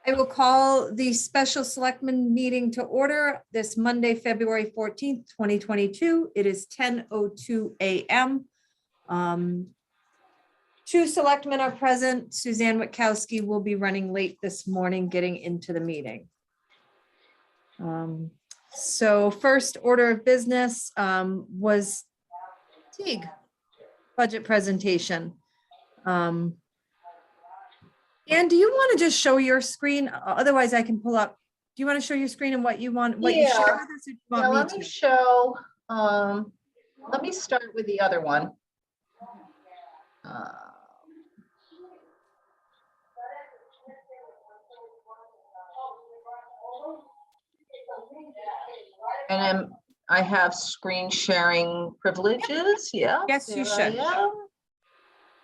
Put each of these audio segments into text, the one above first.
I will call the special selectmen meeting to order this Monday, February 14th, 2022. It is 10:02 a.m. Two selectmen are present. Suzanne Witkowski will be running late this morning, getting into the meeting. So first order of business was Teague budget presentation. Ann, do you want to just show your screen? Otherwise I can pull up. Do you want to show your screen and what you want, what you share with us? Or do you want me let to? me show, let me start with the other one. And I have screen sharing privileges. Yeah. Yes, you there I should. am.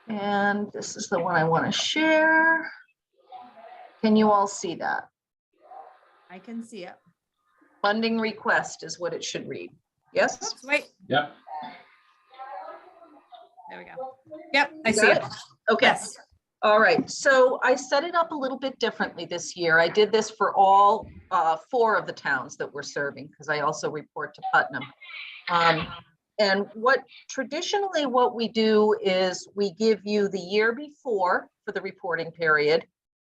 And this is the one I want to share. Can you all see that? I can see it. Funding request is what it should read. Yes? Oops, wait, Yep. there we go. Yep, I You see got it. Okay. Yes. All right. So I set it up a little bit differently this year. I did this for all 4 of the towns that we're serving because I also report to Putnam. And traditionally what we do is we give you the year before for the reporting period,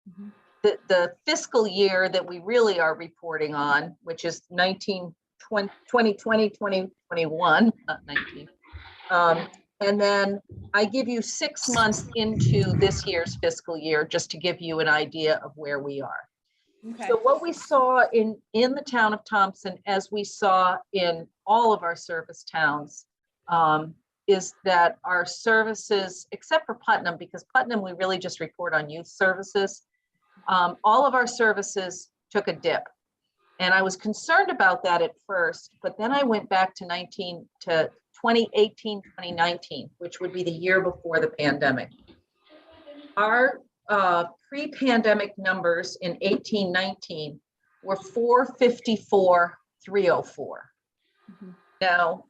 Mhm. the fiscal year that we really are reporting on, which is 2020, 2021, not 19. And then I give you 6 months into this year's fiscal year, just to give you an idea of where we are. Okay. So what we saw in the town of Thompson, as we saw in all of our service towns, is that our services, except for Putnam, because Putnam, we really just report on youth services, all of our services took a dip. And I was concerned about that at first, but then I went back to 2018, 2019, which would be the year before the pandemic. Our pre-pandemic numbers in 18-19 were 454, 304. Mhm. Now,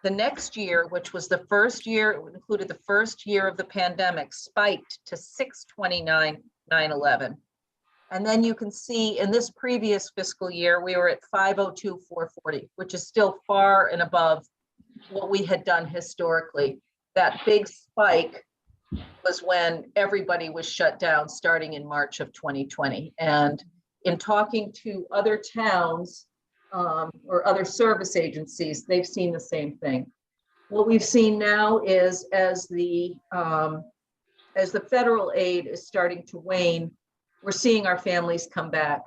the next year, which was the first year, it included the first year of the pandemic, spiked to 629, 911. And then you can see in this previous fiscal year, we were at 502, 440, which is still far and above what we had done historically. That big spike was when everybody was shut down starting in March of 2020. And in talking to other towns or other service agencies, they've seen the same thing. What we've seen now is as the federal aid is starting to wane, we're seeing our families come back.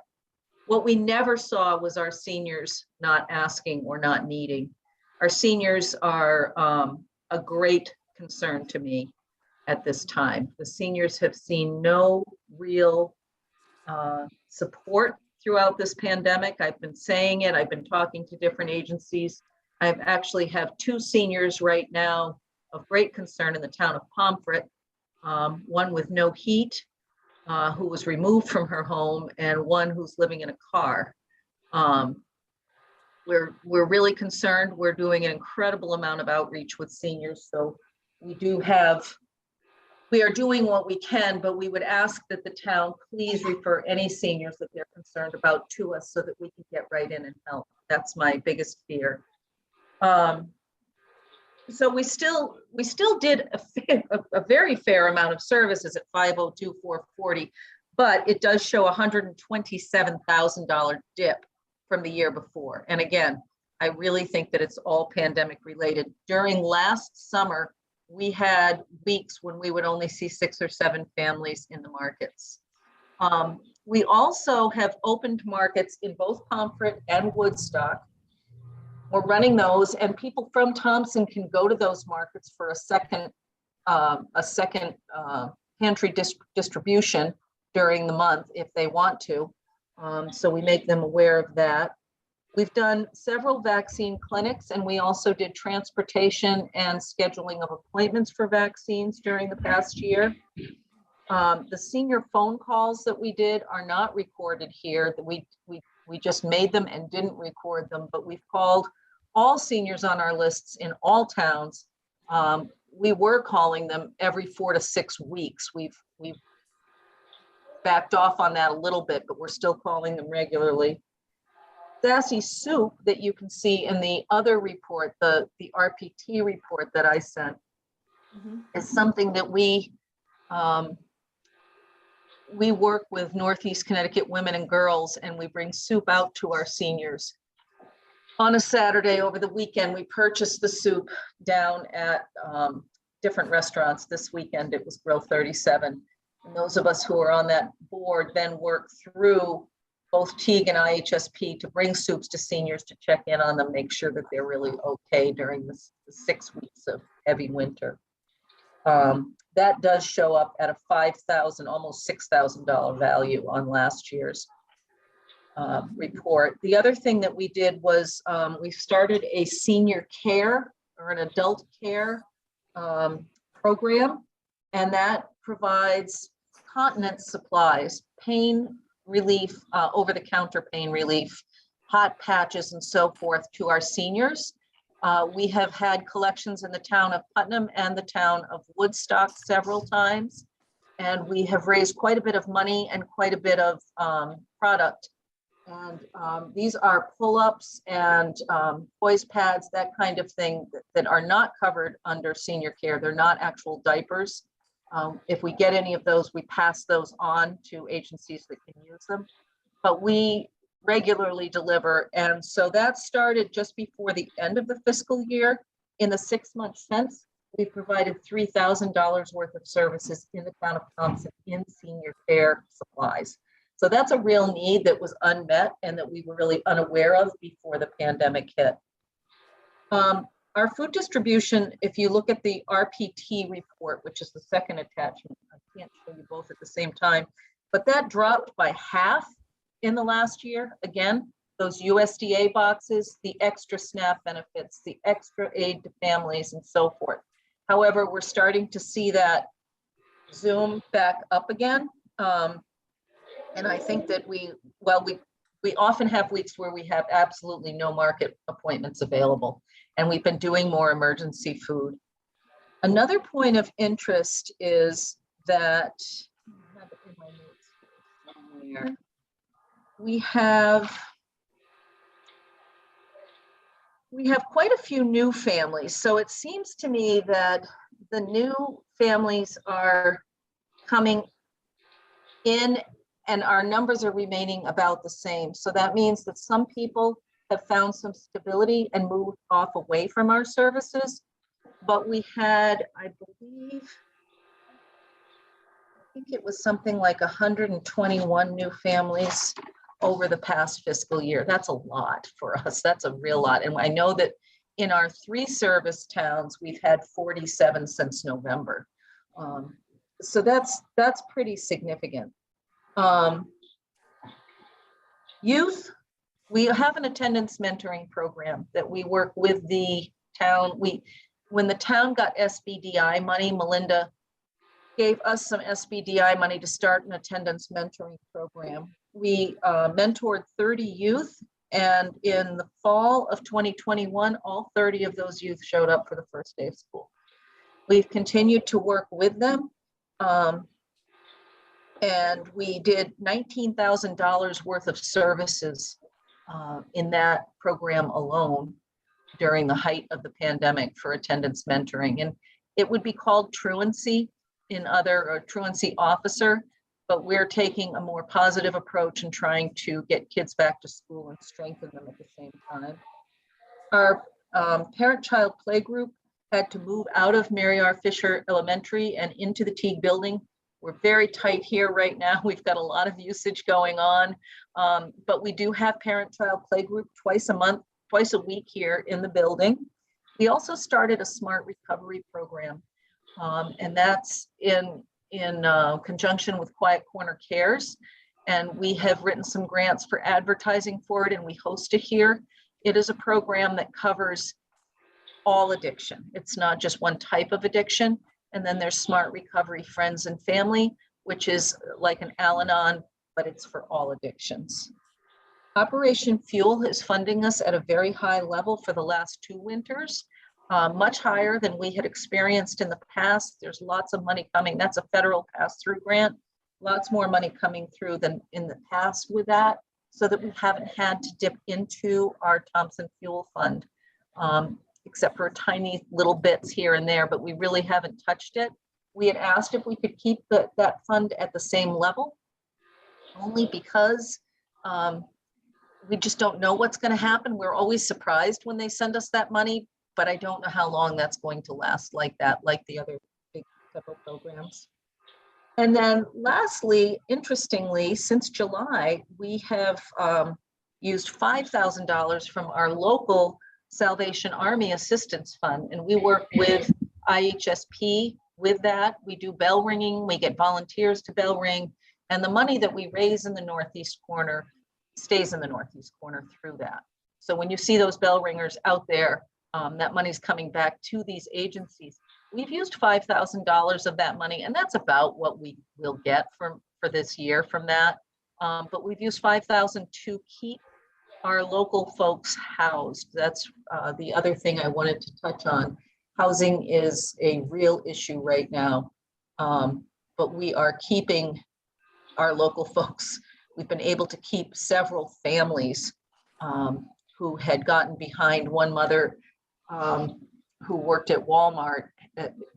What we never saw was our seniors not asking or not needing. Our seniors are a great concern to me at this time. The seniors have seen no real support throughout this pandemic. I've been saying it, I've been talking to different agencies. I actually have 2 seniors right now of great concern in the town of Pomfret, one with no heat, who was removed from her home, and one who's living in a car. We're really concerned. We're doing an incredible amount of outreach with seniors. So we are doing what we can, but we would ask that the town please refer any seniors that they're concerned about to us so that we can get right in and help. That's my biggest fear. So we still did a very fair amount of services at 502, 440, but it does show a $127,000 dip from the year before. And again, I really think that it's all pandemic related. During last summer, we had weeks when we would only see 6 or 7 families in the markets. We also have opened markets in both Pomfret and Woodstock. We're running those, and people from Thompson can go to those markets for a second pantry distribution during the month if they want to. So we make them aware of that. We've done several vaccine clinics, and we also did transportation and scheduling of appointments for vaccines during the past year. The senior phone calls that we did are not recorded here. That we just made them and didn't record them, but we've called all seniors on our lists in all towns. We were calling them every 4 to 6 weeks. We've backed off on that a little bit, but we're still calling them regularly. Sassy Soup that you can see in the other report, the RPT report that I sent, is something that we work with Northeast Connecticut Women and Girls, and we bring soup out to our seniors. On a Saturday over the weekend, we purchased the soup down at different restaurants. This weekend, it was Grill 37. And those of us who are on that board then work through both Teague and IHSP to bring soups to seniors to check in on them, make sure that they're really okay during the 6 weeks of heavy winter. That does show up at a $5,000, almost $6,000 value on last year's report. The other thing that we did was we started a senior care or an adult care program, and that provides continence supplies, pain relief, over-the-counter pain relief, hot patches, and so forth to our seniors. We have had collections in the town of Putnam and the town of Woodstock several times, and we have raised quite a bit of money and quite a bit of product. And these are pull-ups and poise pads, that kind of thing that are not covered under senior care. They're not actual diapers. If we get any of those, we pass those on to agencies that can use them. But we regularly deliver. And so that started just before the end of the fiscal year. In the 6 months since, we've provided $3,000 worth of services in the town of Thompson in senior care supplies. So that's a real need that was unmet and that we were really unaware of before the pandemic hit. Our food distribution, if you look at the RPT report, which is the second attachment, I can't show you both at the same time, but that dropped by half in the last year. Again, those USDA boxes, the extra SNAP benefits, the extra aid to families, and so forth. However, we're starting to see that zoom back up again. And I think that we often have weeks where we have absolutely no market appointments available, and we've been doing more emergency food. Another point of interest is that I have it in my notes somewhere. We have quite a few new families. So it seems to me that the new families are coming in and our numbers are remaining about the same. So that means that some people have found some stability and moved off away from our services. But we had, I think it was something like 121 new families over the past fiscal year. That's a lot for us. That's a real lot. And I know that in our 3 service towns, we've had 47 since November. So that's pretty significant. Youth, we have an attendance mentoring program that we work with the town. When the town got SBDI money, Melinda gave us some SBDI money to start an attendance mentoring program. We mentored 30 youth, and in the fall of 2021, all 30 of those youth showed up for the first day of school. We've continued to work with them. And we did $19,000 worth of services in that program alone during the height of the pandemic for attendance mentoring. And it would be called truancy or truancy officer, but we're taking a more positive approach and trying to get kids back to school and strengthen them at the same time. Our parent-child play group had to move out of Mary R. Fisher Elementary and into the Teague building. We're very tight here right now. We've got a lot of usage going on, but we do have parent-child play group twice a week here in the building. We also started a smart recovery program, and that's in conjunction with Quiet Corner Cares. And we have written some grants for advertising for it, and we host it here. It is a program that covers all addiction. It's not just one type of addiction. And then there's Smart Recovery Friends and Family, which is like an Al-Anon, but it's for all addictions. Operation Fuel is funding us at a very high level for the last 2 winters, much higher than we had experienced in the past. There's lots of money coming. That's a federal pass-through grant. lots more money coming through than in the past with that, so that we haven't had to dip into our Thompson Fuel Fund, except for tiny little bits here and there, but we really haven't touched it. We had asked if we could keep that fund at the same level, only because we just don't know what's going to happen. We're always surprised when they send us that money, but I don't know how long that's going to last like that, like the other big federal programs. And then lastly, interestingly, since July, we have used $5,000 from our local Salvation Army Assistance Fund, and we work with IHSP with that. We do bell ringing, we get volunteers to bell ring, and the money that we raise in the northeast corner stays in the northeast corner through that. So when you see those bell ringers out there, that money's coming back to these agencies. We've used $5,000 of that money, and that's about what we will get for this year from that. But we've used $5,000 to keep our local folks housed. That's the other thing I wanted to touch on. Housing is a real issue right now, but we are keeping our local folks. We've been able to keep several families who had gotten behind. One mother who worked at Walmart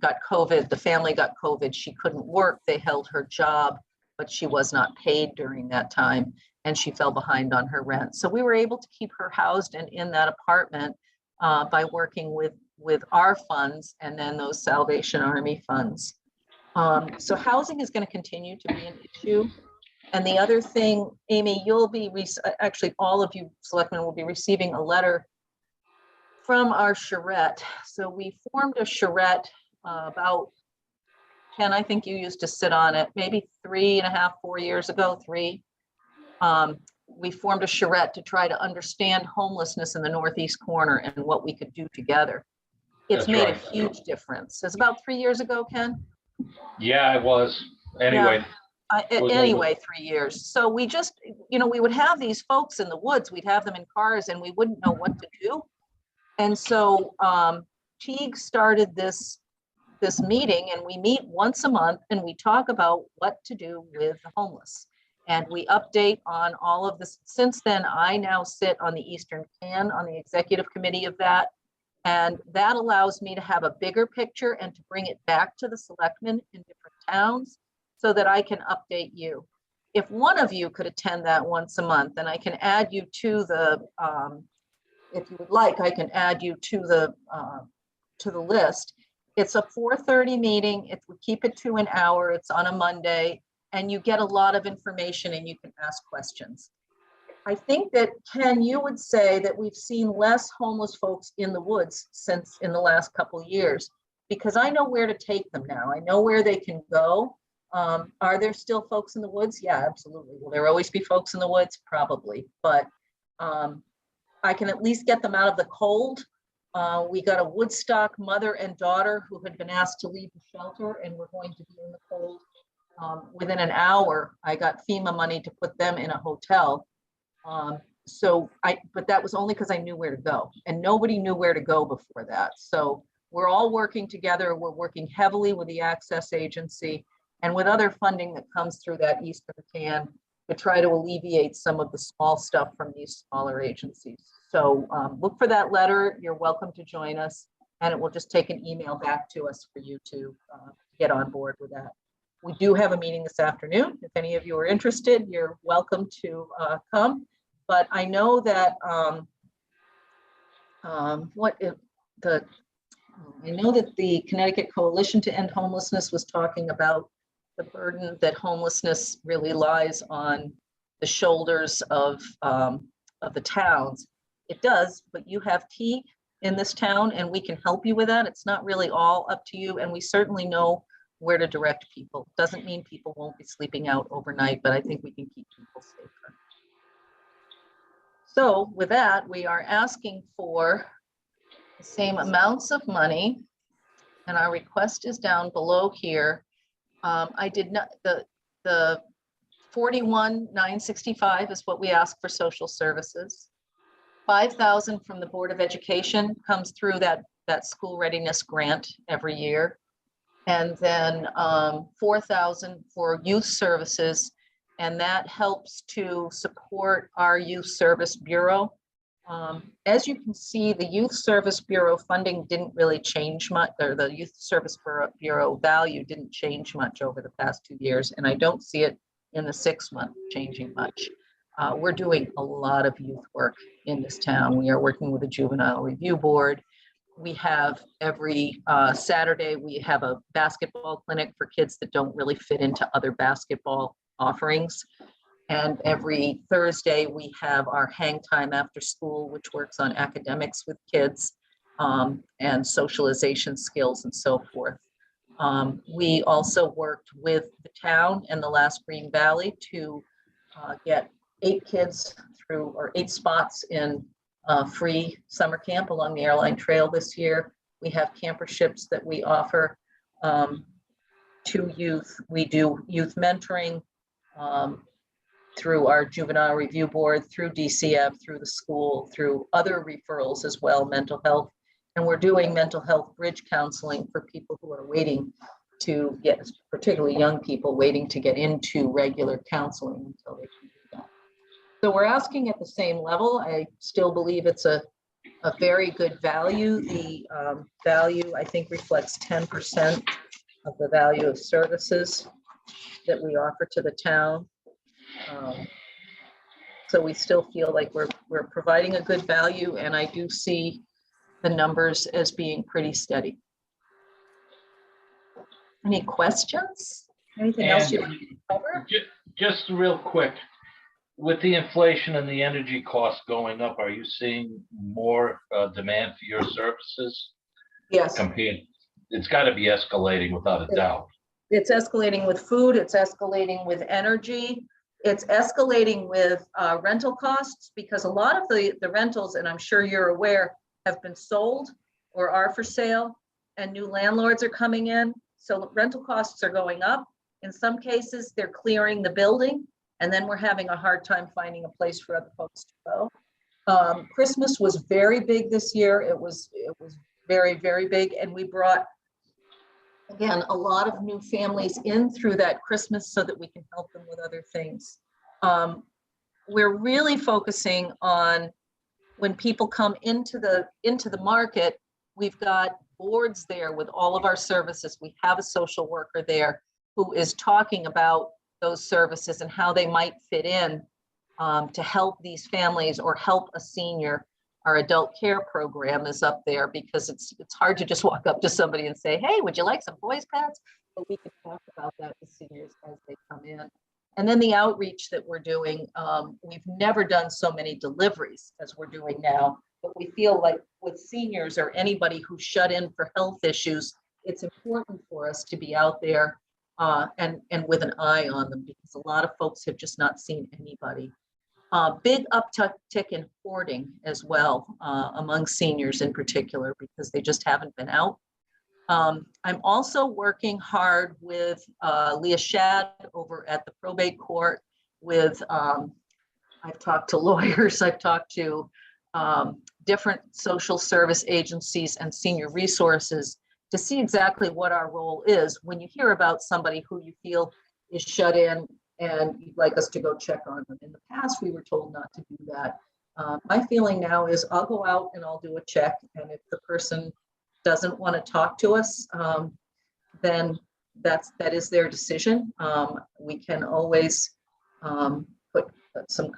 got COVID. The family got COVID. She couldn't work. They held her job, but she was not paid during that time, and she fell behind on her rent. So we were able to keep her housed and in that apartment by working with our funds and then those Salvation Army funds. So housing is going to continue to be an issue. And the other thing, Amy, you'll be, actually all of you selectmen will be receiving a letter from our charrette. So we formed a charrette about, Ken, I think you used to sit on it, maybe 3.5, 4 years ago, 3. We formed a charrette to try to understand homelessness in the northeast corner and what we could do together. It's made a huge difference. It's about 3 years ago, Ken? Yeah, it was. Anyway. Yeah. Anyway, 3 years. So we just, we would have these folks in the woods, we'd have them in cars and we wouldn't know what to do. And so Teague started this meeting, and we meet once a month and we talk about what to do with the homeless. And we update on all of this. Since then, I now sit on the Eastern Can on the executive committee of that. And that allows me to have a bigger picture and to bring it back to the selectmen in different towns so that I can update you. If one of you could attend that once a month, then I can add you to the, if you would like, I can add you to the list. It's a 4:30 meeting. If we keep it to an hour, it's on a Monday, and you get a lot of information and you can ask questions. I think that, Ken, you would say that we've seen less homeless folks in the woods since in the last couple of years, because I know where to take them now. I know where they can go. Are there still folks in the woods? Yeah, absolutely. Will there always be folks in the woods? Probably, but I can at least get them out of the cold. We got a Woodstock mother and daughter who had been asked to leave the shelter and were going to be in the cold. Within an hour, I got FEMA money to put them in a hotel. But that was only because I knew where to go, and nobody knew where to go before that. So we're all working together. We're working heavily with the Access Agency and with other funding that comes through that Eastern Can to try to alleviate some of the small stuff from these smaller agencies. So look for that letter. You're welcome to join us, and it will just take an email back to us for you to get on board with that. We do have a meeting this afternoon. If any of you are interested, you're welcome to come. But I know that the Connecticut Coalition to End Homelessness was talking about the burden that homelessness really lies on the shoulders of the towns. It does, but you have Teague in this town, and we can help you with that. It's not really all up to you, and we certainly know where to direct people. Doesn't mean people won't be sleeping out overnight, but I think we can keep people safer. So with that, we are asking for the same amounts of money, and our request is down below here. I did not, the 41,965 is what we ask for social services. 5,000 from the Board of Education comes through that school readiness grant every year. and then 4,000 for youth services. And that helps to support our Youth Service Bureau. As you can see, the Youth Service Bureau funding didn't really change much, or the Youth Service Bureau value didn't change much over the past 2 years. And I don't see it in the 6 month changing much. We're doing a lot of youth work in this town. We are working with the Juvenile Review Board. We have every Saturday, we have a basketball clinic for kids that don't really fit into other basketball offerings. And every Thursday, we have our hang time after school, which works on academics with kids and socialization skills and so forth. We also worked with the town and the last Green Valley to get 8 kids through, or 8 spots in free summer camp along the Airline Trail this year. We have camperships that we offer to youth. We do youth mentoring through our Juvenile Review Board, through DCF, through the school, through other referrals as well, mental health. And we're doing mental health bridge counseling for people who are waiting to get, particularly young people waiting to get into regular counseling until they can do that. So we're asking at the same level. I still believe it's a very good value. The value, I think, reflects 10% of the value of services that we offer to the town. So we still feel like we're providing a good value, and I do see the numbers as being pretty steady. Any questions? Anything else you'd like to cover? Just real quick, with the inflation and the energy costs going up, are you seeing more demand for your services? Yes. It's got to be escalating without a doubt. It's escalating with food, it's escalating with energy, it's escalating with rental costs, because a lot of the rentals, and I'm sure you're aware, have been sold or are for sale, and new landlords are coming in. So rental costs are going up. In some cases, they're clearing the building, and then we're having a hard time finding a place for other folks to go. Christmas was very big this year. It was very, very big, and we brought, again, a lot of new families in through that Christmas so that we can help them with other things. We're really focusing on when people come into the market. We've got boards there with all of our services. We have a social worker there who is talking about those services and how they might fit in to help these families or help a senior. Our adult care program is up there because it's hard to just walk up to somebody and say, hey, would you like some boys pads? But we can talk about that with seniors as they come in. And then the outreach that we're doing, we've never done so many deliveries as we're doing now, but we feel like with seniors or anybody who's shut in for health issues, it's important for us to be out there and with an eye on them, because a lot of folks have just not seen anybody. Big uptick in hoarding as well among seniors in particular, because they just haven't been out. I'm also working hard with Leah Shad over at the probate court with, I've talked to lawyers, I've talked to different social service agencies and senior resources to see exactly what our role is when you hear about somebody who you feel is shut in and you'd like us to go check on them. In the past, we were told not to do that. My feeling now is I'll go out and I'll do a check, and if the person doesn't want to talk to us, then that is their decision. We can always put some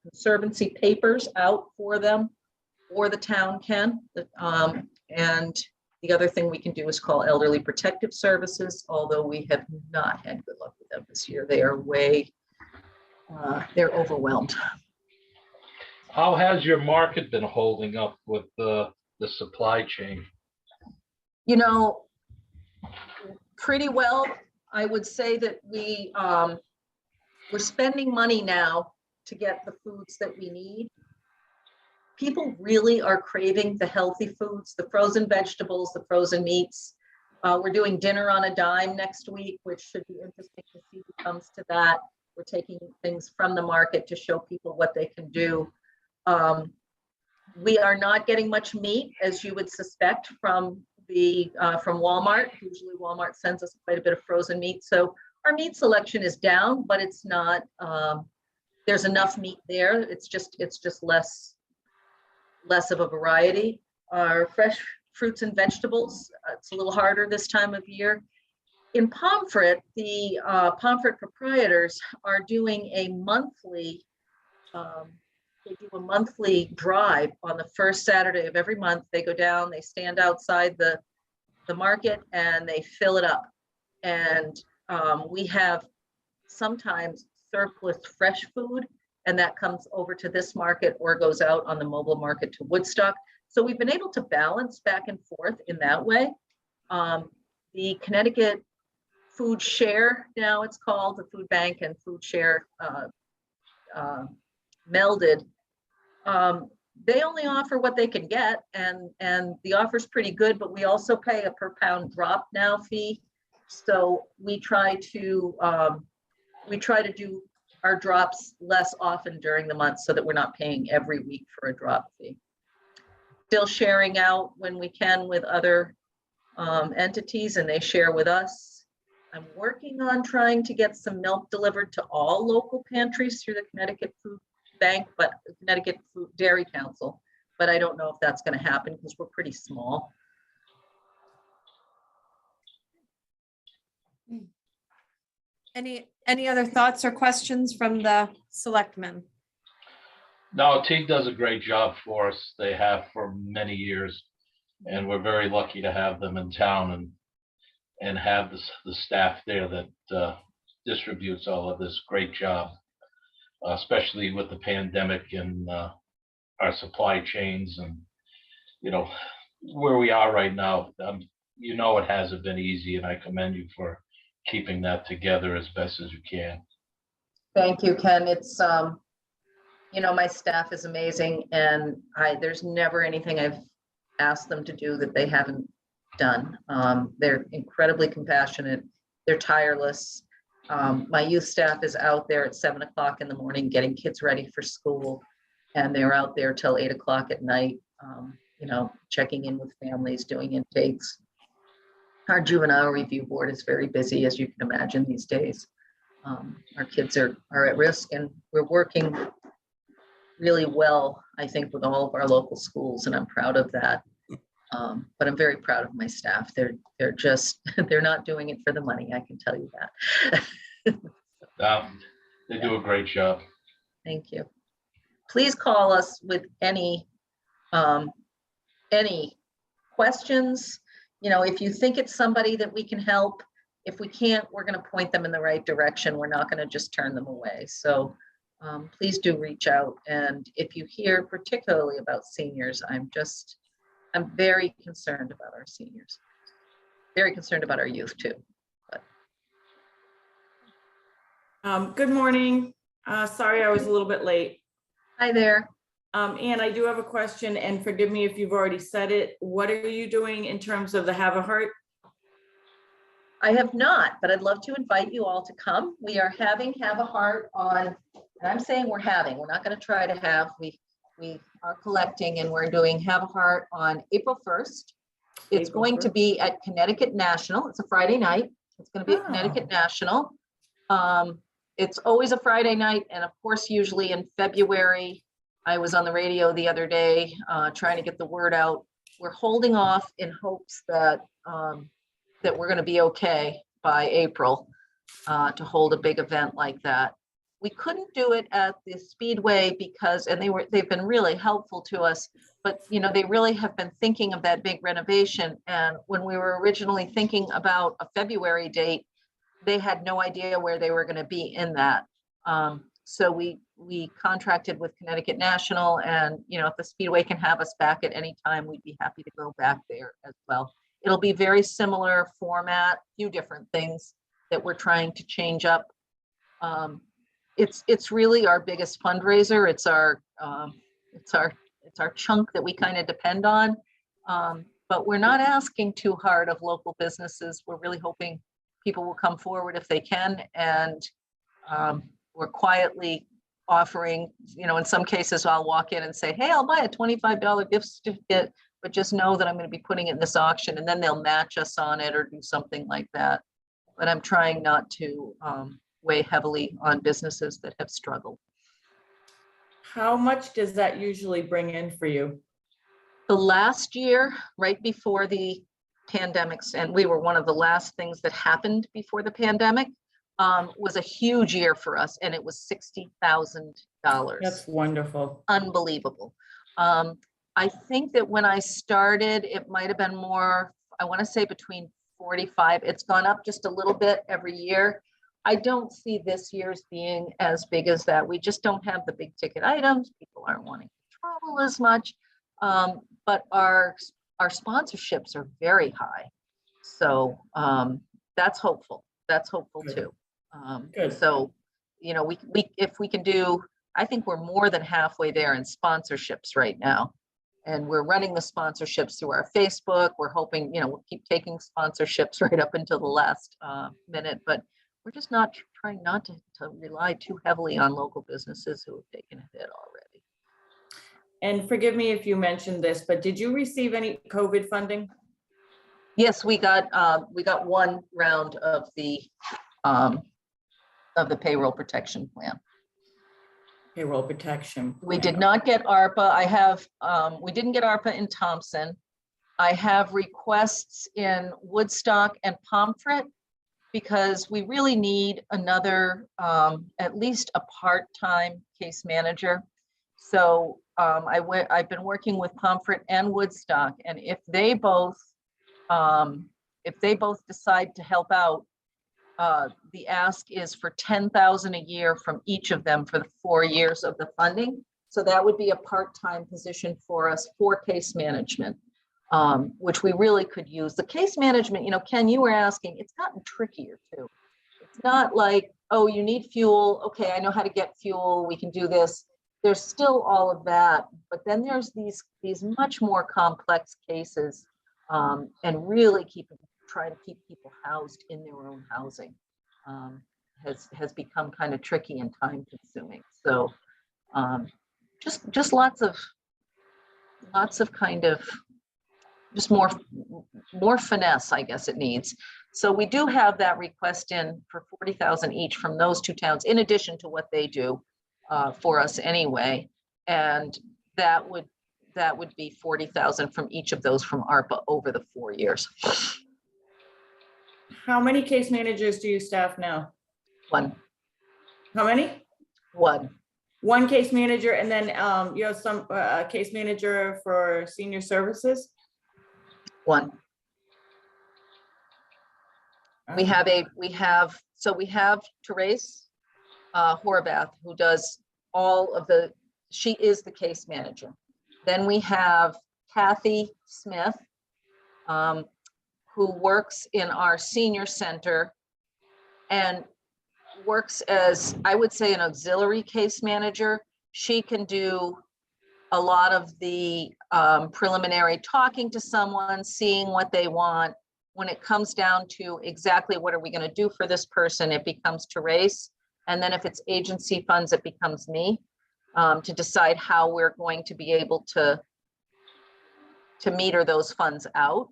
conservancy papers out for them, or the town can. And the other thing we can do is call Elderly Protective Services, although we have not had good luck with them this year. They are they're overwhelmed. How has your market been holding up with the supply chain? You know, pretty well. I would say that we're spending money now to get the foods that we need. People really are craving the healthy foods, the frozen vegetables, the frozen meats. We're doing dinner on a dime next week, which should be interesting to see who comes to that. We're taking things from the market to show people what they can do. We are not getting much meat, as you would suspect from from Walmart. Usually Walmart sends us quite a bit of frozen meat. So our meat selection is down, but it's not, there's enough meat there. It's just less of a variety. Our fresh fruits and vegetables, it's a little harder this time of year. In Pomfret, the Pomfret proprietors are doing a monthly, they do a monthly drive on the first Saturday of every month. They go down, they stand outside the market and they fill it up. And we have sometimes surplus fresh food, and that comes over to this market or goes out on the mobile market to Woodstock. So we've been able to balance back and forth in that way. The Connecticut Food Share, now it's called, the food bank and food share melded. They only offer what they can get, and the offer's pretty good, but we also pay a per pound drop now fee. So we try to do our drops less often during the month so that we're not paying every week for a drop fee. Still sharing out when we can with other entities, and they share with us. I'm working on trying to get some milk delivered to all local pantries through the Connecticut Food Bank, but Connecticut Food Dairy Council, but I don't know if that's going to happen because we're pretty small. Any other thoughts or questions from the selectmen? No, Teague does a great job for us. They have for many years, and we're very lucky to have them in town and have the staff there that distributes all of this great job, especially with the pandemic and our supply chains and, you know, where we are right now. You know, it hasn't been easy, and I commend you for keeping that together as best as you can. Thank you, Ken. It's, you know, my staff is amazing, and there's never anything I've asked them to do that they haven't done. They're incredibly compassionate. They're tireless. My youth staff is out there at 7 o'clock in the morning getting kids ready for school, and they're out there till 8 o'clock at night, you know, checking in with families, doing intakes. Our juvenile review board is very busy, as you can imagine, these days. Our kids are at risk, and we're working really well, I think, with all of our local schools, and I'm proud of that. But I'm very proud of my staff. They're just, they're not doing it for the money, I can tell you that. They do a great job. Thank you. Please call us with any questions. You know, if you think it's somebody that we can help, if we can't, we're going to point them in the right direction. We're not going to just turn them away. So please do reach out. And if you hear particularly about seniors, I'm very concerned about our seniors. Very concerned about our youth too. But. Good morning. Sorry, I was a little bit late. Hi there. Anne, I do have a question, and forgive me if you've already said it. What are you doing in terms of the Have a Heart? I have not, but I'd love to invite you all to come. We are having Have a Heart on, and I'm saying we're not going to try to have, we are collecting, and we're doing Have a Heart on April 1st. It's going to be at Connecticut National. It's a Friday night. It's going to be at Connecticut National. It's always a Friday night. And of course, usually in February, I was on the radio the other day trying to get the word out. We're holding off in hopes that that we're going to be okay by April to hold a big event like that. We couldn't do it at the Speedway because, and they've been really helpful to us, but you know, they really have been thinking of that big renovation. And when we were originally thinking about a February date, they had no idea where they were going to be in that. So we contracted with Connecticut National, and you know, if the Speedway can have us back at any time, we'd be happy to go back there as well. It'll be very similar format, few different things that we're trying to change up. It's really our biggest fundraiser. It's our chunk that we kind of depend on. But we're not asking too hard of local businesses. We're really hoping people will come forward if they can, and we're quietly offering, you know, in some cases I'll walk in and say, hey, I'll buy a $25 gift certificate but just know that I'm going to be putting it in this auction, and then they'll match us on it or do something like that. But I'm trying not to weigh heavily on businesses that have struggled. How much does that usually bring in for you? The last year, right before the pandemics, and we were one of the last things that happened before the pandemic, was a huge year for us, and it was $60,000. That's wonderful. Unbelievable. I think that when I started, it might have been more, I want to say between 45. It's gone up just a little bit every year. I don't see this year's being as big as that. We just don't have the big ticket items. People aren't wanting to travel as much. But our sponsorships are very high. So that's hopeful. That's hopeful Good. too. Good. So, you know, we if we can do, I think we're more than halfway there in sponsorships right now. And we're running the sponsorships through our Facebook. We're hoping, you know, we'll keep taking sponsorships right up until the last minute, but we're just trying not to rely too heavily on local businesses who have taken a hit already. And forgive me if you mentioned this, but did you receive any COVID funding? Yes, we got one round of the payroll protection plan. Payroll protection. We plan. did not get ARPA. We didn't get ARPA in Thompson. I have requests in Woodstock and Pomfret because we really need another, at least a part-time case manager. So I've been working with Pomfret and Woodstock, and if they both decide to help out, the ask is for $10,000 a year from each of them for the 4 years of the funding. So that would be a part-time position for us for case management, which we really could use. The case management, you know, Ken, you were asking, it's gotten trickier too. It's not like, oh, you need fuel. Okay, I know how to get fuel. We can do this. There's still all of that, but then there's these much more complex cases, and really try to keep people housed in their own housing has become kind of tricky and time consuming. So just lots of kind of just more finesse, I guess it needs. So we do have that request in for 40,000 each from those two towns, in addition to what they do for us anyway. And that would be 40,000 from each of those from ARPA over the 4 years. How many case managers do you staff now? One. How many? One. One case manager, and then you have some case manager for senior services? One. We have Therese Horvath, who does all of she is the case manager. Then we have Kathy Smith, who works in our senior center and works as, I would say, an auxiliary case manager. She can do a lot of the preliminary talking to someone, seeing what they want. When it comes down to exactly what are we going to do for this person, it becomes Therese. And then if it's agency funds, it becomes me to decide how we're going to be able to meter those funds out.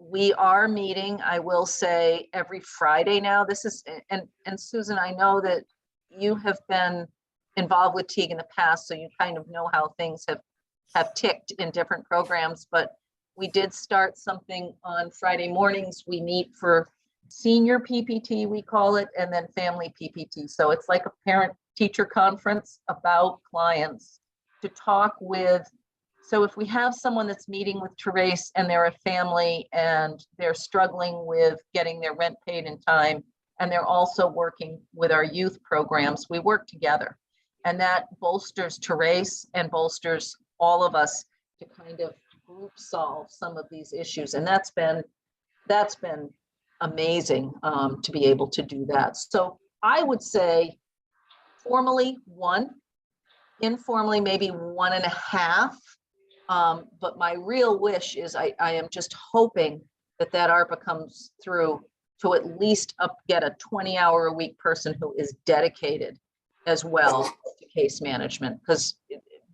We are meeting, I will say, every Friday now. This is, and Susan, I know that you have been involved with Teague in the past, so you kind of know how things have ticked in different programs, but we did start something on Friday mornings. We meet for senior PPT, we call it, and then family PPT. So it's like a parent teacher conference about clients to talk with. So if we have someone that's meeting with Therese and they're a family and they're struggling with getting their rent paid in time, and they're also working with our youth programs, we work together. And that bolsters Therese and bolsters all of us to kind of group solve some of these issues. And that's been amazing to be able to do that. So I would say formally 1, informally maybe 1.5. But my real wish is I am just hoping that ARPA comes through to at least get a 20-hour-a-week person who is dedicated as well to case management, because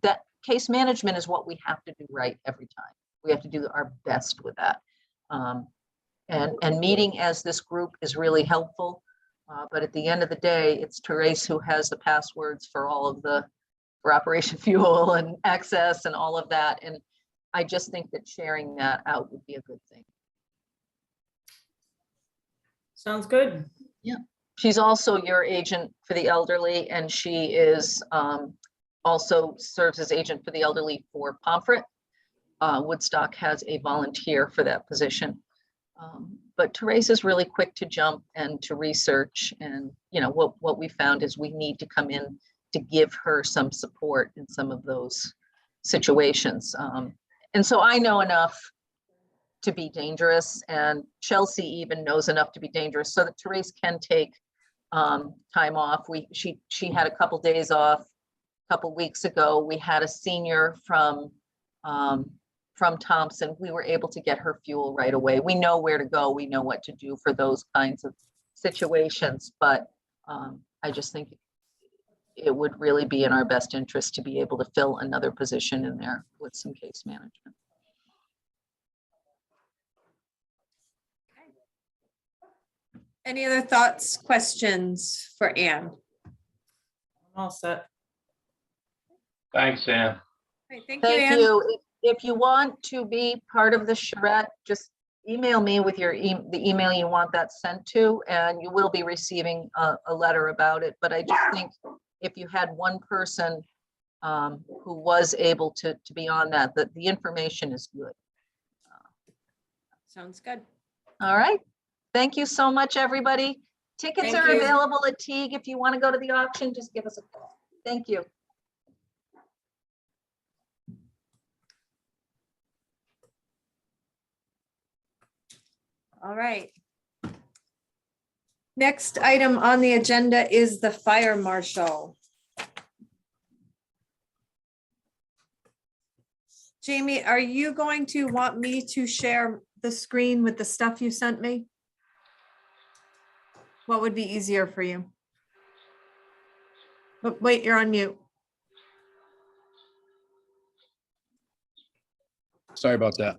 that case management is what we have to do right every time. We have to do our best with that. And meeting as this group is really helpful. But at the end of the day, it's Therese who has the passwords for all of for Operation Fuel and access and all of that. And I just think that sharing that out would be a good thing. Sounds good. She's also your agent for the elderly, and she is also serves as agent for the elderly for Pomfret. Woodstock has a volunteer for that position. But Therese is really quick to jump and to research. And what we found is we need to come in to give her some support in some of those situations. And so I know enough to be dangerous, and Chelsea even knows enough to be dangerous so that Therese can take time off. She had a couple days off a couple weeks ago. We had a senior from Thompson. We were able to get her fuel right away. We know where to go. We know what to do for those kinds of situations, but I just think it would really be in our best interest to be able to fill another position in there with some case management. Any other thoughts, questions for Anne? All set. Thanks, Ann. Great, thank you, Thank Anne. you. If you want to be part of the charrette, just email me with the email you want that sent to, and you will be receiving a letter about it. But I just think if you had one person who was able to be on that the information is good. Sounds good. All right. Thank you so much, everybody. Tickets Thank are you. available at Teague. If you want to go to the auction, just give us a call. Thank you. All right. Next item on the agenda is the fire marshal. Jamie, are you going to want me to share the screen with the stuff you sent me? What would be easier for you? But wait, you're on mute. Sorry about that.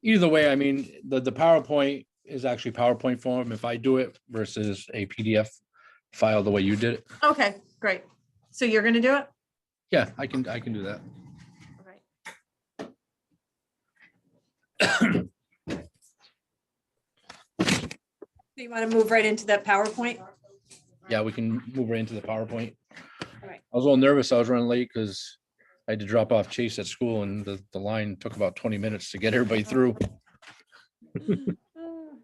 Either way, I mean, the PowerPoint is actually PowerPoint form if I do it versus a PDF file the way you did it. Okay, great. So you're gonna do it? Yeah, I can do that. All right. So you want to move right into that PowerPoint? Yeah, we can move right into the PowerPoint. All right. I was a little nervous. I was running late because I had to drop off Chase at school and the line took about 20 minutes to get everybody through. Did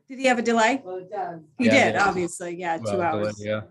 he have a delay? He Yeah, did, yeah. obviously, yeah, 2 Well, hours. Yeah.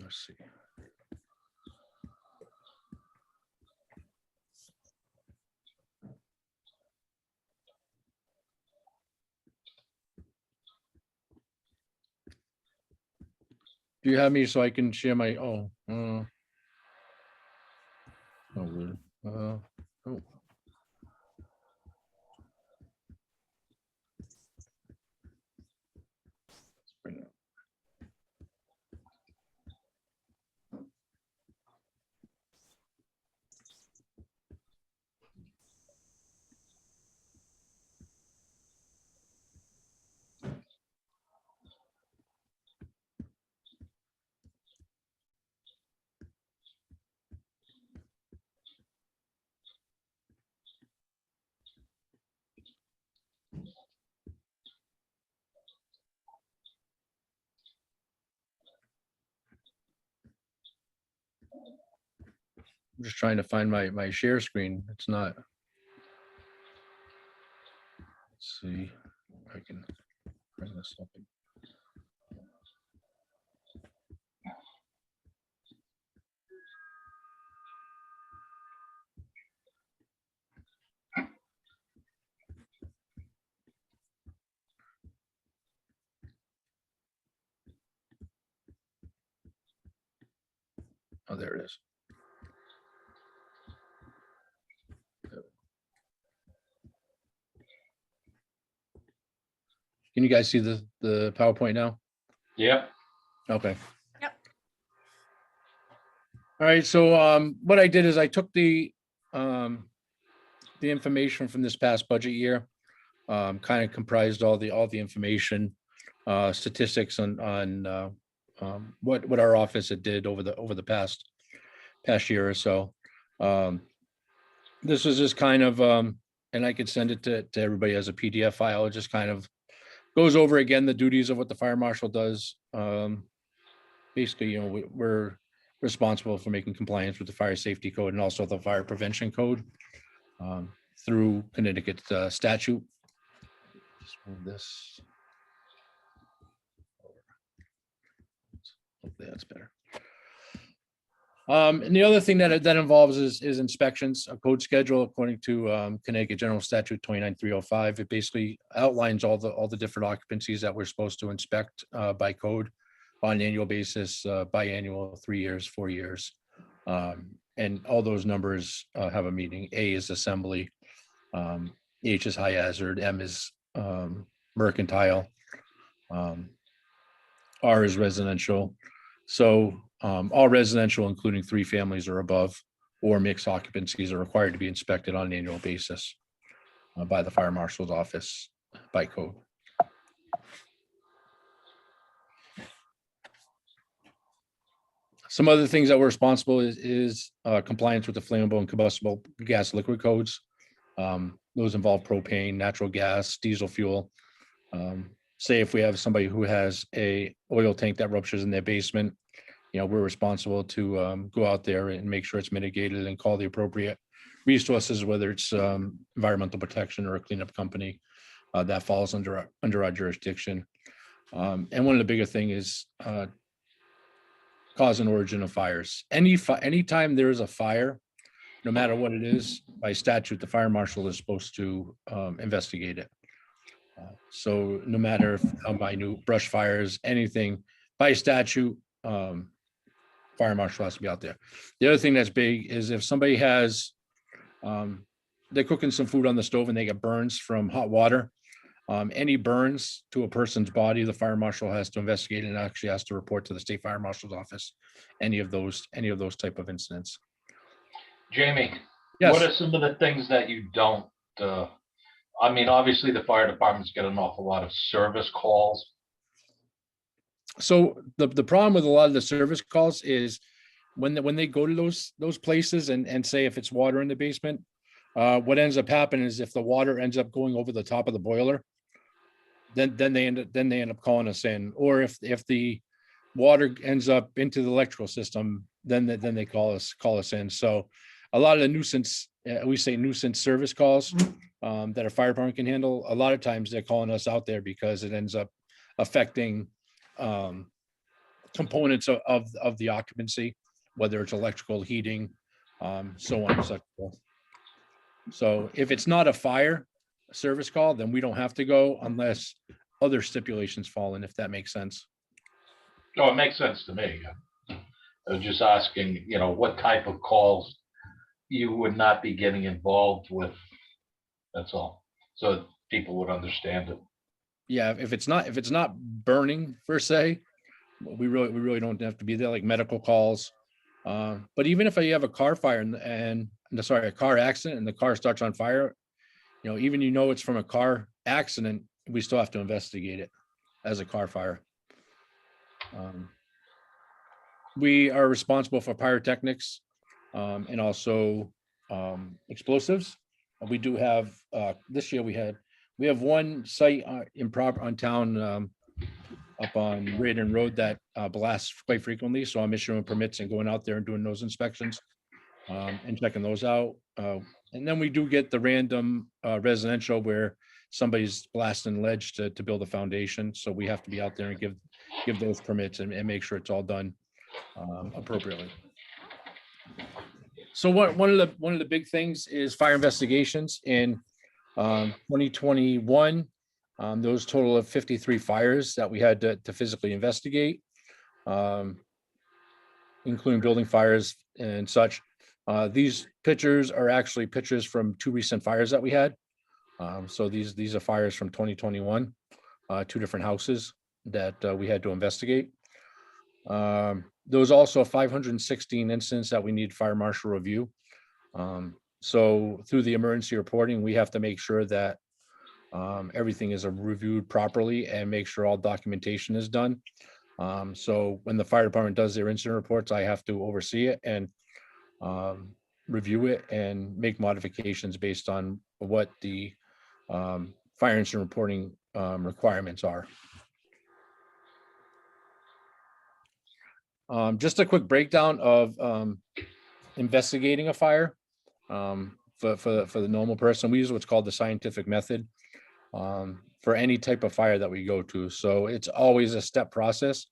Let's see. Do you have me so I can share my, weird. Oh. Let's bring it up. I'm just trying to find my share screen. It's not. Let's see if I can bring this up. Oh, there it is. Can you guys see the PowerPoint now? Yep. Okay. Yep. All right, so what I did is I took the information from this past budget year, kind of comprised all the information, statistics on what our office had did over the past year or so. This was just kind of, and I could send it to everybody as a PDF file. It just kind of goes over again the duties of what the fire marshal does. Basically, you know, we're responsible for making compliance with the fire safety code and also the fire prevention code through Connecticut statute. Just move this. Hopefully that's better. And the other thing that involves is inspections, a code schedule according to Connecticut General Statute 29305. It basically outlines all the different occupancies that we're supposed to inspect by code on an annual basis, biannual, 3 years, 4 years. And all those numbers have a meaning. A is assembly, H is high hazard, M is mercantile, R is residential. So all residential, including 3 families or above, or mixed occupancies, are required to be inspected on an annual basis by the fire marshal's office by code. Some other things that we're responsible is compliance with the flammable and combustible gas liquid codes. Those involve propane, natural gas, diesel fuel. Say if we have somebody who has a oil tank that ruptures in their basement, you know, we're responsible to go out there and make sure it's mitigated and call the appropriate resources, whether it's environmental protection or a cleanup company that falls under our jurisdiction. And one of the bigger thing is cause and origin of fires. Anytime there is a fire, no matter what it is, by statute, the fire marshal is supposed to investigate it. So no matter how minute brush fires, anything, by statute, fire marshal has to be out there. The other thing that's big is if somebody has, they're cooking some food on the stove and they get burns from hot water. Any burns to a person's body, the fire marshal has to investigate and actually has to report to the state fire marshal's office. Any of those type of incidents. Jamie, Yes. what are some of the things that you don't, I mean, obviously the fire departments get an awful lot of service calls. So the problem with a lot of the service calls is when they go to those places and say if it's water in the basement, what ends up happening is if the water ends up going over the top of the boiler, then they end up calling us in. Or if the water ends up into the electrical system, then they call us in. So a lot of the nuisance, we say nuisance service calls that a fire department can handle, a lot of times they're calling us out there because it ends up affecting components of the occupancy, whether it's electrical, heating, so on and so forth. So if it's not a fire service call, then we don't have to go unless other stipulations fall in, if that makes sense. No, it makes sense to me. I was just asking, you know, what type of calls you would not be getting involved with. That's all. So people would understand it. Yeah, if it's not burning per se, we really don't have to be there, like medical calls. But even if you have a car fire and a car accident and the car starts on fire, you know, even it's from a car accident, we still have to investigate it as a car fire. We are responsible for pyrotechnics and also explosives. We do have this year we have one site on town up on Radon Road that blasts quite frequently. So I'm issuing permits and going out there and doing those inspections and checking those out. And then we do get the random residential where somebody's blasting ledge to build a foundation. So we have to be out there and give those permits and make sure it's all done appropriately. So one of the big things is fire investigations in 2021. Those total of 53 fires that we had to physically investigate. including building fires and such. These pictures are actually pictures from 2 recent fires that we had. So these are fires from 2021, 2 different houses that we had to investigate. There was also 516 incidents that we need fire marshal review. So through the emergency reporting, we have to make sure that everything is reviewed properly and make sure all documentation is done. So when the fire department does their incident reports, I have to oversee it and review it and make modifications based on what the fire incident reporting requirements are. Just a quick breakdown of investigating a fire. For the normal person, we use what's called the scientific method for any type of fire that we go to. So it's always a step process.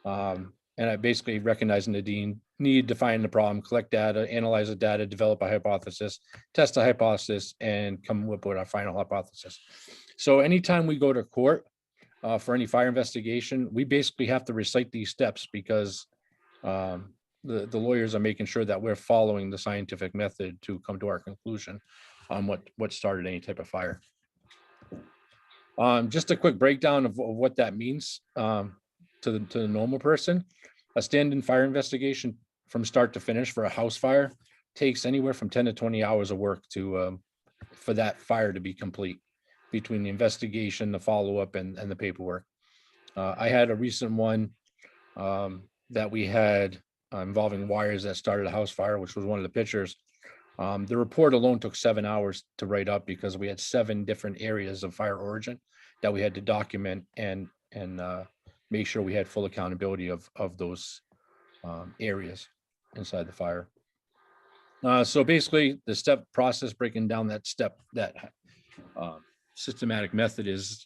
And I basically recognizing the need, define the problem, collect data, analyze the data, develop a hypothesis, test a hypothesis, and come up with our final hypothesis. So anytime we go to court for any fire investigation, we basically have to recite these steps because the lawyers are making sure that we're following the scientific method to come to our conclusion on what started any type of fire. Just a quick breakdown of what that means to the normal person. A stand-in fire investigation from start to finish for a house fire takes anywhere from 10 to 20 hours of work for that fire to be complete, between the investigation, the follow-up, and the paperwork. I had a recent one that we had involving wires that started a house fire, which was one of the pictures. The report alone took 7 hours to write up because we had 7 different areas of fire origin that we had to document and make sure we had full accountability of those areas inside the fire. So basically, the step process, breaking down that systematic method is,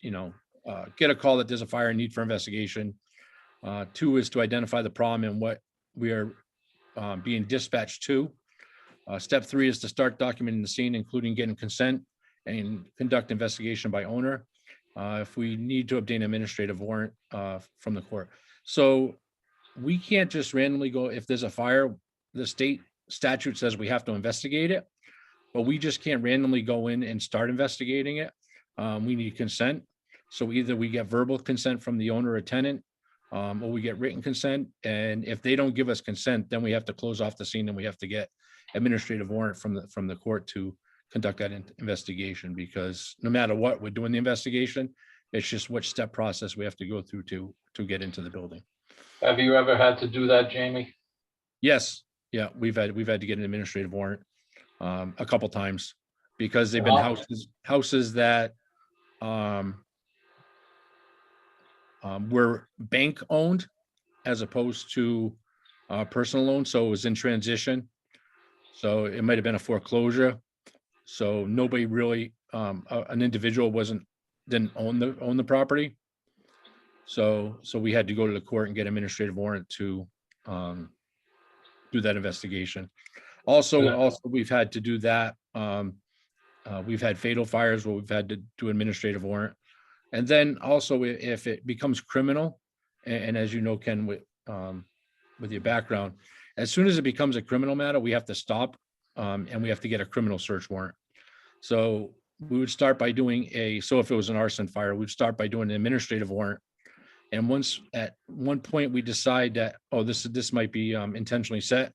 get a call that there's a fire need for investigation. 2 is to identify the problem and what we are being dispatched to. Step 3 is to start documenting the scene, including getting consent and conduct investigation by owner. If we need to obtain administrative warrant from the court. So we can't just randomly go, if there's a fire, the state statute says we have to investigate it, but we just can't randomly go in and start investigating it. We need consent. So either we get verbal consent from the owner or tenant, or we get written consent. And if they don't give us consent, then we have to close off the scene and we have to get administrative warrant from the court to conduct that investigation, because no matter what, we're doing the investigation. It's just which step process we have to go through to get into the building. Have you ever had to do that, Jamie? Yes, yeah, we've had to get an administrative warrant a couple times because they've been Wow. houses that were bank owned as opposed to personal loan. So it was in transition. So it might have been a foreclosure. So nobody really, an individual didn't own the property. So we had to go to the court and get administrative warrant to do that investigation. Also, we've had to do that. We've had fatal fires where we've had to do administrative warrant. And then also if it becomes criminal, and as you know, Ken, with your background, as soon as it becomes a criminal matter, we have to stop and we have to get a criminal search warrant. So we would start by doing so if it was an arson fire, we'd start by doing an administrative warrant. And once at one point we decide that, oh, this might be intentionally set,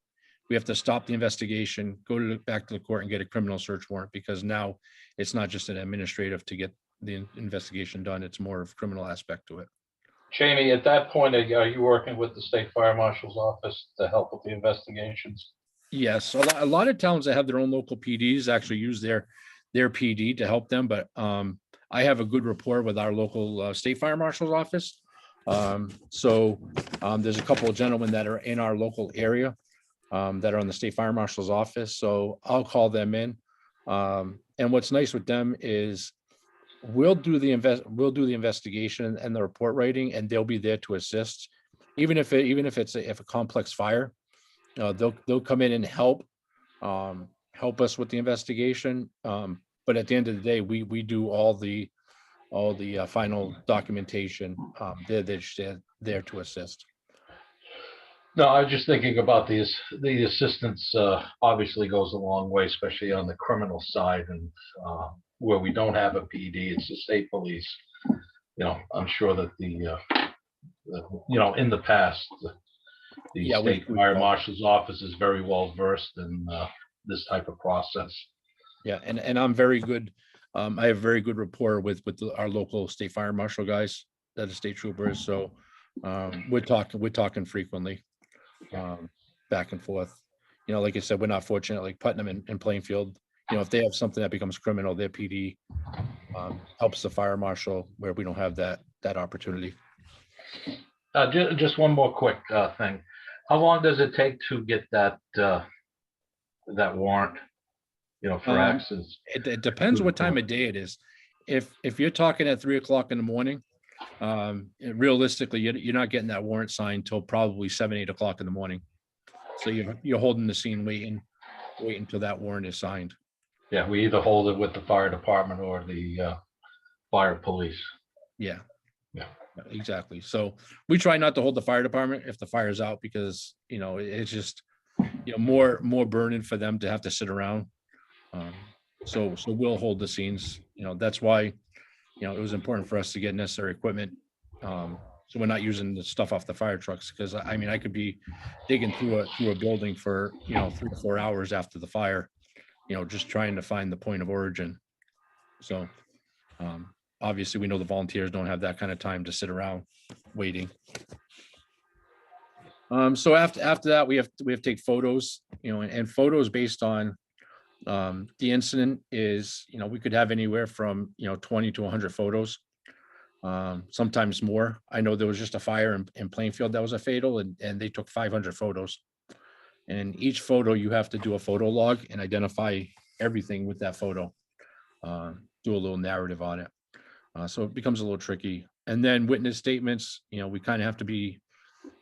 we have to stop the investigation, go back to the court and get a criminal search warrant, because now it's not just an administrative to get the investigation done. It's more of criminal aspect to it. Jamie, at that point, are you working with the state fire marshal's office to help with the investigations? Yes, a lot of towns that have their own local PDs actually use their PD to help them, but I have a good rapport with our local state fire marshal's office. So there's a couple of gentlemen that are in our local area that are on the state fire marshal's office. So I'll call them in. And what's nice with them is we'll do the investigation and the report writing, and they'll be there to assist. Even if it's a complex fire, they'll come in and help us with the investigation. But at the end of the day, we do all the final documentation. They're there to assist. No, I was just thinking about the assistance, obviously goes a long way, especially on the criminal side and, where we don't have a PD, it's the state police. I'm sure that in the past, the Yeah, state fire marshal's office is very well versed in, this type of process. Yeah, and I'm very good. I have very good rapport with our local state fire marshal guys, that are state troopers. So we're talking frequently, back and forth. Like I said, we're not fortunate like Putnam and Plainfield. If they have something that becomes criminal, their PD helps the fire marshal where we don't have that opportunity. Just one more quick, thing. How long does it take to get that warrant, for accidents? It depends what time of day it is. If you're talking at 3 o'clock in the morning, realistically, you're not getting that warrant signed till probably 7, 8 o'clock in the morning. So you're holding the scene waiting until that warrant is signed. Yeah, we either hold it with the fire department or the fire police. Yeah. Yeah. Exactly. So we try not to hold the fire department if the fire's out because, it's just, more burden for them to have to sit around. So we'll hold the scenes, that's why, it was important for us to get necessary equipment. So we're not using the stuff off the fire trucks because I could be digging through a building for, 3 to 4 hours after the fire, just trying to find the point of origin. So, obviously we know the volunteers don't have that kind of time to sit around waiting. So after that, we have to take photos, and photos based on the incident is, we could have anywhere from, 20 to 100 photos. Sometimes more. I know there was just a fire in Plainfield that was a fatal and they took 500 photos. And each photo you have to do a photo log and identify everything with that photo. Do a little narrative on it. So it becomes a little tricky. And then witness statements, we kind of have to be,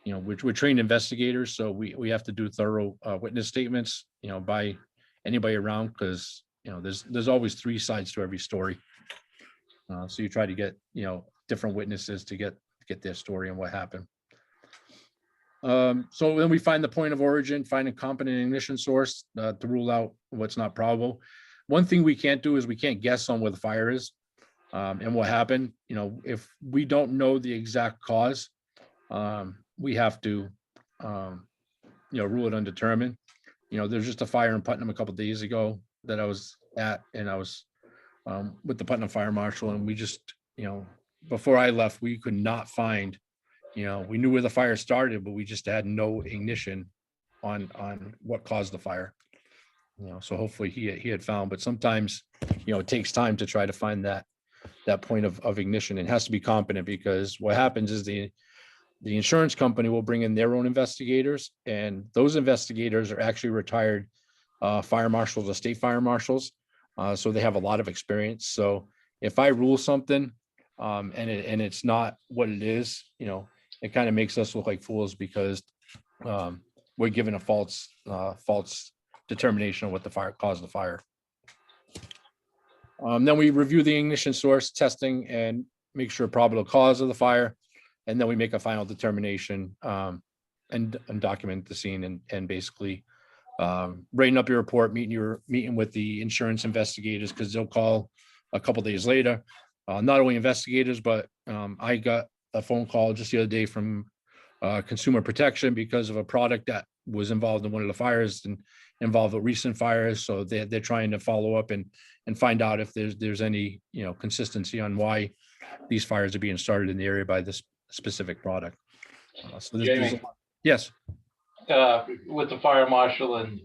we're trained investigators, so we have to do thorough witness statements, by anybody around, because, there's always 3 sides to every story. So you try to get, different witnesses to get their story and what happened. So then we find the point of origin, find a competent ignition source to rule out what's not probable. One thing we can't do is we can't guess on where the fire is. And what happened, if we don't know the exact cause, we have to, rule it undetermined. There's just a fire in Putnam a couple of days ago that I was at, and I was with the Putnam Fire Marshal, and we just, before I left, we could not find, we knew where the fire started, but we just had no ignition on what caused the fire. So hopefully he had found, but sometimes, it takes time to try to find that point of ignition. It has to be competent, because what happens is the insurance company will bring in their own investigators, and those investigators are actually retired fire marshals or state fire marshals. So they have a lot of experience. So if I rule something and it's not what it is, it kind of makes us look like fools, because we're given a false determination of what the fire caused the fire. Then we review the ignition source testing and make sure probable cause of the fire. And then we make a final determination and document the scene and basically writing up your report, meeting with the insurance investigators, because they'll call a couple days later. Not only investigators, but I got a phone call just the other day from Consumer Protection because of a product that was involved in one of the fires and involved with recent fires. So they're trying to follow up and find out if there's any consistency on why these fires are being started in the area by this specific product. So Jamie, yes. with the fire marshal and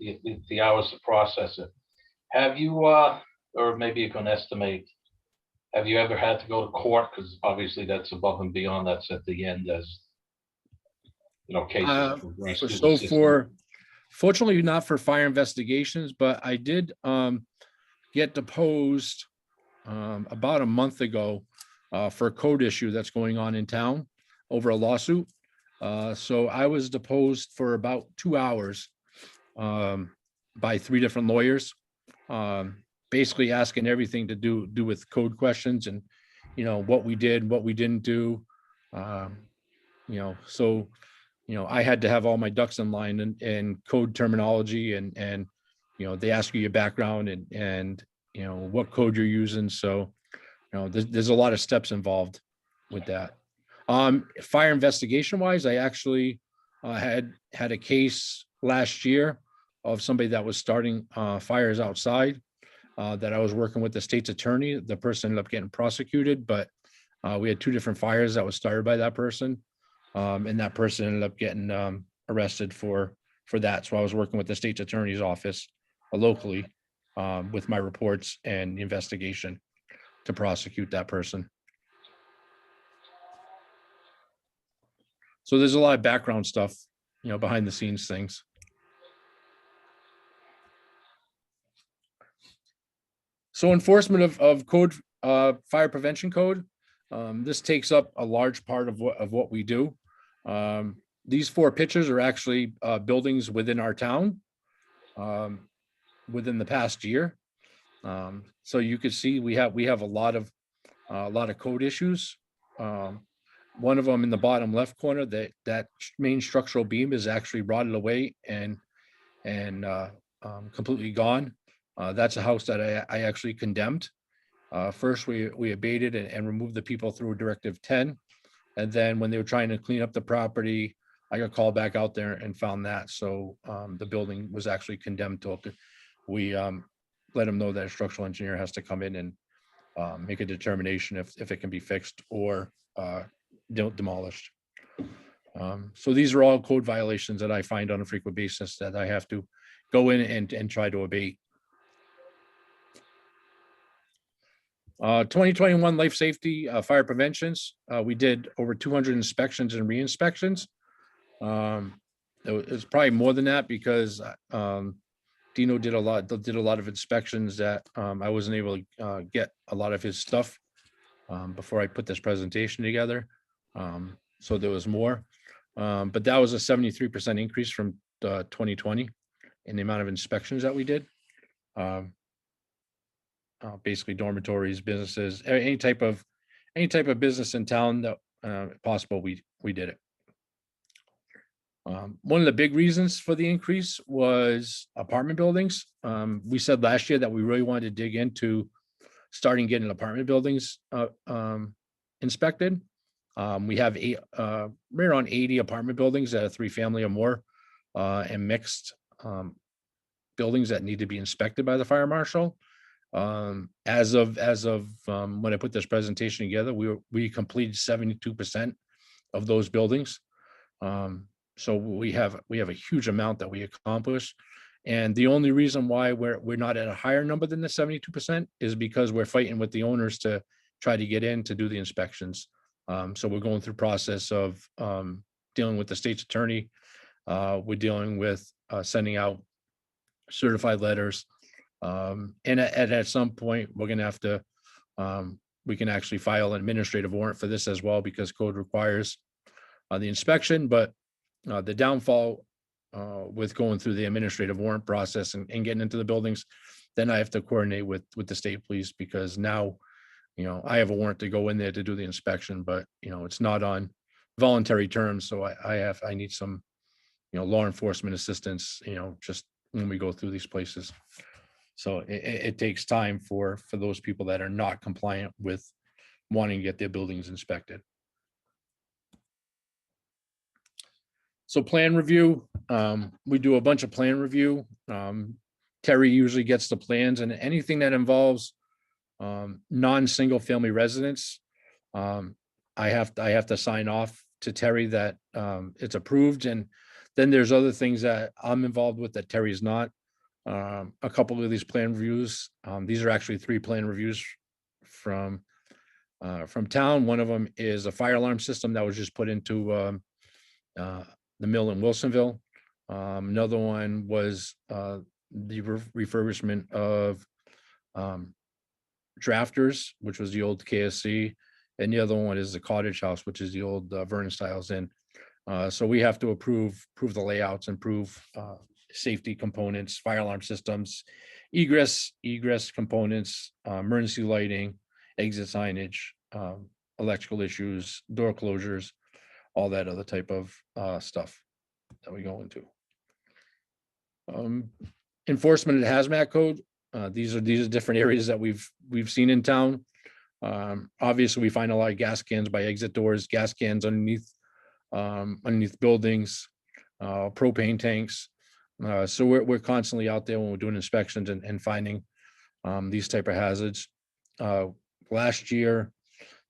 the hours to process it, have you, or maybe you can estimate, have you ever had to go to court? Because obviously that's above and beyond, that's at the end, as cases progress through the system. Fortunately not for fire investigations, but I did get deposed about a month ago for a code issue that's going on in town over a lawsuit. So I was deposed for about 2 hours by 3 different lawyers, basically asking everything to do with code questions and, what we did, what we didn't do. So I had to have all my ducks in line and code terminology and, they ask you your background and, what code you're using. So, there's a lot of steps involved with that. Fire investigation wise, I actually had a case last year of somebody that was starting fires outside that I was working with the state's attorney. The person ended up getting prosecuted, but we had 2 different fires that was started by that person. And that person ended up getting arrested for that. So I was working with the state's attorney's office locally with my reports and the investigation to prosecute that person. So there's a lot of background stuff, behind the scenes things. So enforcement of code, fire prevention code. This takes up a large part of what we do. These 4 pictures are actually buildings within our town within the past year. So you could see we have a lot of code issues. One of them in the bottom left corner, that main structural beam is actually rotted away and completely gone. That's a house that I actually condemned. First, we abated and removed the people through Directive 10. And then when they were trying to clean up the property, I got called back out there and found that. So the building was actually condemned to, we let them know that a structural engineer has to come in and make a determination if it can be fixed or demolished. So these are all code violations that I find on a frequent basis that I have to go in and try to abate. 2021 life safety, fire preventions. We did over 200 inspections and re-inspections. It was probably more than that because Dino did a lot of inspections that I wasn't able to get a lot of his stuff before I put this presentation together. So there was more, but that was a 73% increase from 2020 in the amount of inspections that we did. Basically dormitories, businesses, any type of business in town that possible, we did it. One of the big reasons for the increase was apartment buildings. We said last year that we really wanted to dig into starting getting apartment buildings inspected. We have right around 80 apartment buildings that are 3-family or more and mixed buildings that need to be inspected by the fire marshal. As of when I put this presentation together, we completed 72% of those buildings. So we have a huge amount that we accomplished. And the only reason why we're not at a higher number than the 72% is because we're fighting with the owners to try to get in to do the inspections. So we're going through process of dealing with the state's attorney. We're dealing with sending out certified letters. And at some point, we're going to have to, we can actually file an administrative warrant for this as well because code requires the inspection. But the downfall with going through the administrative warrant process and getting into the buildings, then I have to coordinate with the state police because now, I have a warrant to go in there to do the inspection, but it's not on voluntary terms. So I need some, law enforcement assistance, just when we go through these places. So it takes time for those people that are not compliant with wanting to get their buildings inspected. So plan review, we do a bunch of plan review. Terry usually gets the plans and anything that involves non-single family residents. I have to sign off to Terry that it's approved. And then there's other things that I'm involved with that Terry's not. A couple of these plan reviews, these are actually 3 plan reviews from town. One of them is a fire alarm system that was just put into the mill in Wilsonville. Another one was the refurbishment of Drafters, which was the old KSC, and the other one is the Cottage House, which is the old Vernon Styles Inn. So we have to approve the layouts, improve safety components, fire alarm systems, egress components, emergency lighting, exit signage, electrical issues, door closures. all that other type of stuff that we go into. Enforcement and hazmat code. These are different areas that we've seen in town. Obviously, we find a lot of gas cans by exit doors, gas cans underneath buildings, propane tanks. So we're constantly out there when we're doing inspections and finding these type of hazards. Last year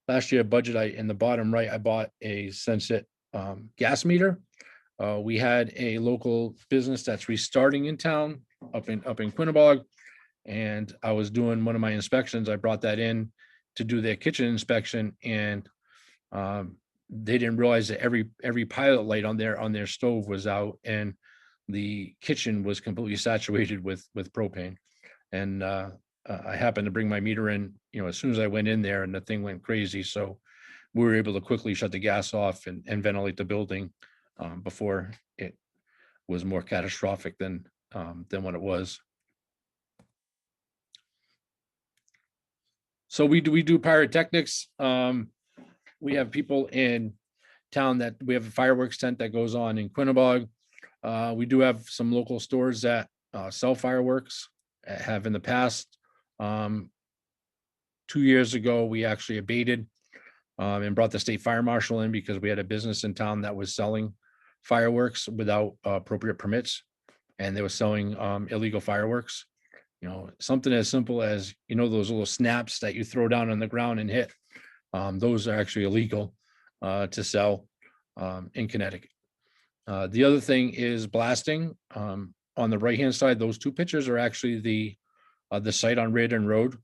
budget, in the bottom right, I bought a Sensit gas meter. We had a local business that's restarting in town up in Quinnebog. And I was doing one of my inspections. I brought that in to do their kitchen inspection, and they didn't realize that every pilot light on their stove was out, and the kitchen was completely saturated with propane. And I happened to bring my meter in, as soon as I went in there, and the thing went crazy. So we were able to quickly shut the gas off and ventilate the building before it was more catastrophic than what it was. So we do pyrotechnics. We have people in town that we have a fireworks tent that goes on in Quinnebog. We do have some local stores that sell fireworks, have in the past. 2 years ago, we actually abated and brought the state fire marshal in because we had a business in town that was selling fireworks without appropriate permits, and they were selling illegal fireworks. Something as simple as, those little snaps that you throw down on the ground and hit. Those are actually illegal to sell in Connecticut. The other thing is blasting. On the right-hand side, those two pictures are actually the site on Reardon Road.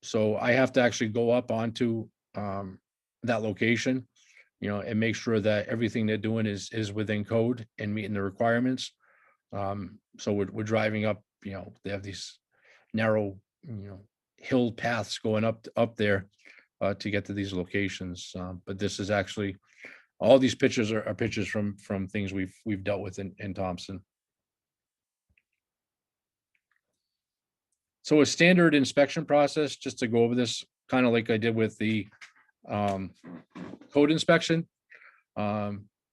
So I have to actually go up onto that location, and make sure that everything they're doing is within code and meeting the requirements. So we're driving up, they have these narrow, hill paths going up there to get to these locations. But this is actually, all these pictures are pictures from things we've dealt with in Thompson. So a standard inspection process, just to go over this, kind of like I did with the code inspection.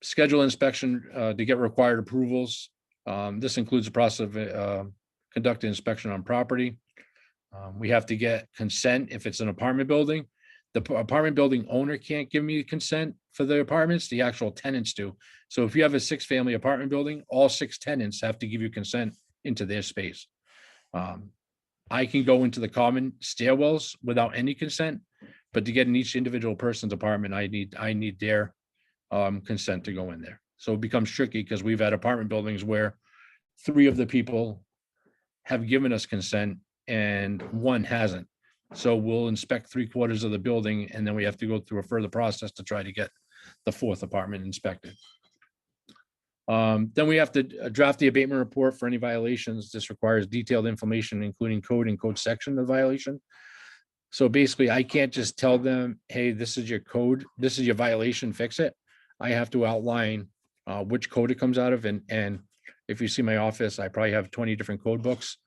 Schedule inspection to get required approvals. This includes the process of conducting inspection on property. We have to get consent if it's an apartment building. The apartment building owner can't give me consent for the apartments, the actual tenants do. So if you have a 6-family apartment building, all 6 tenants have to give you consent into their space. I can go into the common stairwells without any consent, but to get in each individual person's apartment, I need their consent to go in there. So it becomes tricky because we've had apartment buildings where 3 of the people have given us consent and 1 hasn't. So we'll inspect 3/4 of the building, and then we have to go through a further process to try to get the 4th apartment inspected. Then we have to draft the abatement report for any violations. This requires detailed information, including code and code section of the violation. So basically, I can't just tell them, hey, this is your code, this is your violation, fix it. I have to outline which code it comes out of. And if you see my office, I probably have 20 different code books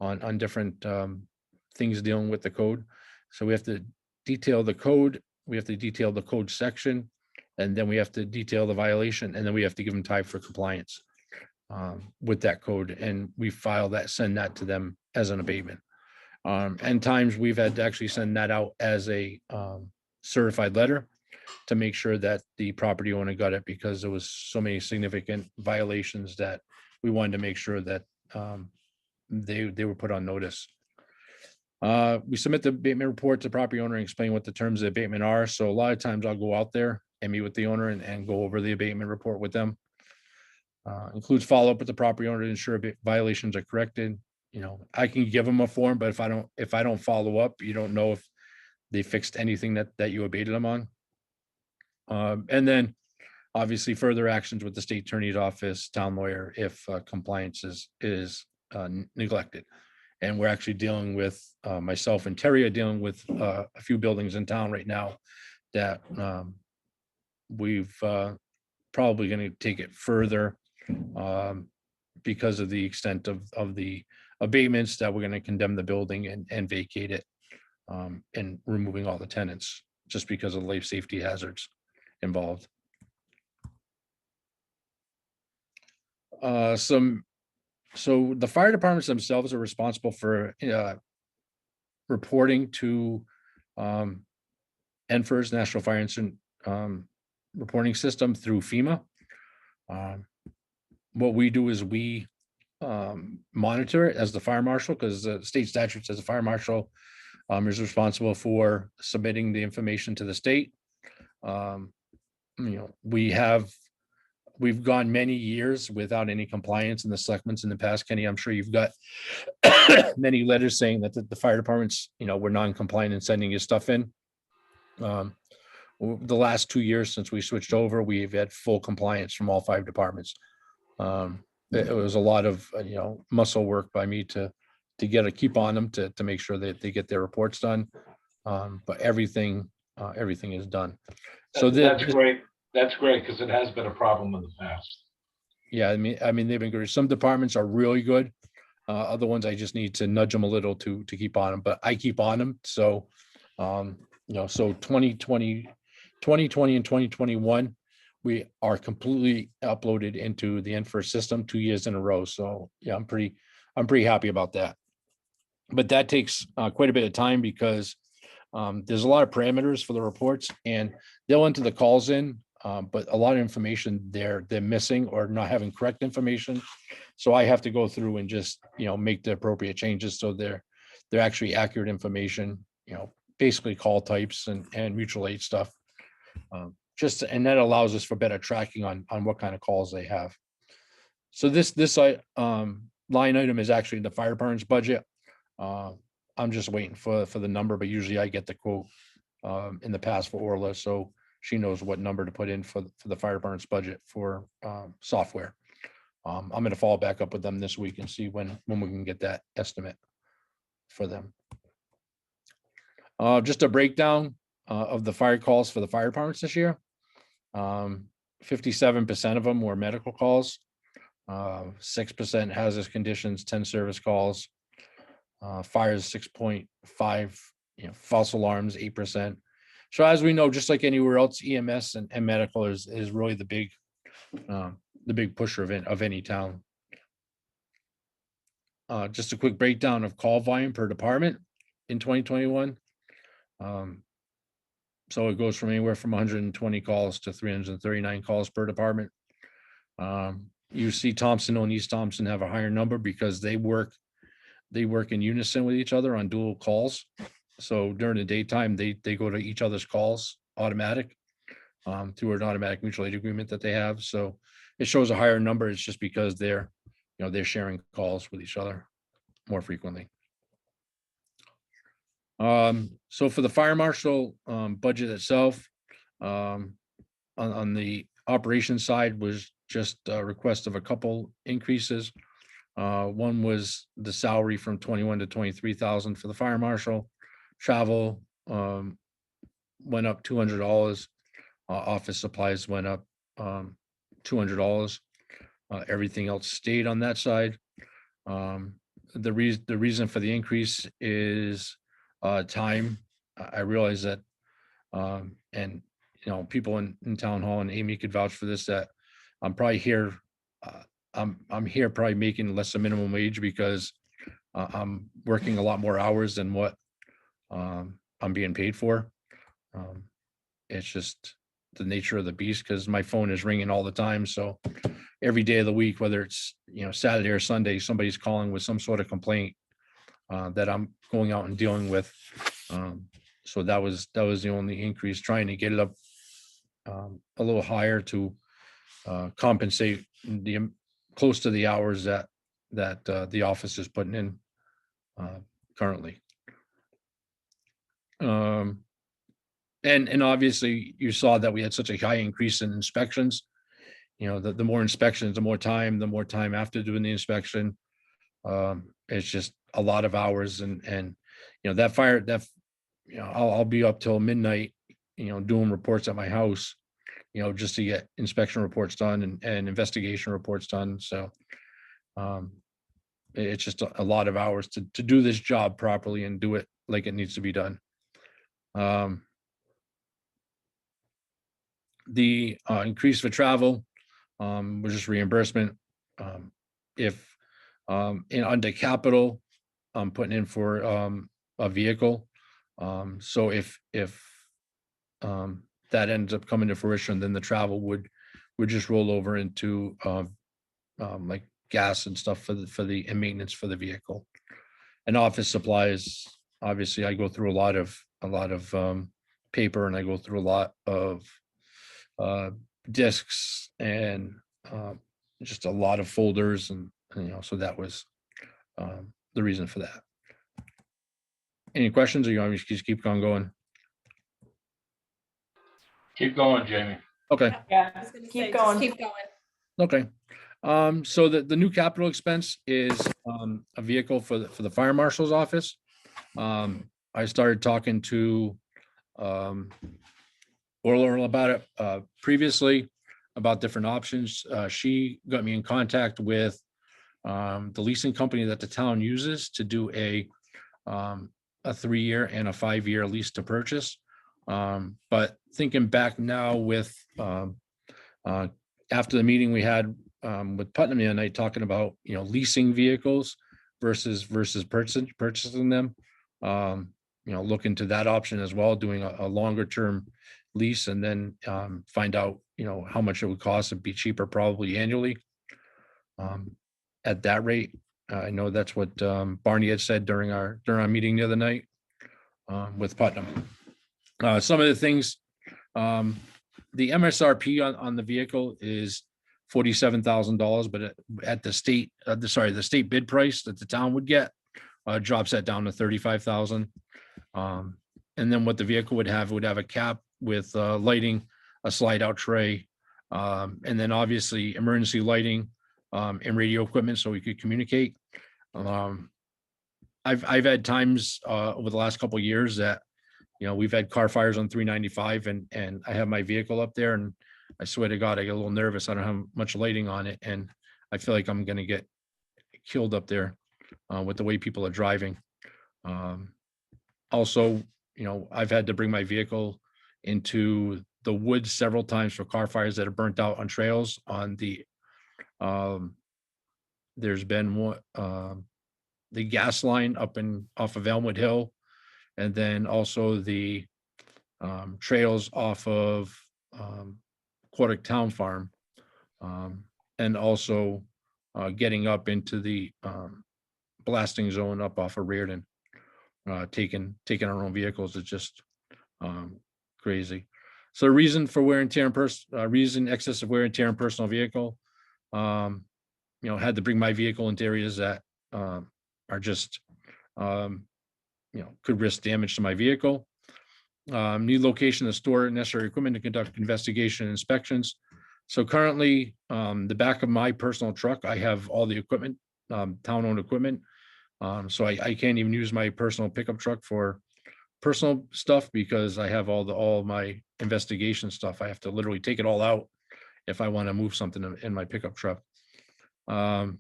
on different things dealing with the code. So we have to detail the code, we have to detail the code section, and then we have to detail the violation, and then we have to give them time for compliance with that code. And we file that, send that to them as an abatement. And times we've had to actually send that out as a certified letter to make sure that the property owner got it, because there was so many significant violations that we wanted to make sure that they were put on notice. We submit the abatement report to the property owner and explain what the terms of the abatement are. So a lot of times I'll go out there and meet with the owner and go over the abatement report with them. Includes follow-up with the property owner to ensure violations are corrected. I can give them a form, but if I don't follow up, you don't know if they fixed anything that you abated them on. And then obviously further actions with the state attorney's office, town lawyer, if compliance is neglected. And we're actually dealing with, myself and Terry are dealing with a few buildings in town right now that we've probably going to take it further because of the extent of the abatements, that we're going to condemn the building and vacate it, and removing all the tenants just because of life safety hazards involved. So the fire departments themselves are responsible for reporting to NFIRS, National Fire Incident Reporting System through FEMA. What we do is we monitor it as the fire marshal, because the state statute says the fire marshal is responsible for submitting the information to the state. We've gone many years without any compliance in the selectments in the past. Kenny, I'm sure you've got many letters saying that the fire departments, were non-compliant in sending your stuff in. The last 2 years since we switched over, we've had full compliance from all 5 departments. It was a lot of, muscle work by me to keep on them to make sure that they get their reports done. But everything is done. So That's great. That's great, because it has been a problem in the past. Yeah, I mean, they've been good. Some departments are really good. Other ones, I just need to nudge them a little to keep on them, but I keep on them. So, so 2020 and 2021, we are completely uploaded into the NFIRS system 2 years in a row. So yeah, I'm pretty happy about that. But that takes quite a bit of time, because there's a lot of parameters for the reports, and they'll enter the calls in, but a lot of information they're missing or not having correct information. So I have to go through and just, make the appropriate changes so they're actually accurate information, basically call types and mutual aid stuff. And that allows us for better tracking on what kind of calls they have. So this line item is actually the fire department's budget. I'm just waiting for the number, but usually I get the quote in the past for Orla, so she knows what number to put in for the fire department's budget for software. I'm going to follow back up with them this week and see when we can get that estimate for them. Just a breakdown of the fire calls for the fire departments this year. 57% of them were medical calls, 6% hazardous conditions, 10 service calls, fires 6.5, false alarms 8%. So as we know, just like anywhere else, EMS and medical is really the big pusher of any town. Just a quick breakdown of call volume per department in 2021. So it goes from anywhere from 120 calls to 339 calls per department. You see Thompson and East Thompson have a higher number because they work in unison with each other on dual calls. So during the daytime, they go to each other's calls automatic through an automatic mutual aid agreement that they have. So it shows a higher number. It's just because they're sharing calls with each other more frequently. So for the fire marshal budget itself, on the operations side was just a request of a couple increases. One was the salary from 21 to 23,000 for the fire marshal. Travel went up $200. Office supplies went up $200. Everything else stayed on that side. The reason for the increase is time. I realize that, and people in town hall, and Amy could vouch for this, that I'm probably here. I'm here probably making less than minimum wage because I'm working a lot more hours than what I'm being paid for. It's just the nature of the beast, because my phone is ringing all the time. So every day of the week, whether it's Saturday or Sunday, somebody's calling with some sort of complaint that I'm going out and dealing with. So that was the only increase, trying to get it up a little higher to compensate close to the hours that the office is putting in currently. And obviously you saw that we had such a high increase in inspections. The more inspections, the more time after doing the inspection. It's just a lot of hours, and I'll be up till midnight, doing reports at my house, just to get inspection reports done and investigation reports done. So it's just a lot of hours to do this job properly and do it like it needs to be done. The increase for travel was just reimbursement. If in under capital, I'm putting in for a vehicle. So if that ends up coming to fruition, then the travel would just roll over into like gas and stuff for the and maintenance for the vehicle. And office supplies, obviously, I go through a lot of paper, and I go through a lot of discs and just a lot of folders, and so that was the reason for that. Any questions, or you want me to just keep on going? Keep going, Jamie. Okay. I Yeah, was gonna say, keep just going. keep going. Okay. So the new capital expense is a vehicle for the fire marshal's office. I started talking to Orla about it previously, about different options. She got me in contact with the leasing company that the town uses to do a 3-year and a 5-year lease to purchase. But thinking back now with after the meeting we had with Putnam the other night, talking about leasing vehicles versus purchasing them. Look into that option as well, doing a longer term lease, and then find out how much it would cost. It'd be cheaper probably annually. At that rate, I know that's what Barney had said during our meeting the other night with Putnam. Some of the things, the MSRP on the vehicle is $47,000, but at the state, the state bid price that the town would get drops that down to $35,000. And then what the vehicle would have a cap with lighting, a slide out tray, and then obviously emergency lighting and radio equipment so we could communicate. I've had times over the last couple of years that we've had car fires on 395, and I have my vehicle up there, and I swear to God, I get a little nervous. I don't have much lighting on it, and I feel like I'm going to get killed up there with the way people are driving. Also, I've had to bring my vehicle into the woods several times for car fires that are burnt out on trails. On the there's been one, the gas line up off of Elmwood Hill, and then also the trails off of Aquatic Town Farm, and also getting up into the blasting zone up off of Reardon. Taking our own vehicles is just crazy. So the reason for wear and tear and excessive wear and tear on personal vehicle, had to bring my vehicle into areas that are just could risk damage to my vehicle. Need location to store necessary equipment to conduct investigation and inspections. So currently, the back of my personal truck, I have all the equipment, town-owned equipment. So I can't even use my personal pickup truck for personal stuff because I have all my investigation stuff. I have to literally take it all out if I want to move something in my pickup truck. And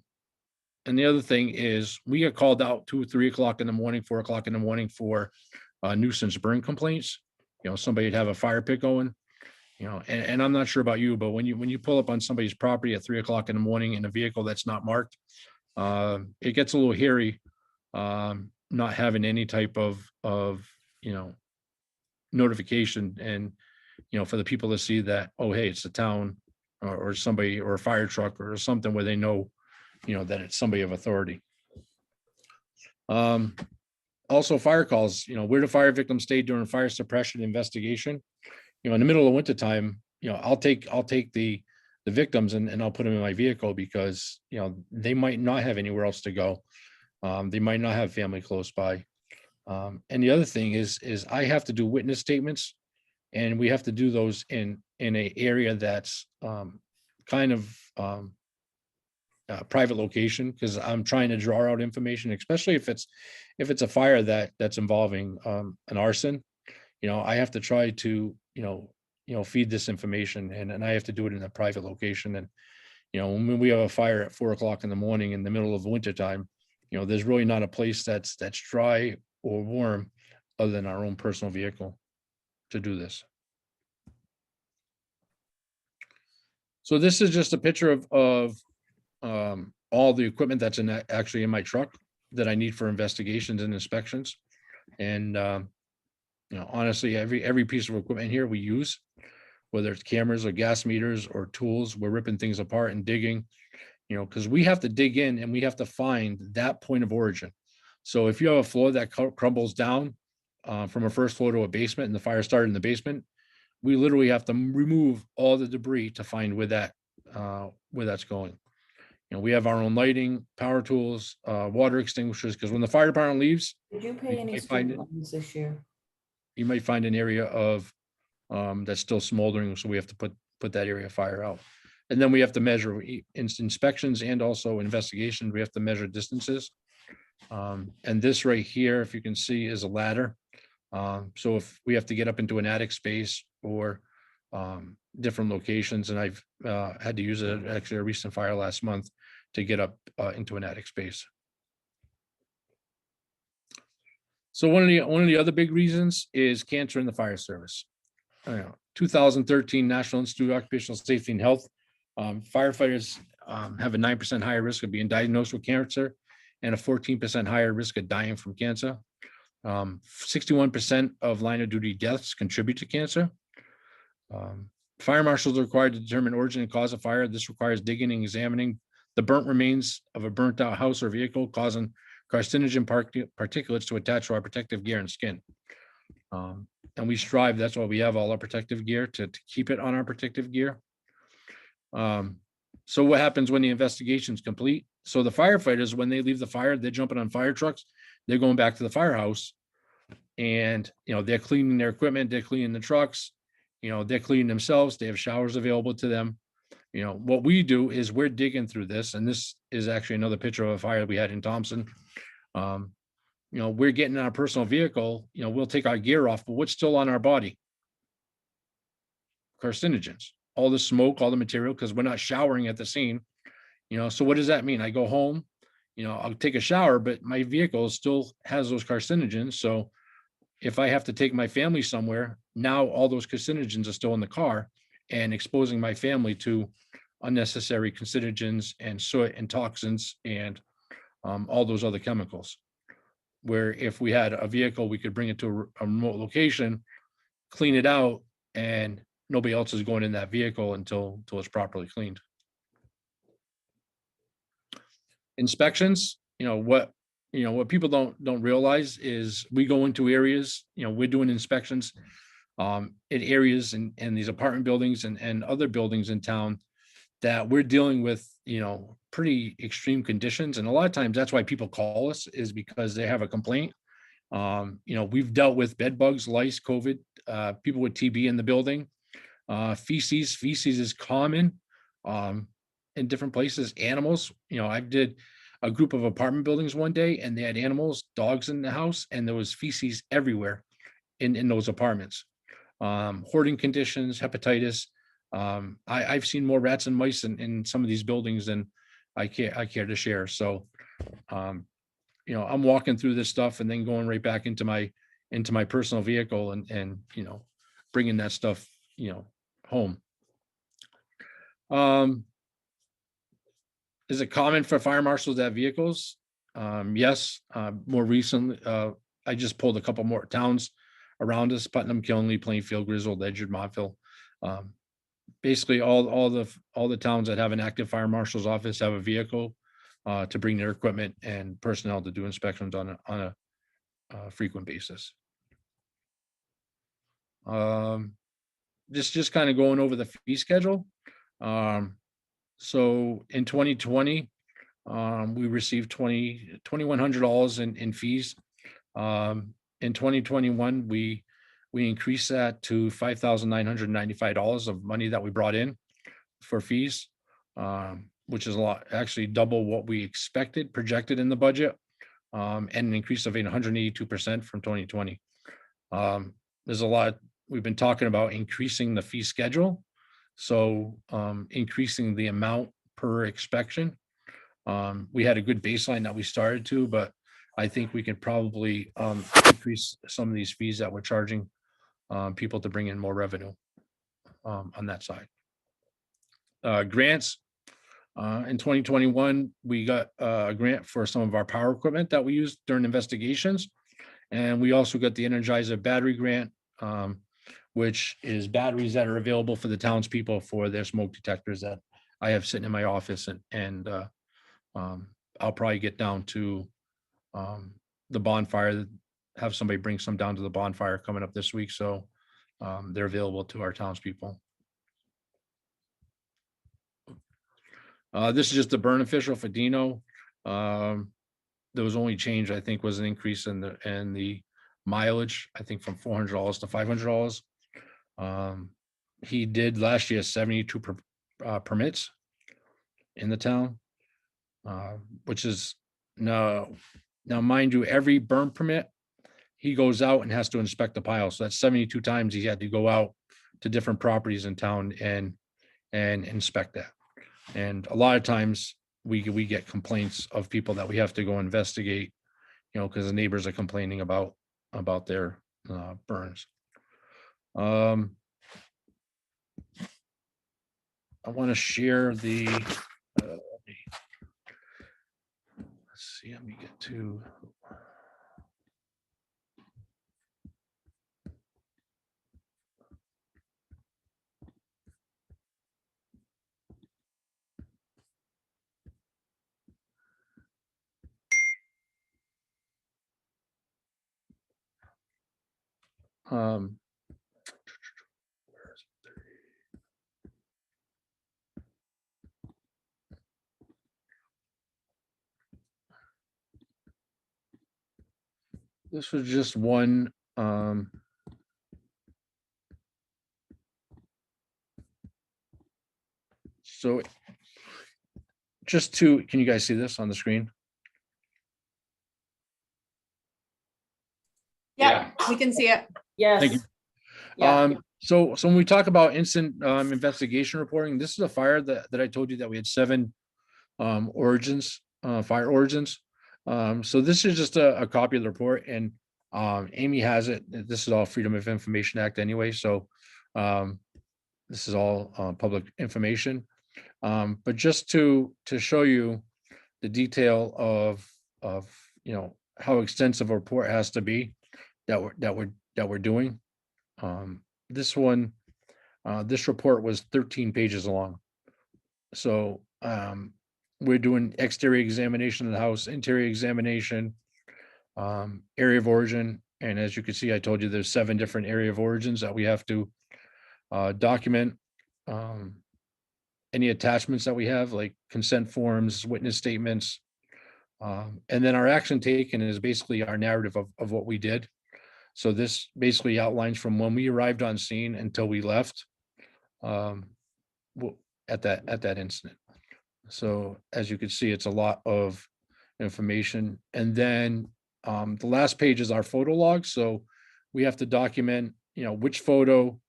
the other thing is we get called out 2 or 3 o'clock in the morning, 4 o'clock in the morning for nuisance burn complaints. Somebody'd have a fire pit going, and I'm not sure about you, but when you pull up on somebody's property at 3 o'clock in the morning in a vehicle that's not marked, it gets a little hairy, not having any type of notification, and for the people to see that, oh, hey, it's the town or somebody or a fire truck or something where they know that it's somebody of authority. Also fire calls, where do fire victims stay during fire suppression investigation? In the middle of winter time, I'll take the victims and I'll put them in my vehicle because, they might not have anywhere else to go. They might not have family close by. And the other thing is I have to do witness statements, and we have to do those in a area that's kind of private location, because I'm trying to draw out information, especially if it's a fire that's involving an arson. I have to try to feed this information, and I have to do it in a private location. And when we have a fire at 4 o'clock in the morning in the middle of winter time, there's really not a place that's dry or warm other than our own personal vehicle to do this. So this is just a picture of all the equipment that's actually in my truck that I need for investigations and inspections. And, honestly, every piece of equipment here we use, whether it's cameras or gas meters or tools, we're ripping things apart and digging, because we have to dig in and we have to find that point of origin. So if you have a floor that crumbles down from a first floor to a basement and the fire started in the basement, we literally have to remove all the debris to find where that's going. We have our own lighting, power tools, water extinguishers, because when the fire department leaves, Did you You pay any might find student loans this year? you might find an area of that's still smoldering, so we have to put that area of fire out. And then we have to measure inspections and also investigations. We have to measure distances. And this right here, if you can see, is a ladder. So if we have to get up into an attic space or different locations, and I've had to use it, actually a recent fire last month, to get up into an attic space. So one of the other big reasons is cancer in the fire service. 2013 National Institute of Occupational Safety and Health, firefighters have a 9% higher risk of being diagnosed with cancer and a 14% higher risk of dying from cancer. 61% of line of duty deaths contribute to cancer. Fire marshals are required to determine origin and cause of fire. This requires digging and examining the burnt remains of a burnt out house or vehicle, causing carcinogen particulates to attach to our protective gear and skin. And we strive, that's why we have all our protective gear, to keep it on our protective gear. So what happens when the investigation is complete? So the firefighters, when they leave the fire, they're jumping on fire trucks, they're going back to the firehouse, and they're cleaning their equipment, they're cleaning the trucks, they're cleaning themselves, they have showers available to them. What we do is we're digging through this, and this is actually another picture of a fire we had in Thompson. We're getting in our personal vehicle, we'll take our gear off, but what's still on our body? Carcinogens, all the smoke, all the material, because we're not showering at the scene. So what does that mean? I go home, I'll take a shower, but my vehicle still has those carcinogens. So if I have to take my family somewhere, now all those carcinogens are still in the car and exposing my family to unnecessary carcinogens and soot and toxins and all those other chemicals. Where if we had a vehicle, we could bring it to a remote location, clean it out, and nobody else is going in that vehicle until it's properly cleaned. Inspections, what people don't realize is we go into areas, we're doing inspections in areas and these apartment buildings and other buildings in town that we're dealing with, pretty extreme conditions. And a lot of times that's why people call us, is because they have a complaint. We've dealt with bed bugs, lice, COVID, people with TB in the building, feces is common in different places, animals. I did a group of apartment buildings one day and they had animals, dogs in the house, and there was feces everywhere in those apartments. Hoarding conditions, hepatitis. I've seen more rats and mice in some of these buildings than I care to share. So, I'm walking through this stuff and then going right back into my personal vehicle and bringing that stuff, home. Is it common for fire marshals to have vehicles? Yes. More recently, I just pulled a couple more towns around us: Putnam, Killenly, Plainfield, Griswold, Ledyard, Montville. Basically all the towns that have an active fire marshal's office have a vehicle to bring their equipment and personnel to do inspections on a frequent basis. Just kind of going over the fee schedule. So in 2020, we received $2,100 in fees. In 2021, we increased that to $5,995 of money that we brought in for fees, which is a lot, actually double what we projected in the budget, and an increase of 182% from 2020. There's a lot, we've been talking about increasing the fee schedule. So increasing the amount per inspection. We had a good baseline that we started to, but I think we can probably increase some of these fees that we're charging people to bring in more revenue on that side. Grants, In 2021, we got a grant for some of our power equipment that we used during investigations. And we also got the Energizer battery grant, which is batteries that are available for the townspeople for their smoke detectors that I have sitting in my office, and I'll probably get down to the bonfire, have somebody bring some down to the bonfire coming up this week. So they're available to our townspeople. This is just the burn official for Dino. There was only change, I think, was an increase in the mileage, I think from $400 to $500. He did last year 72 permits in the town, which is now mind you, every burn permit, he goes out and has to inspect the pile. So that's 72 times he had to go out to different properties in town and inspect that. And a lot of times we get complaints of people that we have to go investigate, because the neighbors are complaining about their burns. I want to share the, let's see, let me get to. Where is it? This was just one. So can you guys see this on the screen? Yeah, we can see it. Thank you. Yes. Yeah. So when we talk about instant investigation reporting, this is a fire that I told you that we had 7 origins, fire origins. So this is just a copy of the report, and Amy has it. This is all Freedom of Information Act anyway, so this is all public information. But just to show you the detail of how extensive a report has to be that we're doing. This report was 13 pages long. So we're doing exterior examination of the house, interior examination, area of origin. And as you can see, I told you there's 7 different area of origins that we have to document. Any attachments that we have, like consent forms, witness statements. And then our action taken is basically our narrative of what we did. So this basically outlines from when we arrived on scene until we left at that incident. So as you can see, it's a lot of information. And then the last page is our photo log. So we have to document, which photo,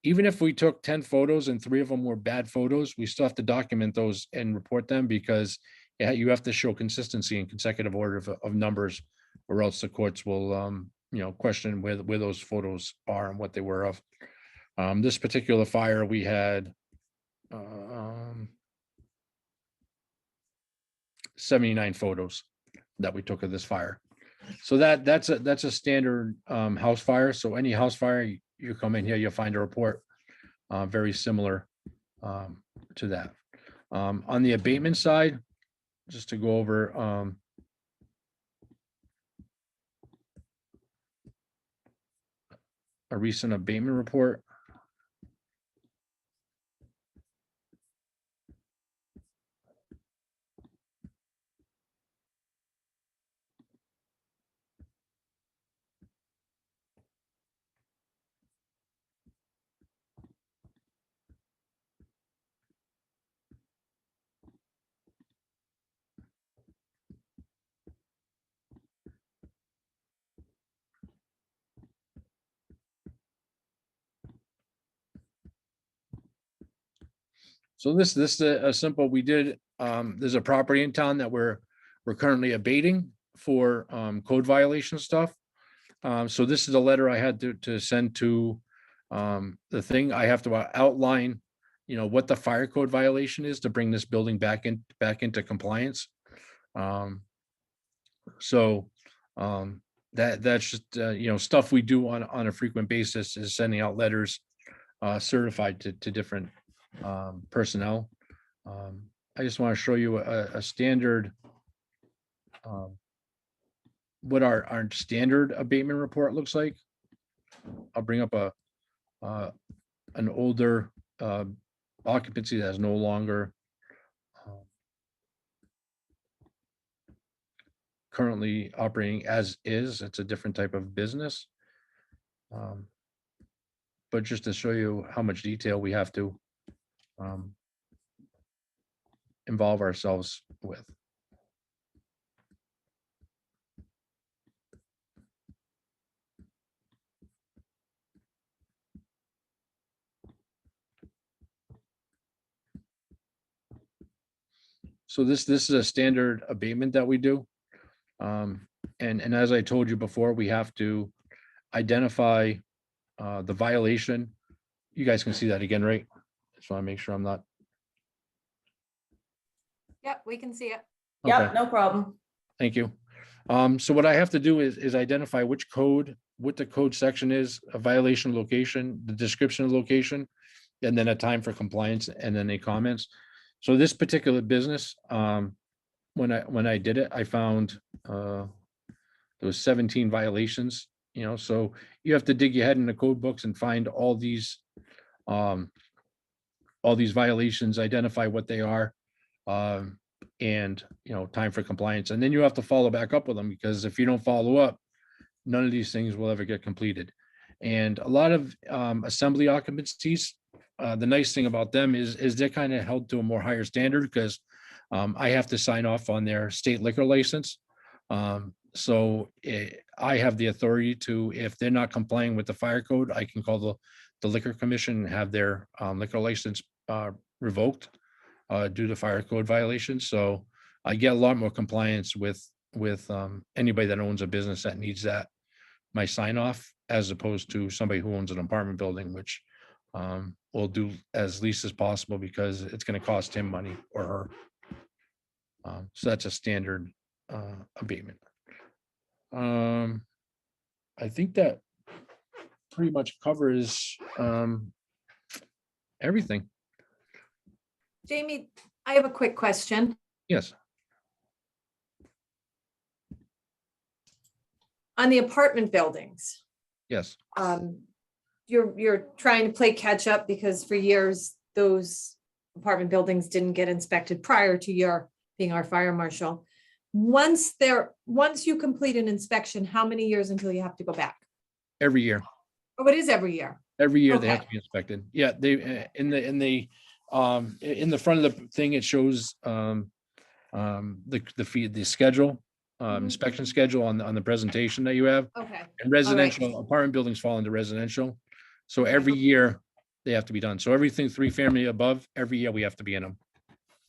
even if we took 10 photos and 3 of them were bad photos, we still have to document those and report them, because you have to show consistency in consecutive order of numbers, or else the courts will, question where those photos are and what they were of. This particular fire, we had 79 photos that we took of this fire. So that's a standard house fire. So any house fire, you come in here, you'll find a report very similar to that. On the abatement side, just to go over a recent abatement report. So this is a simple, we did, there's a property in town that we're currently abating for code violation stuff. So this is a letter I had to send to the thing. I have to outline what the fire code violation is to bring this building back into compliance. So that's just, stuff we do on a frequent basis, is sending out letters certified to different personnel. I just want to show you a standard, what our standard abatement report looks like. I'll bring up an older occupancy that is no longer currently operating as is. It's a different type of business. But just to show you how much detail we have to involve ourselves with. So this is a standard abatement that we do. And as I told you before, we have to identify the violation. You guys can see that again, right? Just want to make sure I'm not. Yep, we can see it. Yep, Okay, no problem. thank you. So what I have to do is identify which code, what the code section is, a violation location, the description of location, and then a time for compliance, and then any comments. So this particular business, when I did it, I found there was 17 violations, so you have to dig your head in the code books and find all these violations, identify what they are, and time for compliance, and then you have to follow back up with them, because if you don't follow up, none of these things will ever get completed. And a lot of assembly occupancies, the nice thing about them is they're kind of held to a more higher standard, because I have to sign off on their state liquor license. So I have the authority to, if they're not complying with the fire code, I can call the liquor commission and have their liquor license revoked due to fire code violations. So I get a lot more compliance with anybody that owns a business that needs my sign off, as opposed to somebody who owns an apartment building, which will do as least as possible, because it's going to cost him money or her. So that's a standard abatement. I think that pretty much covers everything. Jamie, I have a quick question. Yes. On the apartment buildings, Yes. you're trying to play catch up, because for years, those apartment buildings didn't get inspected prior to your being our fire marshal. Once you complete an inspection, how many years until you have to go back? Every year. Oh, it is every year. Every year they have Okay. to be inspected. Yeah, they in the front of the thing, it shows the schedule, Mhm. inspection schedule on the presentation that you have. Okay, And residential apartment buildings fall into residential. So Okay. every year they have to be done. So everything 3-family above, every year we have to be in them.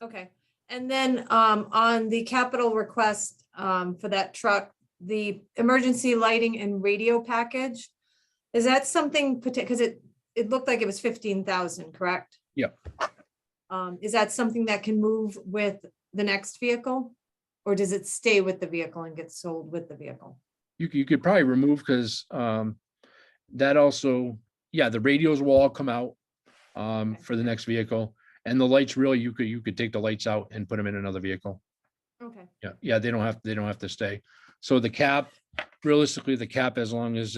okay. And then on the capital request for that truck, the emergency lighting and radio package, is that something, because it looked like it was 15,000, correct? Yeah. Is that something that can move with the next vehicle? Or does it stay with the vehicle and get sold with the vehicle? You could probably remove, because that also, yeah, the radios will all come out for the next vehicle. And the lights, really, you could take the lights out and put them in another vehicle. Okay, Yeah, they don't have to stay. So the cap, realistically, the cap, as long as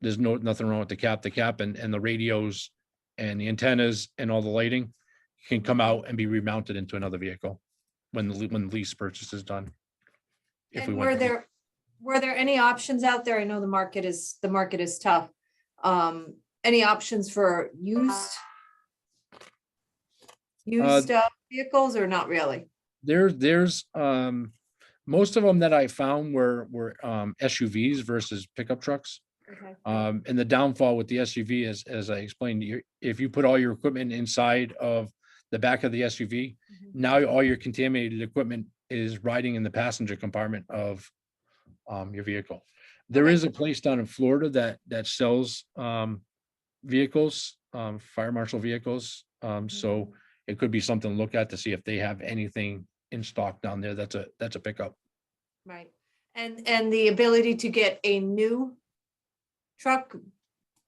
there's nothing wrong with the cap and the radios and the antennas and all the lighting can come out and be remounted into another vehicle when the lease purchase is done. If we and want. were there any options out there? I know the market is tough. Any options for used vehicles, or not really? There's most of them that I found were SUVs versus pickup trucks. Okay, And the downfall with the SUV is, as I explained, if you put all your equipment inside of the back of the SUV, Mhm. now all your contaminated equipment is riding in the passenger compartment of your vehicle. There Okay. is a place down in Florida that sells vehicles, fire marshal vehicles, So it could be something to look at to see if they have anything in stock down there. That's a pickup. Right. And the ability to get a new truck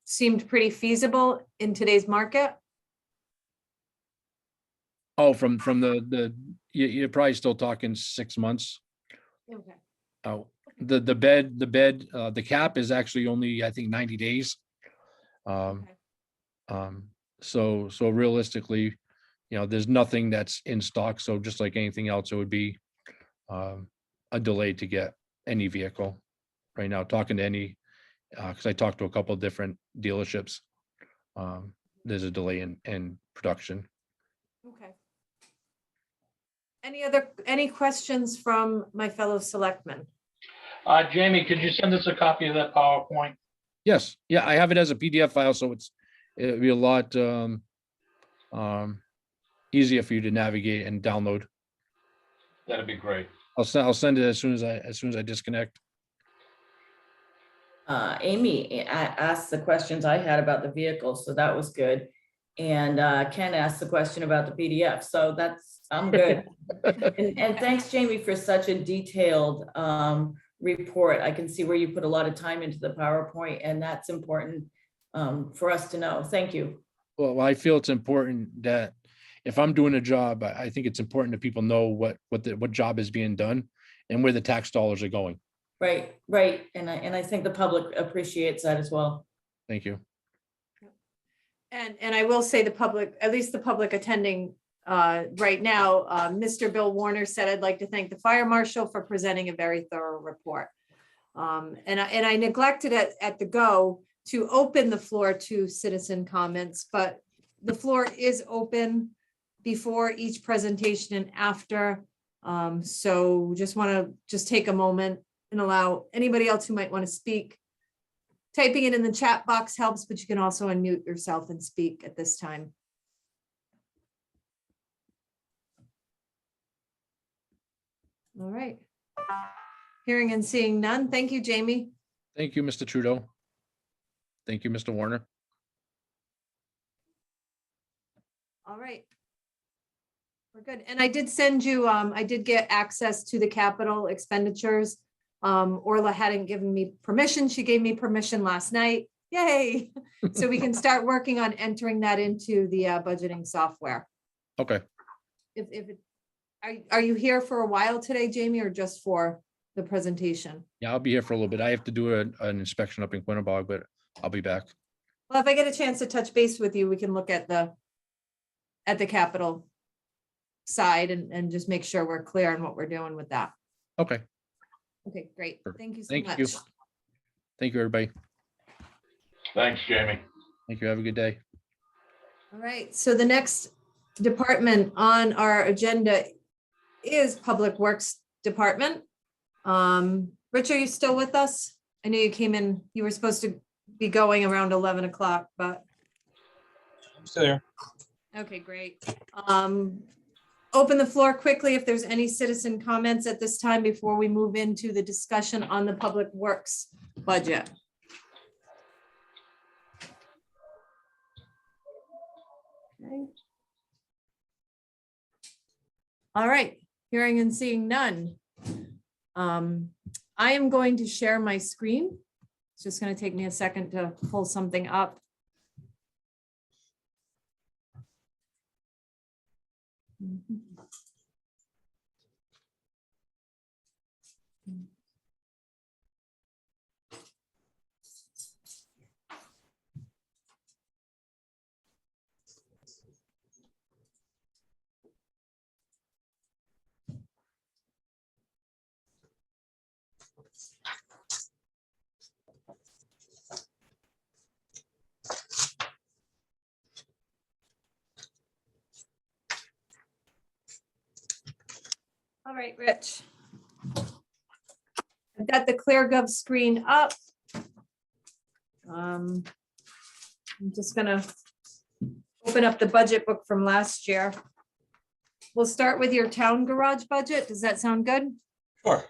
seemed pretty feasible in today's market. Oh, from you're probably still talking 6 months. Okay. Oh, the cap is actually only, I think, 90 days. Um, Okay. so realistically, there's nothing that's in stock. So just like anything else, it would be a delay to get any vehicle right now. Talking to any, because I talked to a couple of different dealerships. There's a delay in production. Okay. Any questions from my fellow selectmen? Jamie, could you send us a copy of that PowerPoint? Yes, yeah, I have it as a PDF file, so it'd be a lot easier for you to navigate and download. That'd be great. I'll send it as soon as I disconnect. Amy asked the questions I had about the vehicle, so that was good. And Ken asked the question about the PDF, so I'm good. And thanks, Jamie, for such a detailed report. I can see where you put a lot of time into the PowerPoint, and that's important for us to know. Thank you. Well, I feel it's important that if I'm doing a job, I think it's important that people know what job is being done and where the tax dollars are going. Right, right. And I think the public appreciates that as well. Thank you. And I will say the public, at least the public attending right now, Mr. Bill Warner said, "I'd like to thank the fire marshal for presenting a very thorough report." And I neglected at the go to open the floor to citizen comments, but the floor is open before each presentation and after. So just want to take a moment and allow anybody else who might want to speak. Typing it in the chat box helps, but you can also unmute yourself and speak at this time. All right. Hearing and seeing none. Thank you, Jamie. Thank you, Mr. Trudeau. Thank you, Mr. Warner. All right. We're good. And I did send you, I did get access to the capital expenditures. Orla hadn't given me permission. She gave me permission last night. Yay. So we can start working on entering that into the budgeting software. Okay. Are you here for a while today, Jamie, or just for the presentation? Yeah, I'll be here for a little bit. I have to do an inspection up in Quinnebog, but I'll be back. Well, if I get a chance to touch base with you, we can look at the capital side and just make sure we're clear on what we're doing with that. Okay. Okay, great. Thank you so Thank much. you. Thank you, everybody. Thanks, Jamie. Thank you. Have a good day. All right, so the next department on our agenda is Public Works Department. Rich, are you still with us? I know you came in, you were supposed to be going around 11 o'clock, but. I'm still here. Okay, great. Open the floor quickly if there's any citizen comments at this time before we move into the discussion on the Public Works budget. Okay. All right, hearing and seeing none. I am going to share my screen. It's just going to take me a second to pull something up. All right, Rich. I've got the ClearGov screen up. I'm just gonna open up the budget book from last year. We'll start with your town garage budget. Does that sound good? Sure.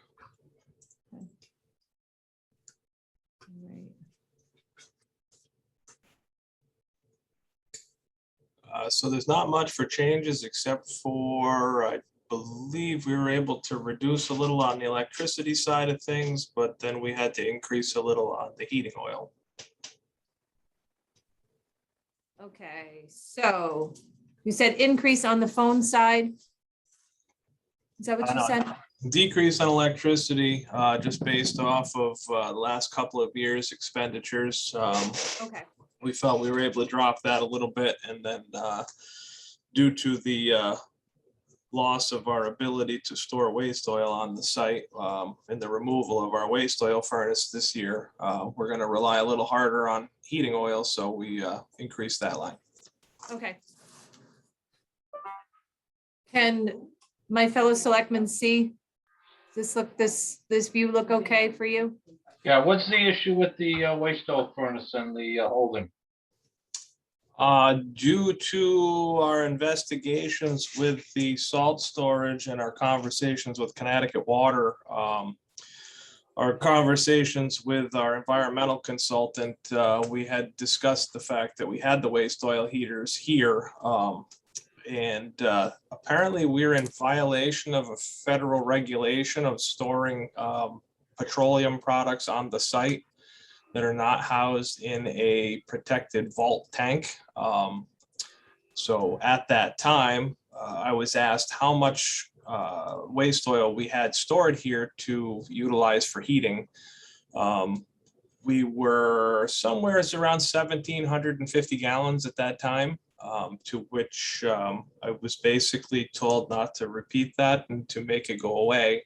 All right. So there's not much for changes except for, I believe we were able to reduce a little on the electricity side of things, but then we had to increase a little on the heating oil. Okay, so you said increase on the phone side? Is that what you No, said? Decrease on electricity, just based off of the last couple of years' expenditures. Okay, We felt we were able to drop that a little bit, and then due to the loss of our ability to store waste oil on the site and the removal of our waste oil furnace this year, we're going to rely a little harder on heating oil, so we increased that line. okay. Can my fellow selectmen see? This view look okay for you? Yeah, what's the issue with the waste oil furnace and the holding? Due to our investigations with the salt storage and our conversations with Connecticut Water, our conversations with our environmental consultant, we had discussed the fact that we had the waste oil heaters here. And apparently we're in violation of a federal regulation of storing petroleum products on the site that are not housed in a protected vault tank. So at that time, I was asked how much waste oil we had stored here to utilize for heating. We were somewhere around 1,750 gallons at that time, to which I was basically told not to repeat that and to make it go away.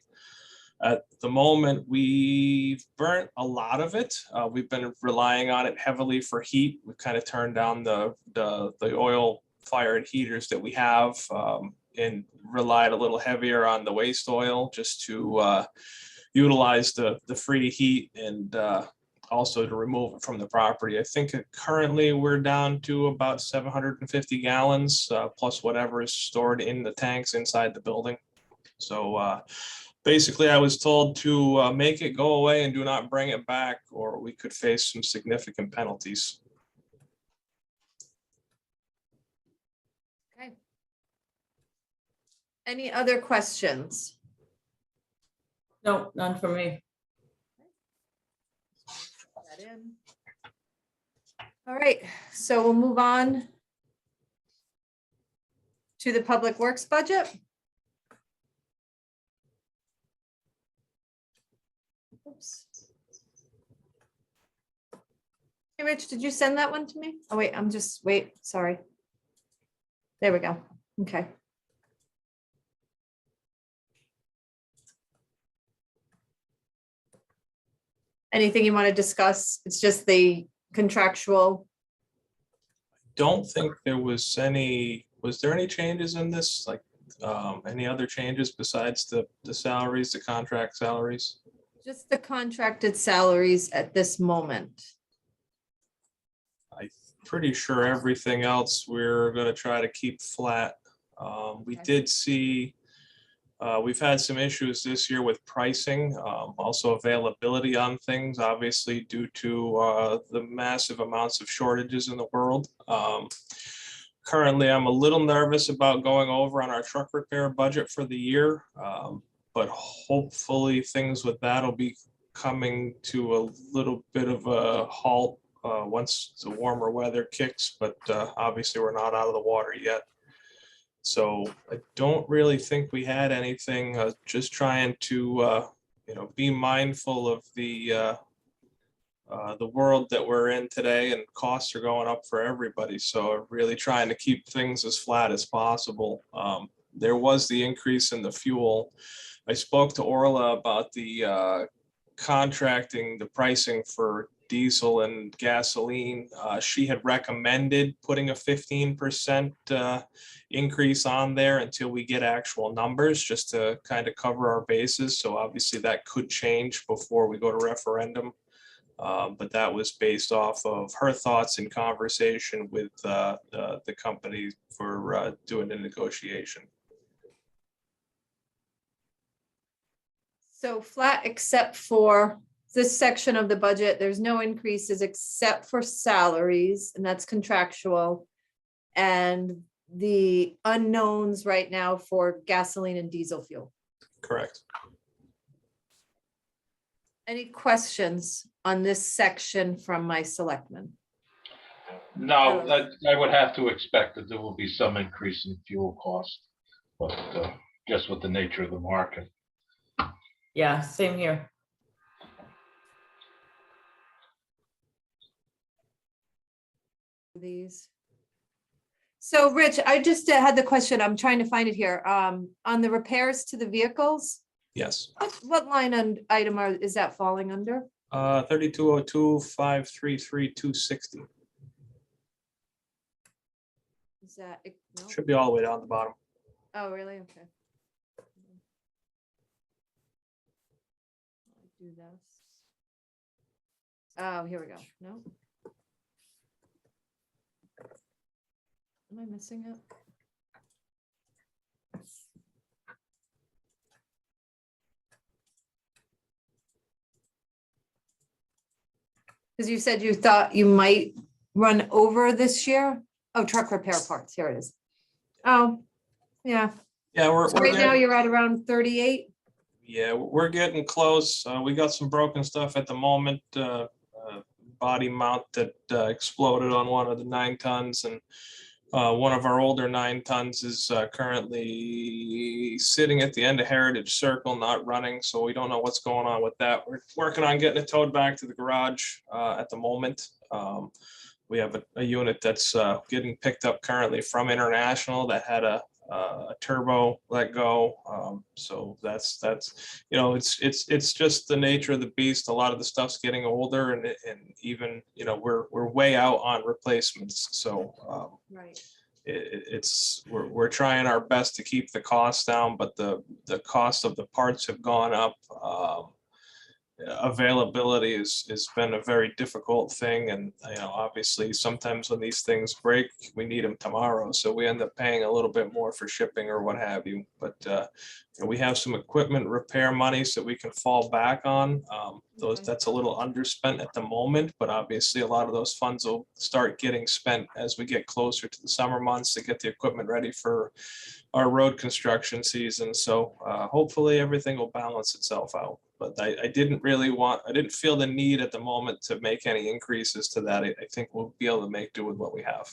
At the moment, we've burnt a lot of it. We've been relying on it heavily for heat. We've kind of turned down the oil-fired heaters that we have, and relied a little heavier on the waste oil just to utilize the free heat and also to remove it from the property. I think currently we're down to about 750 gallons plus whatever is stored in the tanks inside the building. So basically, I was told to make it go away and do not bring it back, or we could face some significant penalties. Okay. Any other questions? No, none for me. That in. All right, so we'll move on to the Public Works budget. Oops. Hey, Rich, did you send that one to me? Oh, wait, wait, sorry. There we go. Okay. Anything you want to discuss? It's just the contractual. Don't think there was there any changes in this? Like any other changes besides the salaries, the contract salaries? Just the contracted salaries at this moment. I'm pretty sure everything else we're going to try to keep flat. We Okay. did see, we've had some issues this year with pricing, also availability on things, obviously due to the massive amounts of shortages in the world. Currently, I'm a little nervous about going over on our truck repair budget for the year, but hopefully things with that will be coming to a little bit of a halt once the warmer weather kicks, but obviously we're not out of the water yet. So I don't really think we had anything, just trying to, be mindful of the world that we're in today, and costs are going up for everybody. So really trying to keep things as flat as possible. There was the increase in the fuel. I spoke to Orla about the contracting, the pricing for diesel and gasoline. She had recommended putting a 15% increase on there until we get actual numbers, just to kind of cover our bases. So obviously that could change before we go to referendum. But that was based off of her thoughts in conversation with the company for doing the negotiation. So flat except for this section of the budget, there's no increases except for salaries, and that's contractual. and the unknowns right now for gasoline and diesel fuel. Correct. Any questions on this section from my selectmen? No, I would have to expect that there will be some increase in fuel costs, but just with the nature of the market. Yeah, same here. These. So Rich, I just had the question, I'm trying to find it here, on the repairs to the vehicles. Yes. What line and item is that falling under? 3202-533-260. Is that, no? Should be all the way down the bottom. Oh, really? Okay. Do this. Oh, here we go. No. Am I missing it? Because you said you thought you might run over this year. Oh, truck repair parts. Here it is. Oh, yeah. Yeah, we're So right now getting, you're at around 38. yeah, we're getting close. We got some broken stuff at the moment. Body mount that exploded on one of the 9 tons, and one of our older 9 tons is currently sitting at the end of Heritage Circle, not running. So we don't know what's going on with that. We're working on getting it towed back to the garage at the moment. We have a unit that's getting picked up currently from International that had a turbo let go. So that's you know, it's just the nature of the beast. A lot of the stuff's getting older, and even, you know, we're way out on replacements. So Right. we're trying our best to keep the costs down, but the cost of the parts have gone up. Availability has been a very difficult thing, and you know, obviously sometimes when these things break, we need them tomorrow, so we end up paying a little bit more for shipping or what have you. But you know, we have some equipment repair monies that we can fall back on. Okay. That's a little underspent at the moment, but obviously a lot of those funds will start getting spent as we get closer to the summer months to get the equipment ready for our road construction season. So hopefully everything will balance itself out. But I didn't feel the need at the moment to make any increases to that. I think we'll be able to make do with what we have.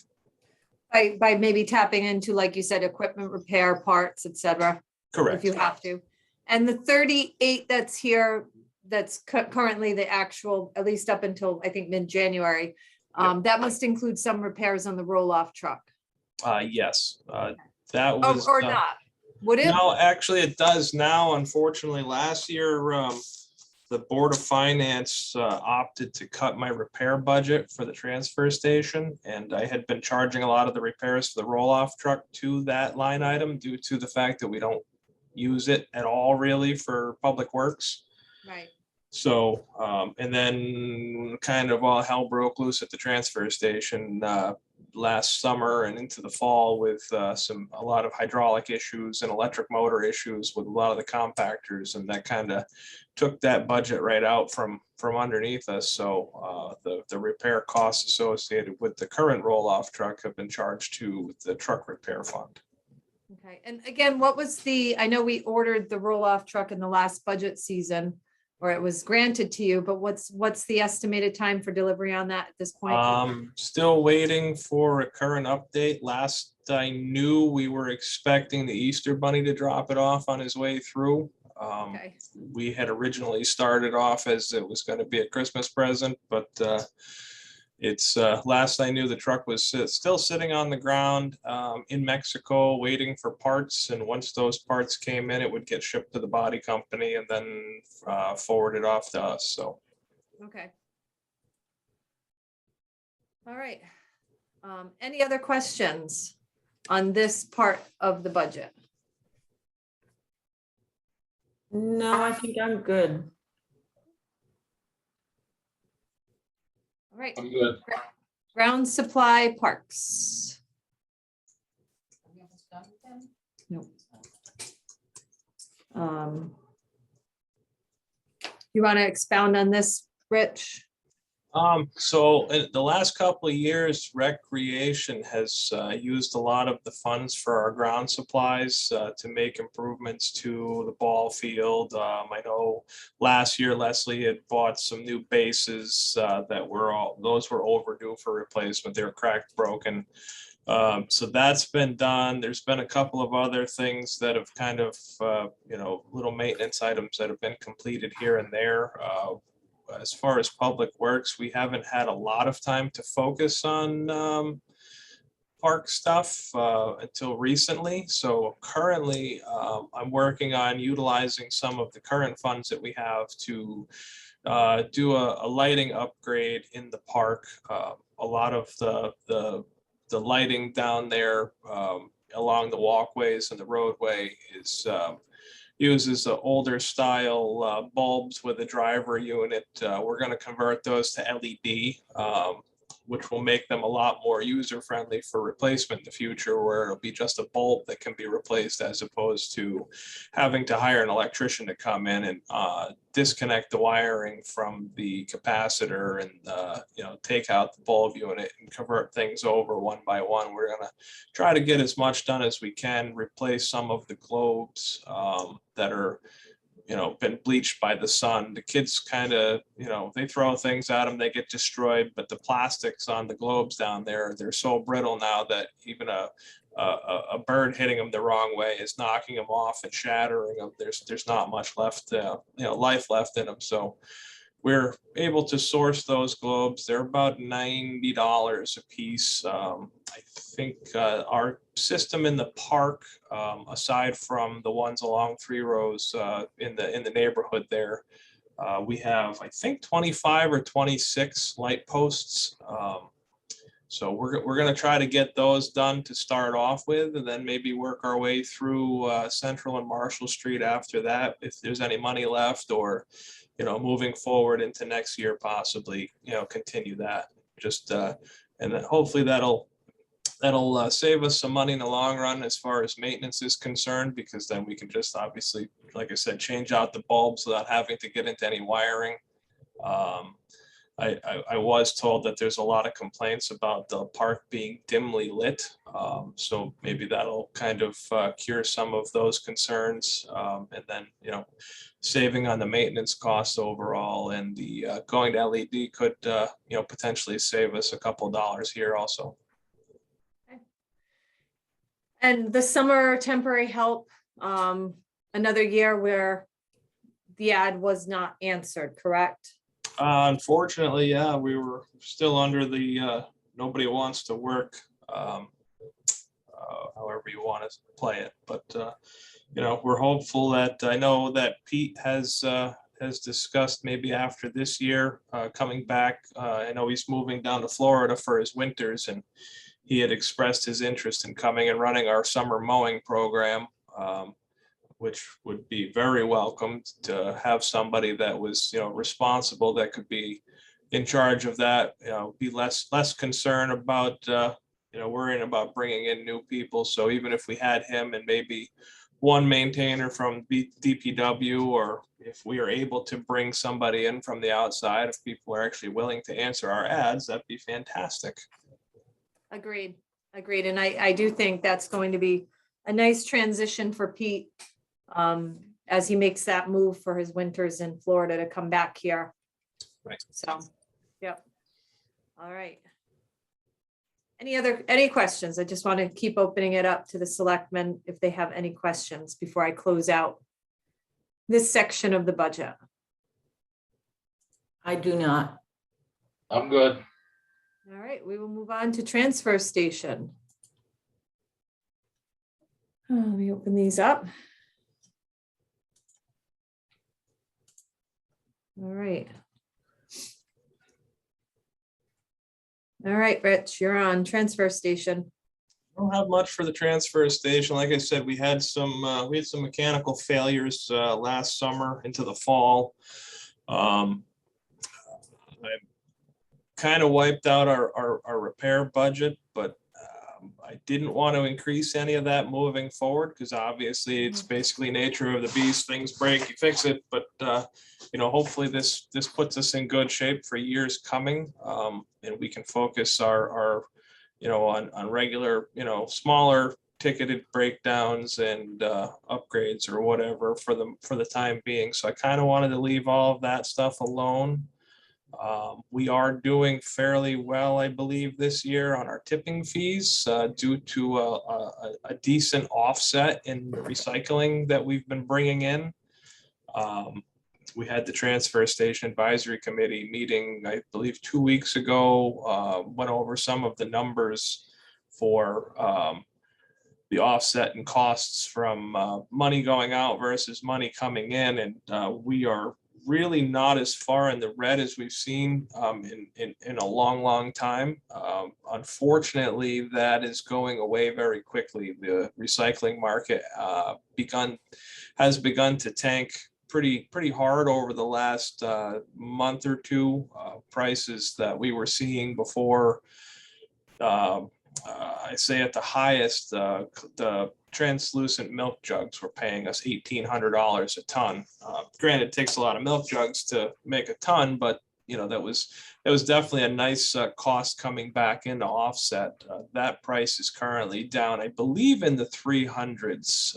By maybe tapping into, like you said, equipment repair, parts, et cetera, if Correct. you have to. And the 38 that's here, that's currently the actual, at least up until I think mid-January, that must include some repairs on the roll-off truck. Yes, that was. Or not, would it? No, actually it does now. Unfortunately, last year, the Board of Finance opted to cut my repair budget for the transfer station. And I had been charging a lot of the repairs for the roll-off truck to that line item due to the fact that we don't use it at all really for public works. Right. So, and then kind of all hell broke loose at the transfer station last summer and into the fall with a lot of hydraulic issues and electric motor issues with a lot of the compactors, and that kind of took that budget right out from underneath us. So the repair costs associated with the current roll-off truck have been charged to the truck repair fund. Okay, and again, what was I know we ordered the roll-off truck in the last budget season, or it was granted to you, but what's the estimated time for delivery on that at this point? Still waiting for a current update. Last I knew, we were expecting the Easter Bunny to drop it off on his way through. Okay. We had originally started off as it was going to be a Christmas present, but it's last I knew, the truck was still sitting on the ground in Mexico waiting for parts. And once those parts came in, it would get shipped to the body company and then forwarded off to us. So. Okay. All right. Any other questions on this part of the budget? No, I think I'm good. All right, I'm good. ground supply parks. Nope. You want to expound on this, Rich? So in the last couple of years, recreation has used a lot of the funds for our ground supplies to make improvements to the ball field. I know last year Leslie had bought some new bases that those were overdue for replacement. They were cracked, broken. So that's been done. There's been a couple of other things that have kind of, little maintenance items that have been completed here and there. As far as public works, we haven't had a lot of time to focus on park stuff until recently. So currently, I'm working on utilizing some of the current funds that we have to do a lighting upgrade in the park. A lot of the lighting down there along the walkways and the roadway is uses the older style bulbs with a driver unit. We're going to convert those to LED, which will make them a lot more user friendly for replacement in the future, where it'll be just a bulb that can be replaced as opposed to having to hire an electrician to come in and disconnect the wiring from the capacitor and take out the bulb unit and convert things over one by one. We're going to try to get as much done as we can, replace some of the globes that are been bleached by the sun. The kids kind of, they throw things at them, they get destroyed, but the plastics on the globes down there, they're so brittle now that even a bird hitting them the wrong way is knocking them off and shattering them. There's not much left, life left in them. So we're able to source those globes. They're about $90 a piece. I think our system in the park, aside from the ones along 3 rows in the neighborhood there, we have, I think, 25 or 26 light posts. So we're going to try to get those done to start off with, and then maybe work our way through Central and Marshall Street after that, if there's any money left, or moving forward into next year, possibly, continue that. Just and then hopefully that'll save us some money in the long run as far as maintenance is concerned, because then we can just obviously, like I said, change out the bulbs without having to get into any wiring. I was told that there's a lot of complaints about the park being dimly lit. So maybe that'll kind of cure some of those concerns. And then, saving on the maintenance costs overall, and the going to LED could, potentially save us a couple of dollars here also. And the summer temporary help, another year where the ad was not answered, correct? Unfortunately, yeah, we were still under the nobody wants to work, however you want to play it. But we're hopeful that, I know that Pete has discussed maybe after this year coming back. I know he's moving down to Florida for his winters, and he had expressed his interest in coming and running our summer mowing program, which would be very welcomed to have somebody that was, responsible, that could be in charge of that, be less concerned about, worrying about bringing in new people. So even if we had him and maybe one maintainer from DPW, or if we are able to bring somebody in from the outside, if people are actually willing to answer our ads, that'd be fantastic. Agreed. And I do think that's going to be a nice transition for Pete as he makes that move for his winters in Florida to come back here. Right. So, yep. All right. Any questions? I just want to keep opening it up to the selectmen if they have any questions before I close out this section of the budget. I do not. I'm good. All right, we will move on to transfer station. Let me open these up. All right. All right, Rich, you're on transfer station. I don't have much for the transfer station. Like I said, we had some mechanical failures last summer into the fall. I kind of wiped out our repair budget, but I didn't want to increase any of that moving forward because obviously it's basically nature of the beast. Things break, you fix it. But hopefully this puts us in good shape for years coming, and we can focus our on regular smaller ticketed breakdowns and upgrades or whatever for the time being. So I kind of wanted to leave all of that stuff alone. We are doing fairly well, I believe, this year on our tipping fees due to a decent offset in the recycling that we've been bringing in. We had the transfer station advisory committee meeting, I believe 2 weeks ago, went over some of the numbers for the offset and costs from money going out versus money coming in. And we are really not as far in the red as we've seen in a long time. Unfortunately, that is going away very quickly. The recycling market has begun to tank pretty hard over the last month or two. Prices that we were seeing before, I say at the highest, the translucent milk jugs were paying us $1,800 a ton. Granted, it takes a lot of milk jugs to make a ton, but that was definitely a nice cost coming back into offset. That price is currently down, I believe, in the 300s.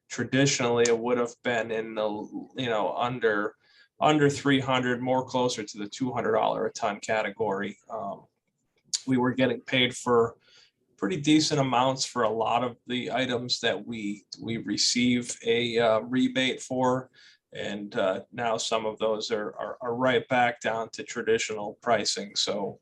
Traditionally, it would have been in the under 300, more closer to the $200 a ton category. We were getting paid for pretty decent amounts for a lot of the items that we receive a rebate for. And now some of those are right back down to traditional pricing. So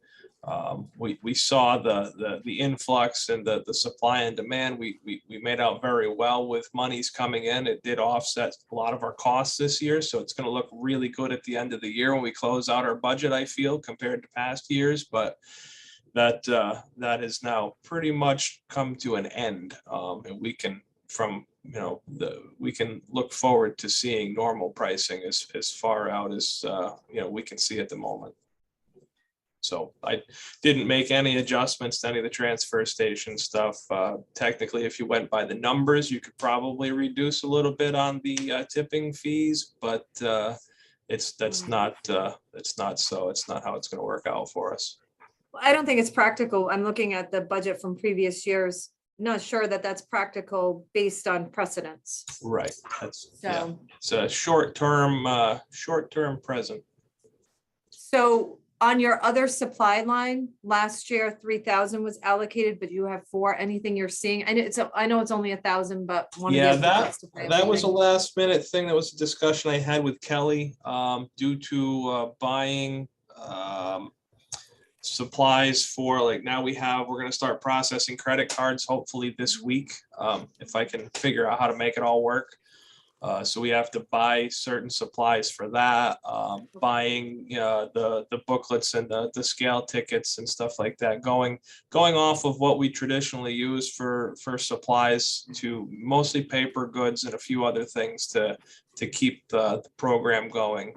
we saw the influx and the supply and demand. We made out very well with monies coming in. It did offset a lot of our costs this year. So it's going to look really good at the end of the year when we close out our budget, I feel, compared to past years. But that has now pretty much come to an end, and we can we can look forward to seeing normal pricing as far out as we can see at the moment. So I didn't make any adjustments to any of the transfer station stuff. Technically, if you went by the numbers, you could probably reduce a little bit on the tipping fees, but it's not so. It's not how it's going to work out for us. I don't think it's practical. I'm looking at the budget from previous years. Not sure that that's practical based on precedents. Right. That's So, it's a short-term present. so on your other supply line, last year, 3,000 was allocated, but you have 4. Anything you're seeing? And I know it's only 1,000, but one Yeah, of the other to pay that was a everything. last minute thing. That was a discussion I had with Kelly due to buying supplies for, like, now we're going to start processing credit cards hopefully this week, if I can figure out how to make it all work. So we have to buy certain supplies for that, buying the booklets and the scale tickets and stuff like that, going off of what we traditionally use for supplies to mostly paper goods and a few other things to keep the program going.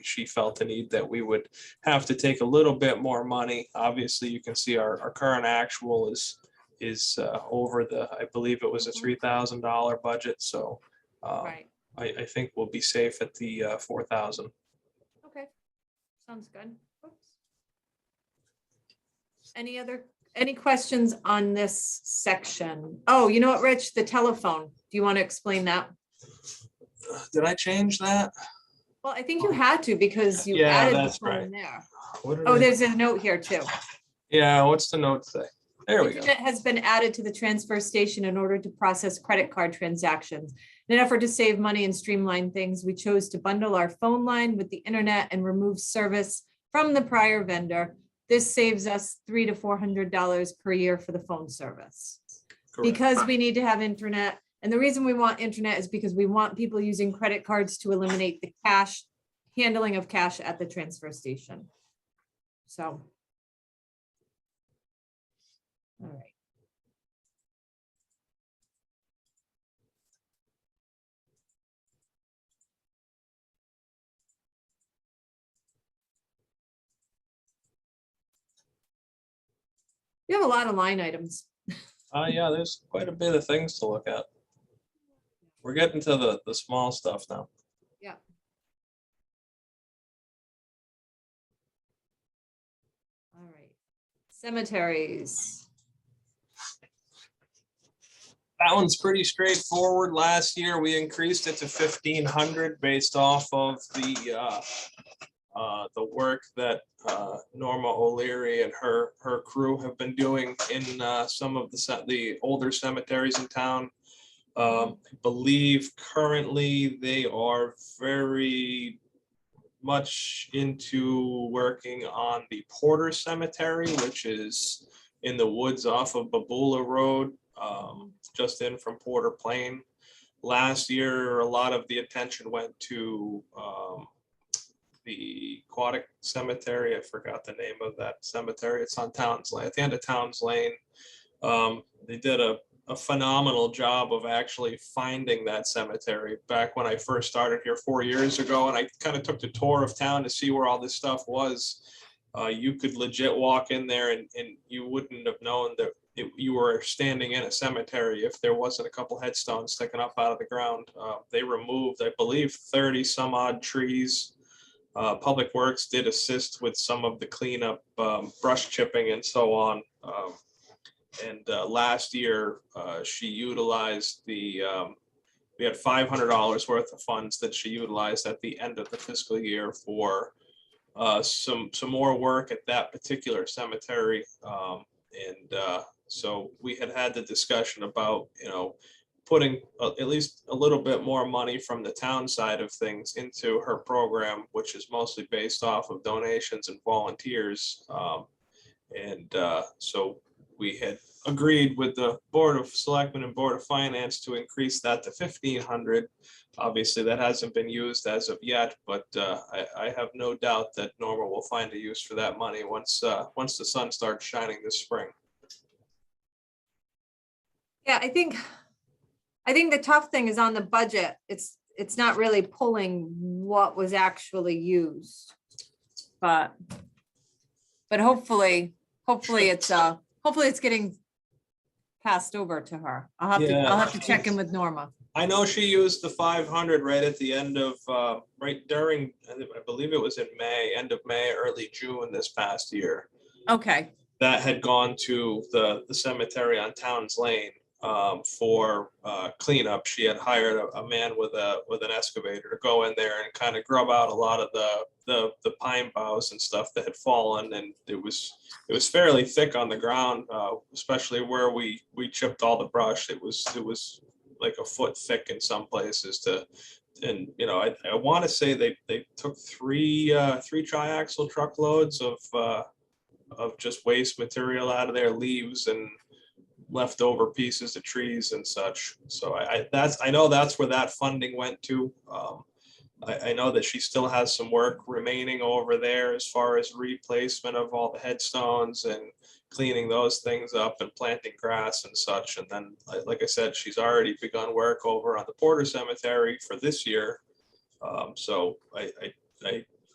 She felt the need that we would have to take a little bit more money. Obviously, you can see our current actual is over I believe it was a $3,000 budget. So Right. I think we'll be safe at the 4,000. Okay. Sounds good. Oops. Any questions on this section? Oh, you know what, Rich? The telephone. Do you want to explain that? Did I change that? Well, I think you had to because you Yeah, added the that's phone right. there. What did Oh, I- there's a note here too. Yeah, what's the note say? There we go. Internet has been added to the transfer station in order to process credit card transactions. In an effort to save money and streamline things, we chose to bundle our phone line with the internet and remove service from the prior vendor. This saves us $300 to $400 per year for the phone service. Correct. Because we need to have internet. And the reason we want internet is because we want people using credit cards to eliminate the handling of cash at the transfer station. So. All right. You have a lot of line items. Yeah, there's quite a bit of things to look at. We're getting to the small stuff now. Yeah. All right. Cemeteries. That one's pretty straightforward. Last year, we increased it to 1,500 based off of the work that Norma O'Leary and her crew have been doing in some of the older cemeteries in town. I believe currently they are very much into working on the Porter Cemetery, which is in the woods off of Babula Road, just in from Porter Plain. Last year, a lot of the attention went to the Aquatic Cemetery. I forgot the name of that cemetery. It's on Towns Lane, at the end of Towns Lane. They did a phenomenal job of actually finding that cemetery back when I first started here 4 years ago. And I kind of took the tour of town to see where all this stuff was. You could legit walk in there and you wouldn't have known that you were standing in a cemetery if there wasn't a couple headstones sticking up out of the ground. They removed, I believe, 30 some odd trees. Public Works did assist with some of the cleanup, brush chipping and so on. Last year, she utilized we had $500 worth of funds that she utilized at the end of the fiscal year for some more work at that particular cemetery. So we had the discussion about, putting at least a little bit more money from the town side of things into her program, which is mostly based off of donations and volunteers. So we had agreed with the Board of Selectmen and Board of Finance to increase that to 1,500. Obviously, that hasn't been used as of yet, but I have no doubt that Norma will find a use for that money once the sun starts shining this spring. Yeah, I think the tough thing is on the budget. It's not really pulling what was actually used. But hopefully it's getting passed over to her. I'll have to check in with Norma. I know she used the 500 right at the end of, right during, I believe it was in May, end of May, early June this past year. Okay. That had gone to the cemetery on Towns Lane for cleanup. She had hired a man with an excavator to go in there and kind of grub out a lot of the pine boughs and stuff that had fallen, and it was fairly thick on the ground, especially where we chipped all the brush. It was like a foot thick in some places. I want to say they took three triaxle truckloads of just waste material out of there, leaves and leftover pieces of trees and such. So I know that's where that funding went to. I know that she still has some work remaining over there as far as replacement of all the headstones and cleaning those things up and planting grass and such. And then, like I said, she's already begun work over on the Porter Cemetery for this year. So I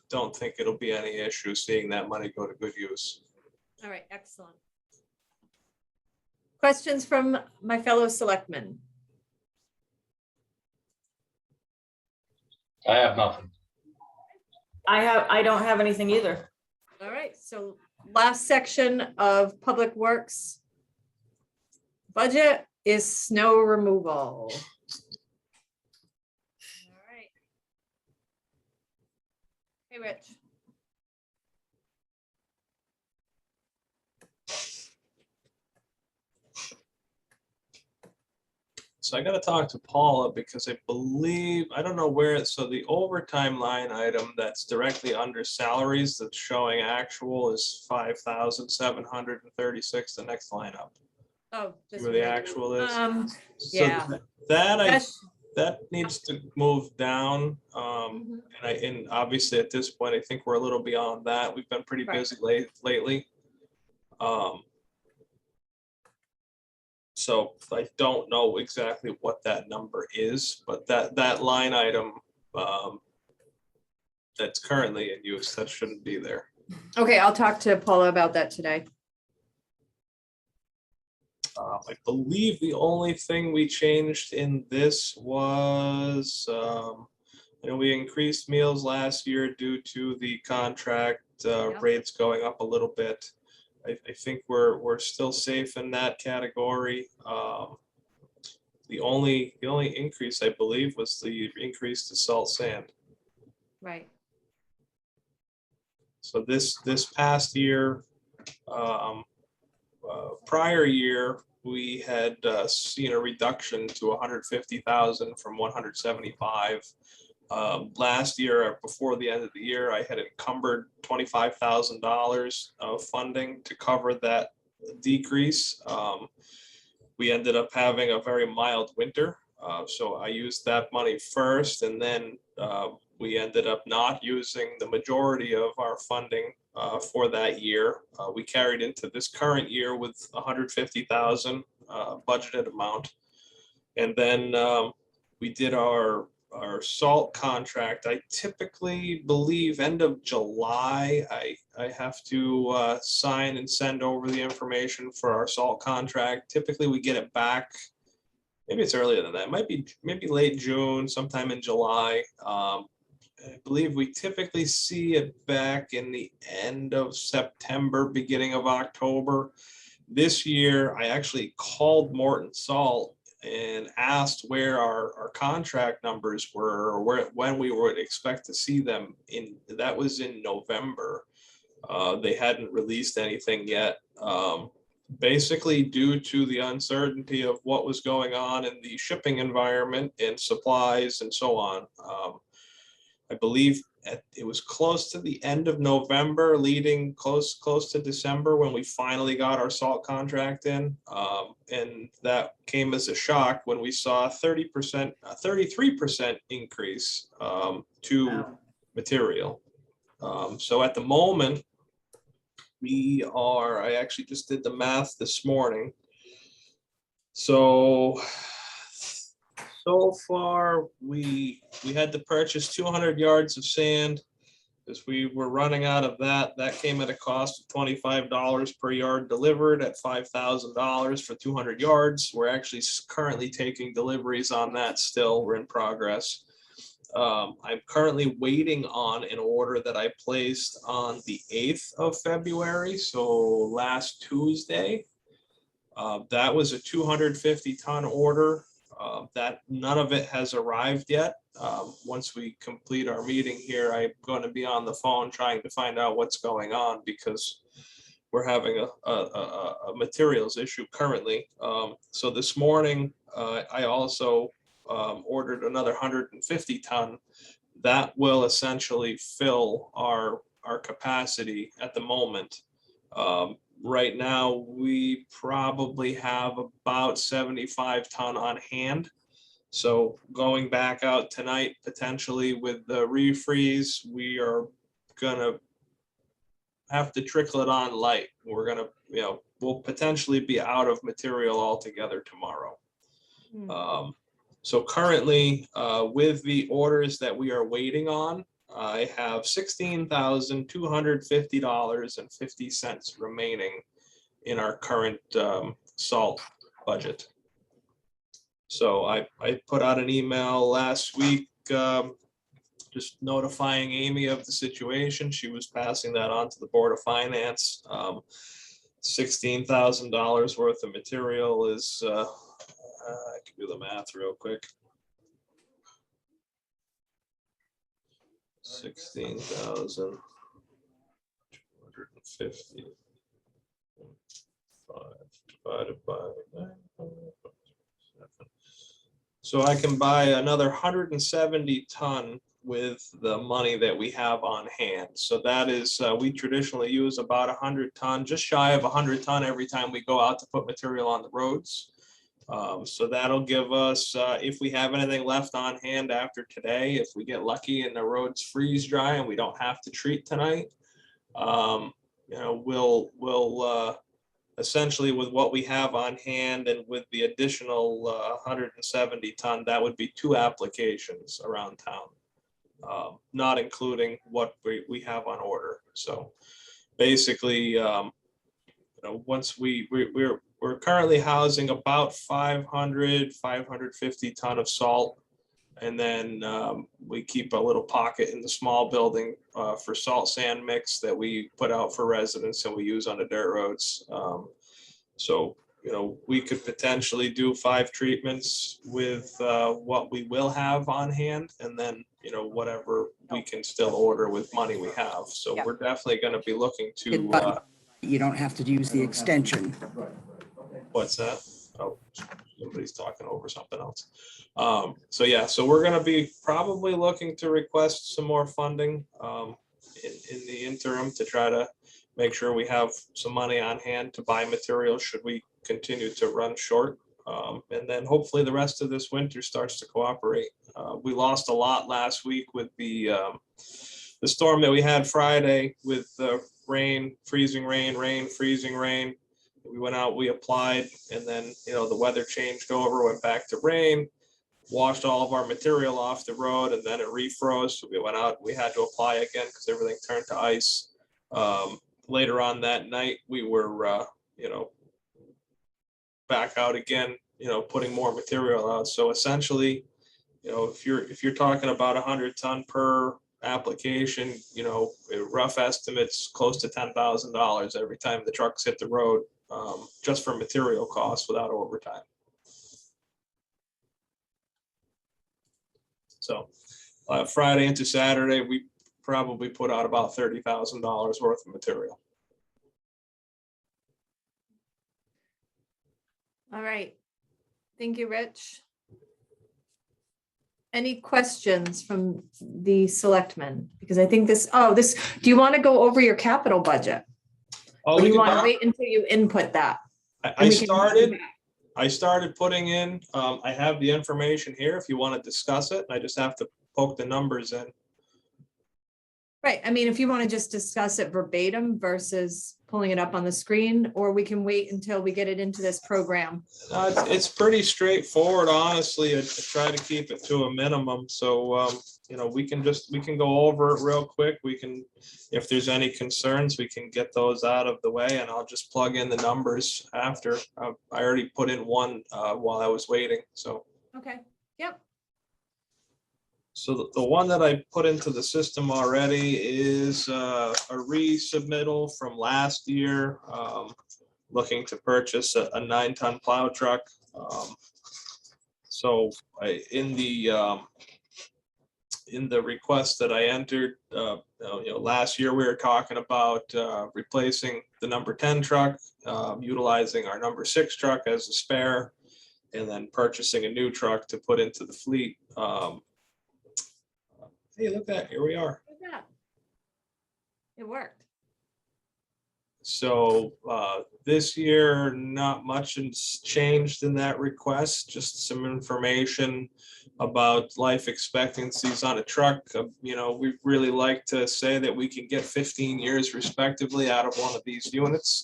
don't think it'll be any issue seeing that money go to good use. All right, excellent. Questions from my fellow selectmen? I have nothing. I don't have anything either. All right, so last section of Public Works budget is snow removal. All right. Hey, Rich. So I got to talk to Paula because I believe, I don't know where, so the overtime line item that's directly under salaries that's showing actual is 5,736, the next line up. Oh, this Where the one. actual is. So yeah. that needs to move down. Mhm. And obviously at this point, I think we're a little beyond that. We've been pretty Right. busy lately. So I don't know exactly what that number is, but that line item that's currently in use, that shouldn't be there. Okay, I'll talk to Paula about that today. I believe the only thing we changed in this was, we increased meals last year due to the contract Yep. rates going up a little bit. I think we're still safe in that category. The only increase, I believe, was the increase to salt sand. Right. So this past year, prior year, we had seen a reduction to 150,000 from 175. Last year, before the end of the year, I had encumbered $25,000 of funding to cover that decrease. We ended up having a very mild winter, so I used that money first, and then we ended up not using the majority of our funding for that year. We carried into this current year with 150,000 budgeted amount, and then we did our salt contract. I typically believe end of July, I have to sign and send over the information for our salt contract. Typically we get it back. Maybe it's earlier than that. It might be maybe late June, sometime in July. I believe we typically see it back in the end of September, beginning of October. This year, I actually called Morton Salt and asked where our contract numbers were, or when we would expect to see them. That was in November. They hadn't released anything yet. Basically, due to the uncertainty of what was going on in the shipping environment and supplies and so on. I believe it was close to the end of November, leading close to December, when we finally got our salt contract in. And that came as a shock when we saw 33% increase to Wow. material. So at the moment, I actually just did the math this morning. So far, we had to purchase 200 yards of sand. As we were running out of that came at a cost of $25 per yard delivered at $5,000 for 200 yards. We're actually currently taking deliveries on that still. We're in progress. I'm currently waiting on an order that I placed on the 8th of February, so last Tuesday. That was a 250-ton order. That none of it has arrived yet. Once we complete our meeting here, I'm going to be on the phone trying to find out what's going on, because we're having a materials issue currently. So this morning, I also ordered another 150-ton. That will essentially fill our capacity at the moment. Right now, we probably have about 75-ton on hand. So going back out tonight, potentially with the refreeze, we are gonna have to trickle it on light. We're gonna, we'll potentially be out of material altogether tomorrow. So currently, with the orders that we are waiting on, I have $16,250.50 remaining in our current salt budget. So I put out an email last week just notifying Amy of the situation. She was passing that on to the Board of Finance. $16,000 worth of material is, I can do the math real quick. 16,250 divided by 9. So I can buy another 170 ton with the money that we have on hand. So that is, we traditionally use about 100 ton, just shy of 100 ton every time we go out to put material on the roads. So that'll give us, if we have anything left on hand after today, if we get lucky and the roads freeze dry and we don't have to treat tonight, we'll essentially, with what we have on hand and with the additional 170 ton, that would be 2 applications around town, not including what we have on order. So basically, once we're currently housing about 550 ton of salt. And then we keep a little pocket in the small building for salt sand mix that we put out for residents and we use on the dirt roads. So, we could potentially do 5 treatments with what we will have on hand, and then, whatever we can still order with money we have. So Yeah. we're definitely going to be looking to, But you don't have to use the extension. what's that? Oh, somebody's talking over something else. So yeah, so we're gonna be probably looking to request some more funding in the interim to try to make sure we have some money on hand to buy materials should we continue to run short. And then hopefully the rest of this winter starts to cooperate. We lost a lot last week with the storm that we had Friday with the rain, freezing rain, freezing rain. We went out, we applied, and then, the weather changed over, went back to rain, washed all of our material off the road, and then it refroze. So we went out, we had to apply again because everything turned to ice. Later on that night, we were, back out again, putting more material out. So essentially, if you're talking about 100 ton per application, rough estimates close to $10,000 every time the trucks hit the road, just for material costs without overtime. So Friday into Saturday, we probably put out about $30,000 worth of material. All right. Thank you, Rich. Any questions from the selectmen? Because I think do you want to go over your capital budget? Or do you want to wait until you input that? I started putting in, I have the information here if you want to discuss it. I just have to poke the numbers in. Right. I mean, if you want to just discuss it verbatim versus pulling it up on the screen, or we can wait until we get it into this program. It's pretty straightforward, honestly. I try to keep it to a minimum. So, we can go over it real quick. If there's any concerns, we can get those out of the way, and I'll just plug in the numbers after. I already put in one while I was waiting. So. Okay. Yep. So the one that I put into the system already is a resubmittal from last year, looking to purchase a 9-ton plow truck. So in the request that I entered, last year we were talking about replacing the number 10 truck, utilizing our number 6 truck as a spare, and then purchasing a new truck to put into the fleet. Hey, look at that, here we are. Look at that. It worked. So this year, not much has changed in that request, just some information about life expectancies on a truck. We really like to say that we can get 15 years respectively out of one of these units.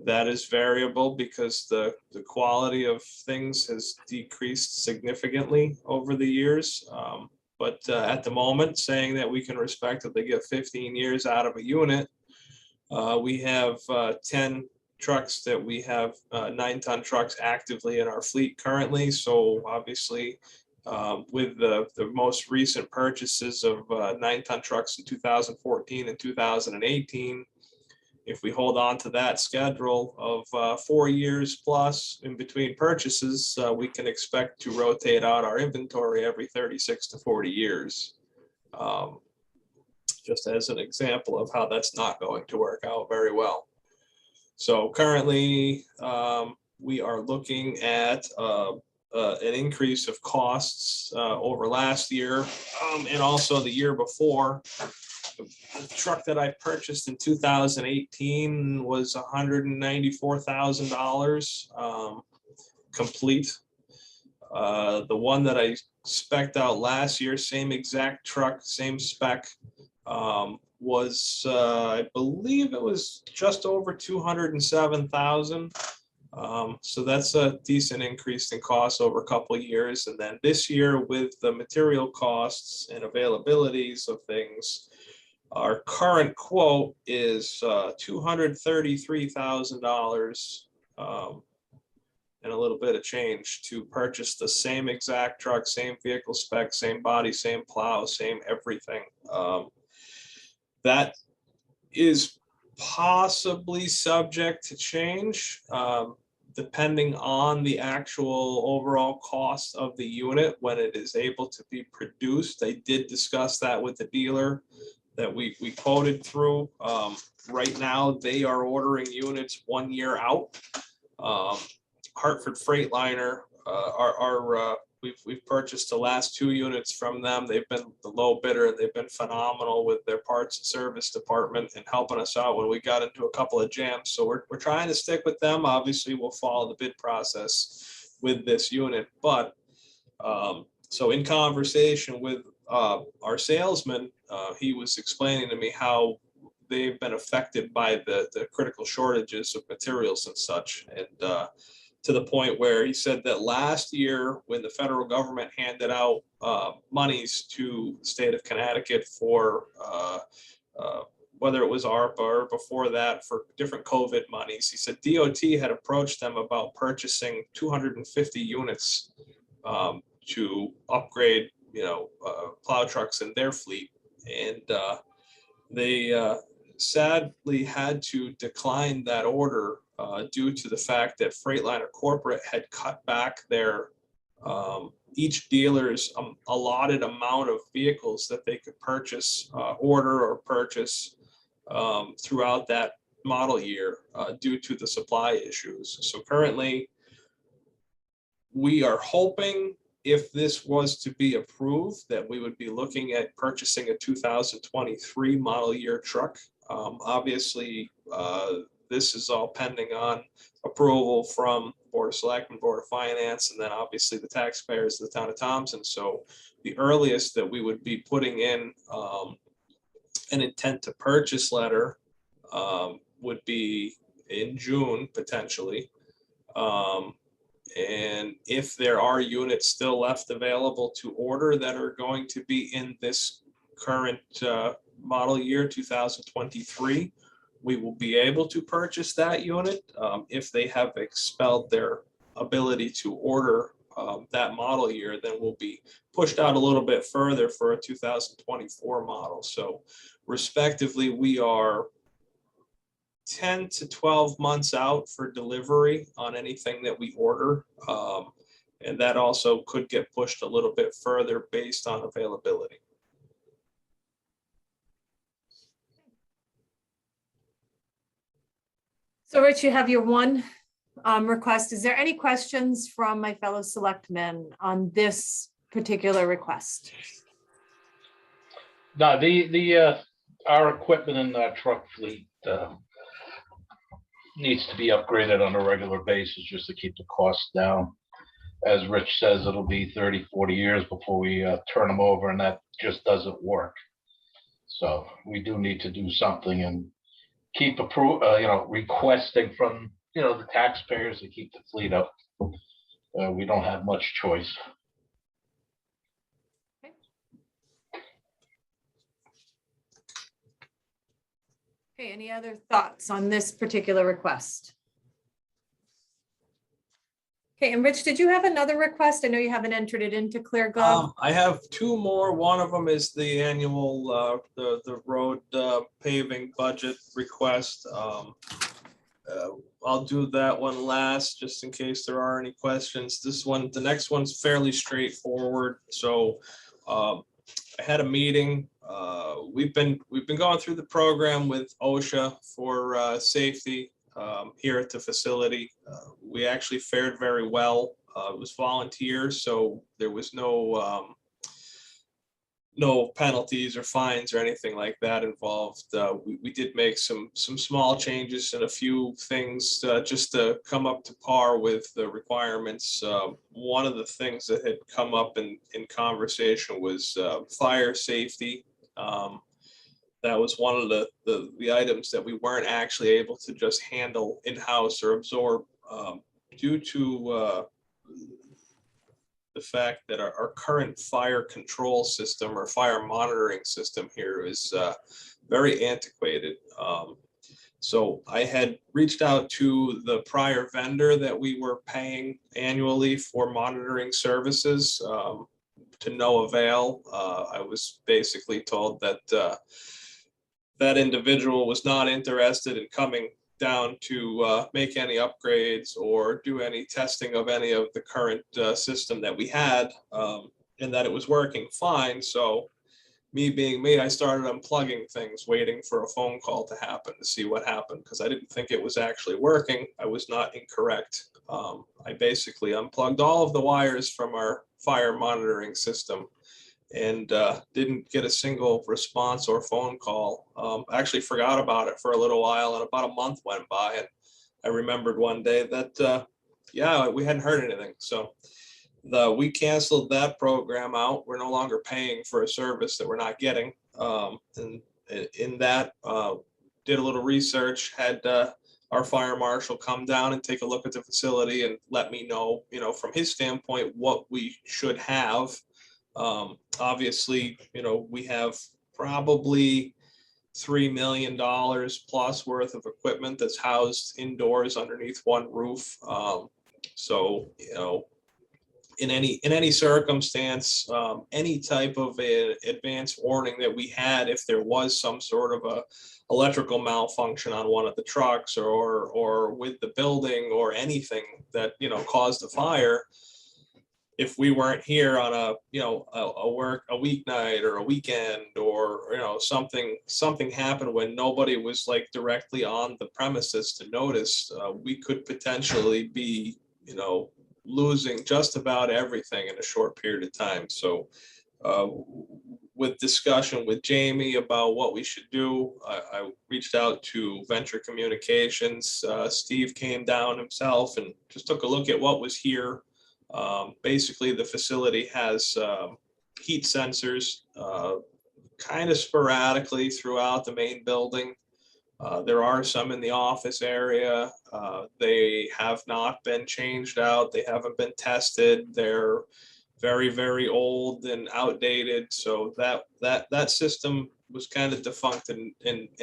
That is variable because the quality of things has decreased significantly over the years. But at the moment, saying that we can respectively get 15 years out of a unit, we have 10 trucks that we have 9-ton trucks actively in our fleet currently. So obviously, with the most recent purchases of 9-ton trucks in 2014 and 2018, if we hold on to that schedule of 4 years plus in between purchases, we can expect to rotate out our inventory every 36 to 40 years. Just as an example of how that's not going to work out very well. So currently, we are looking at an increase of costs over last year and also the year before. The truck that I purchased in 2018 was $194,000 complete. The one that I spec'd out last year, same exact truck, same spec, was I believe it was just over 207,000. So that's a decent increase in costs over a couple of years. And then this year with the material costs and availabilities of things, Our current quote is $233,000 and a little bit of change to purchase the same exact truck, same vehicle spec, same body, same plow, same everything. That is possibly subject to change, depending on the actual overall cost of the unit when it is able to be produced. I did discuss that with the dealer that we quoted through. Right now, they are ordering units 1 year out. Hartford Freightliner, we've purchased the last 2 units from them. They've been the low bidder. They've been phenomenal with their parts and service department and helping us out when we got into a couple of jams. So we're trying to stick with them. Obviously, we'll follow the bid process with this unit. But so in conversation with our salesman, he was explaining to me how they've been affected by the critical shortages of materials and such. And to the point where he said that last year, when the federal government handed out monies to the state of Connecticut for whether it was ARPA or before that for different COVID monies, he said DOT had approached them about purchasing 250 units to upgrade, plow trucks in their fleet. And they sadly had to decline that order due to the fact that Freightliner Corporate had cut back their each dealer's allotted amount of vehicles that they could purchase, order or purchase throughout that model year due to the supply issues. So currently, we are hoping, if this was to be approved, that we would be looking at purchasing a 2023 model year truck. Obviously, this is all pending on approval from Board of Selectmen, Board of Finance, and then obviously the taxpayers of the town of Thompson. So the earliest that we would be putting in an intent to purchase letter would be in June, potentially. And if there are units still left available to order that are going to be in this current model year 2023, we will be able to purchase that unit. If they have expelled their ability to order that model year, then we'll be pushed out a little bit further for a 2024 model. So respectively, we are 10 to 12 months out for delivery on anything that we order. And that also could get pushed a little bit further based on availability. So Rich, you have your one request. Is there any questions from my fellow selectmen on this particular request? No, our equipment in our truck fleet needs to be upgraded on a regular basis just to keep the costs down. As Rich says, it'll be 30, 40 years before we turn them over, and that just doesn't work. So we do need to do something and keep requesting from, the taxpayers to keep the fleet up. We don't have much choice. Okay, any other thoughts on this particular request? Okay, and Rich, did you have another request? I know you haven't entered it into ClearGov. I have 2 more. One of them is the annual the road paving budget request. I'll do that one last, just in case there are any questions. The next one's fairly straightforward. So I had a meeting. We've been going through the program with OSHA for safety here at the facility. We actually fared very well. It was volunteers, so there was no penalties or fines or anything like that involved. We did make some small changes and a few things just to come up to par with the requirements. One of the things that had come up in conversation was fire safety. That was one of the items that we weren't actually able to just handle in-house or absorb due to the fact that our current fire control system or fire monitoring system here is very antiquated. So I had reached out to the prior vendor that we were paying annually for monitoring services, to no avail. I was basically told that that individual was not interested in coming down to make any upgrades or do any testing of any of the current system that we had, and that it was working fine. So me being me, I started unplugging things, waiting for a phone call to happen to see what happened, because I didn't think it was actually working. I was not incorrect. I basically unplugged all of the wires from our fire monitoring system and didn't get a single response or phone call. I actually forgot about it for a little while, and about a month went by, and I remembered one day that, yeah, we hadn't heard anything. So we canceled that program out. We're no longer paying for a service that we're not getting. And in that, did a little research, had our fire marshal come down and take a look at the facility and let me know, from his standpoint, what we should have. Obviously, we have probably $3 million plus worth of equipment that's housed indoors underneath one roof. So, in any circumstance, any type of advanced warning that we had, if there was some sort of a electrical malfunction on one of the trucks or with the building or anything that, caused a fire, if we weren't here on a weeknight or a weekend, or something happened when nobody was like directly on the premises to notice, we could potentially be losing just about everything in a short period of time. So with discussion with Jamie about what we should do, I reached out to Venture Communications. Steve came down himself and just took a look at what was here. Basically, the facility has heat sensors kind of sporadically throughout the main building. There are some in the office area. They have not been changed out. They haven't been tested. They're very, very old and outdated. So that system was kind of defunct and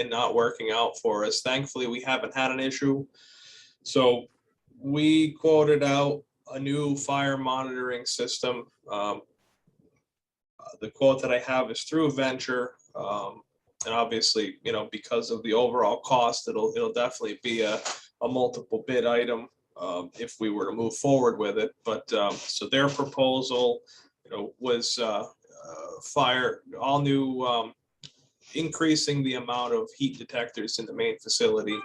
not working out for us. Thankfully, we haven't had an issue. So we quoted out a new fire monitoring system. The quote that I have is through Venture. And obviously, because of the overall cost, it'll definitely be a multiple bid item if we were to move forward with it. But so their proposal, was fire all new, increasing the amount of heat detectors in the main facility.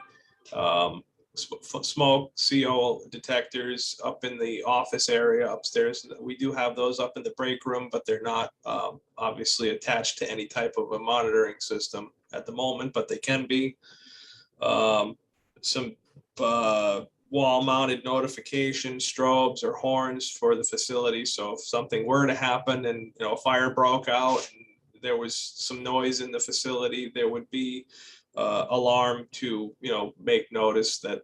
Smoke CO detectors up in the office area upstairs. We do have those up in the break room, but they're not obviously attached to any type of a monitoring system at the moment, but they can be. Some wall mounted notification strobes or horns for the facility. So if something were to happen and a fire broke out and there was some noise in the facility, there would be alarm to make notice that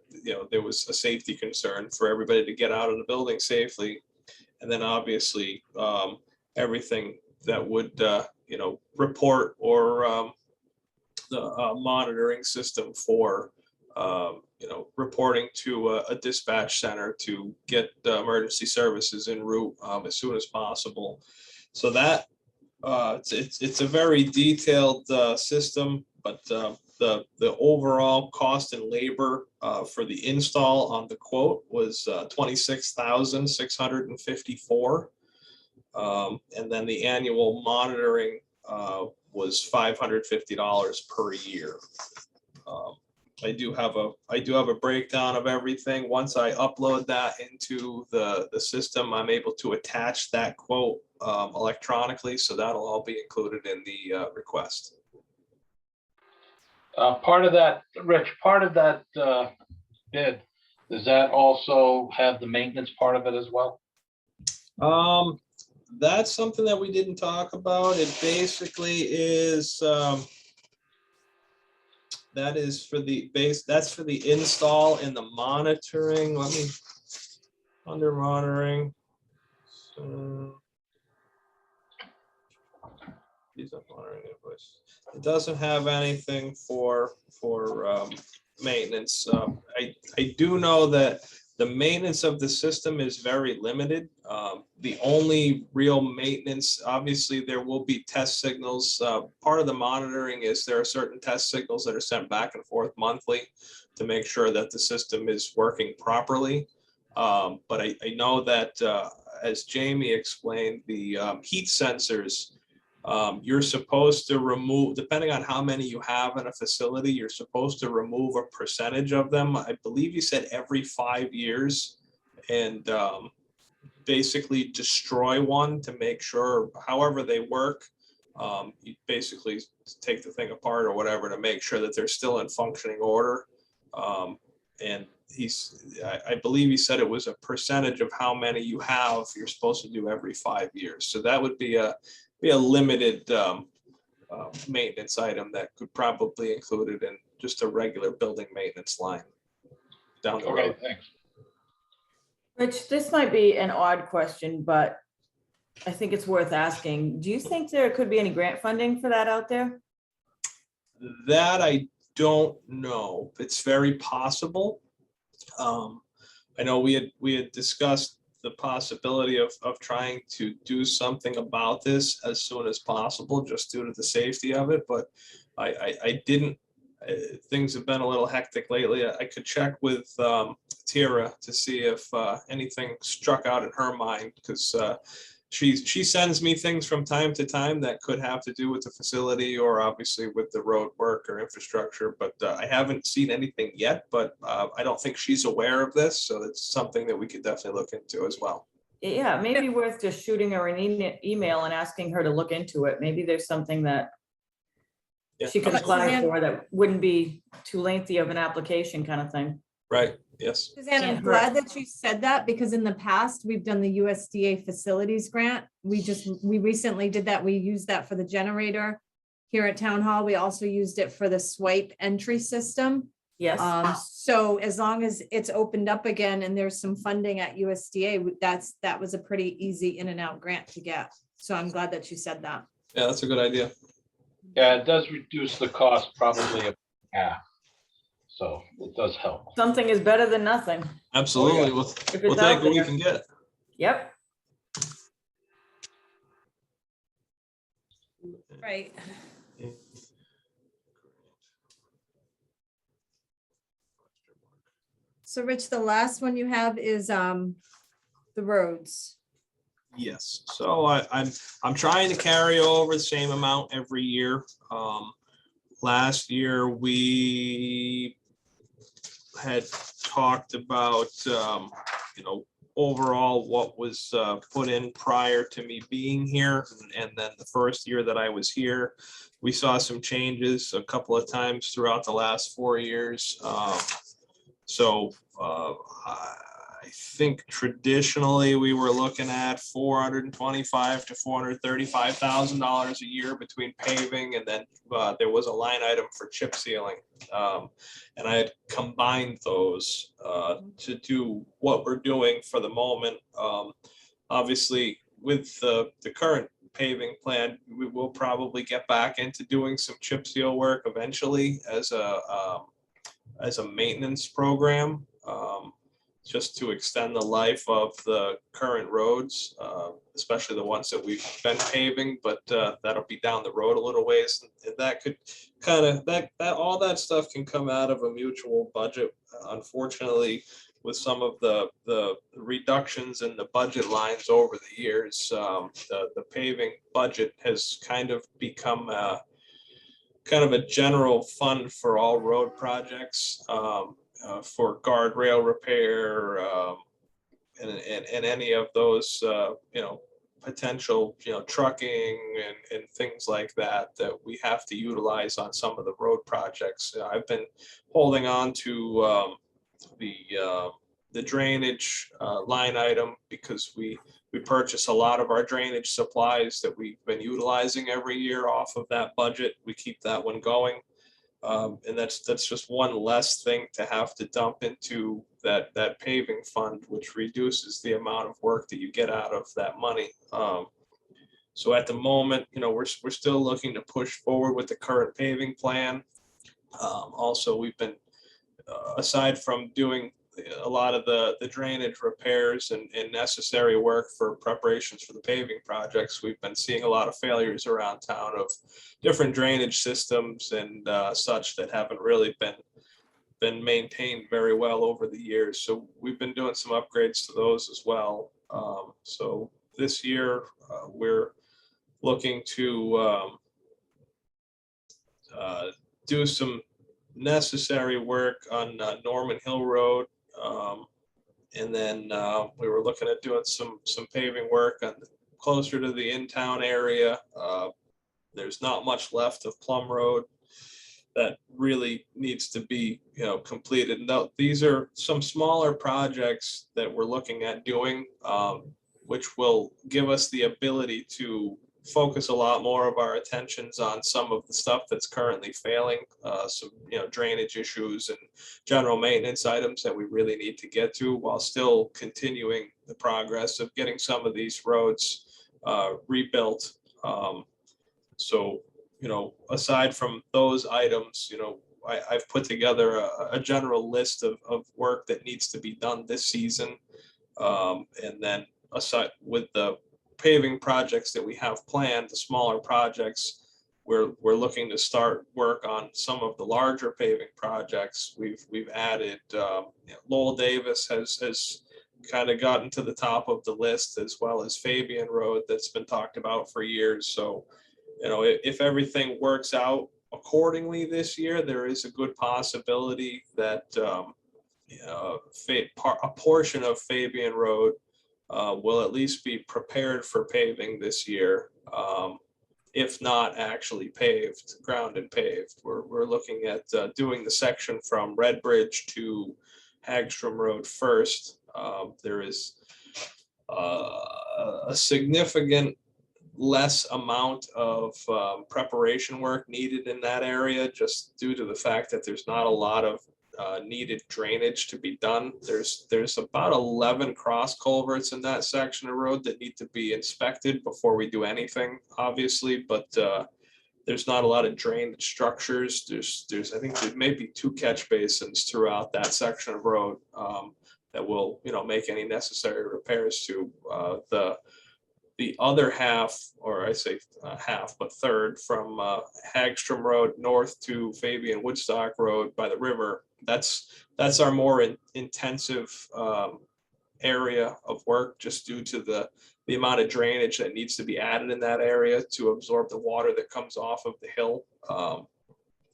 there was a safety concern for everybody to get out of the building safely. And then obviously everything that would report or the monitoring system for reporting to a dispatch center to get emergency services en route as soon as possible. So that it's a very detailed system, but the overall cost and labor for the install on the quote was $26,654, and then the annual monitoring was $550 per year. I do have a breakdown of everything. Once I upload that into the system, I'm able to attach that quote electronically, so that'll all be included in the request. Part of that, Rich, bid, does that also have the maintenance part of it as well? That's something that we didn't talk about. It basically is that is for the base. That's for the install and the monitoring. Let me under monitoring. So, These are monitoring invoice. It doesn't have anything for maintenance. I do know that the maintenance of the system is very limited. The only real maintenance, obviously, there will be test signals. Part of the monitoring is there are certain test signals that are sent back and forth monthly to make sure that the system is working properly. But I know that, as Jamie explained, the heat sensors, you're supposed to remove, depending on how many you have in a facility, you're supposed to remove a percentage of them. I believe you said every 5 years, and basically destroy one to make sure, however they work, you basically take the thing apart or whatever to make sure that they're still in functioning order. And I believe he said it was a percentage of how many you have, you're supposed to do every 5 years. So that would be a limited maintenance item that could probably include it in just a regular building maintenance line down the Okay, road. thanks. Rich, this might be an odd question, but I think it's worth asking. Do you think there could be any grant funding for that out there? That I don't know. It's very possible. I know we had discussed the possibility of trying to do something about this as soon as possible, just due to the safety of it, but I didn't. Things have been a little hectic lately. I could check with Tira to see if anything struck out in her mind, because she sends me things from time to time that could have to do with the facility or obviously with the road work or infrastructure, but I haven't seen anything yet, but I don't think she's aware of this, so it's something that we could definitely look into as well. Yeah, maybe worth just shooting her an email and asking her to look into it. Maybe there's something that Yeah, she could apply Suzanne- for that wouldn't be too lengthy of an application kind of thing. right, yes. Suzanne, I'm Can't glad hurt. that you said that, because in the past, we've done the USDA facilities grant. We recently did that. We used that for the generator here at Town Hall. We also used it for the swipe entry system. Yes, So as long as it's opened up again and there's some funding at USDA, that was a pretty easy in and out grant to get. So I'm glad that you said that. Yeah, that's a good idea. Yeah, it does reduce the cost probably a half. So it does help. something is better than nothing. Absolutely. We'll If we'll it's take out what we there. can get. Yep. Right. So Rich, the last one you have is the roads. Yes, so I'm trying to carry over the same amount every year. Last year, we had talked about, overall what was put in prior to me being here. And then the first year that I was here, we saw some changes a couple of times throughout the last 4 years. So I think traditionally we were looking at $425,000 to $435,000 a year between paving, and then there was a line item for chip sealing. And I had combined those to do what we're doing for the moment. Obviously, with the current paving plan, we will probably get back into doing some chip seal work eventually as a maintenance program, just to extend the life of the current roads, especially the ones that we've been paving, but that'll be down the road a little ways. And that could kind of, that all that stuff can come out of a mutual budget. Unfortunately, with some of the reductions in the budget lines over the years, the paving budget has kind of become kind of a general fund for all road projects, for guardrail repair, and any of those, potential, trucking and things like that we have to utilize on some of the road projects. I've been holding on to the drainage line item, because we purchase a lot of our drainage supplies that we've been utilizing every year off of that budget. We keep that one going. And that's just one less thing to have to dump into that paving fund, which reduces the amount of work that you get out of that money. So at the moment, we're still looking to push forward with the current paving plan. Also, we've been, aside from doing a lot of the drainage repairs and necessary work for preparations for the paving projects, we've been seeing a lot of failures around town of different drainage systems and such that haven't really been maintained very well over the years. So we've been doing some upgrades to those as well. So this year, we're looking to do some necessary work on Norman Hill Road. And then we were looking at doing some paving work on closer to the in-town area. There's not much left of Plum Road that really needs to be, completed. Now, these are some smaller projects that we're looking at doing, which will give us the ability to focus a lot more of our attentions on some of the stuff that's currently failing, some, drainage issues and general maintenance items that we really need to get to, while still continuing the progress of getting some of these roads rebuilt. So, aside from those items, I've put together a general list of work that needs to be done this season. And then aside with the paving projects that we have planned, the smaller projects, we're looking to start work on some of the larger paving projects. We've added, Lowell Davis has kind of gotten to the top of the list, as well as Fabian Road that's been talked about for years. So, if everything works out accordingly this year, there is a good possibility that a portion of Fabian Road will at least be prepared for paving this year, if not actually paved, ground and paved. We're looking at doing the section from Red Bridge to Hagstrom Road first. There is a significant less amount of preparation work needed in that area, just due to the fact that there's not a lot of needed drainage to be done. There's about 11 cross culverts in that section of road that need to be inspected before we do anything, obviously, but there's not a lot of drainage structures. There's I think there may be 2 catch basins throughout that section of road that will, make any necessary repairs to. The other half, or I say half, but third from Hagstrom Road north to Fabian Woodstock Road by the river, that's our more intensive area of work, just due to the amount of drainage that needs to be added in that area to absorb the water that comes off of the hill.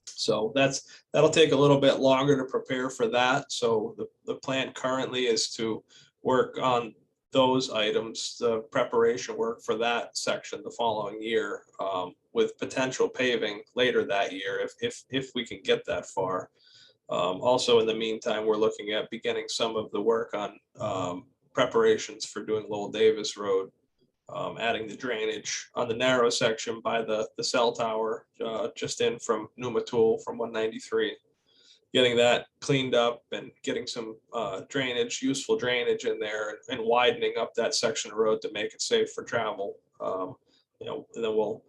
So that'll take a little bit longer to prepare for that. So the plan currently is to work on those items, the preparation work for that section the following year, with potential paving later that year if we can get that far. Also, in the meantime, we're looking at beginning some of the work on preparations for doing Lowell Davis Road, adding the drainage on the narrow section by the cell tower, just in from Numatool from 193. Getting that cleaned up and getting some drainage, useful drainage in there, and widening up that section of road to make it safe for travel. And then we'll,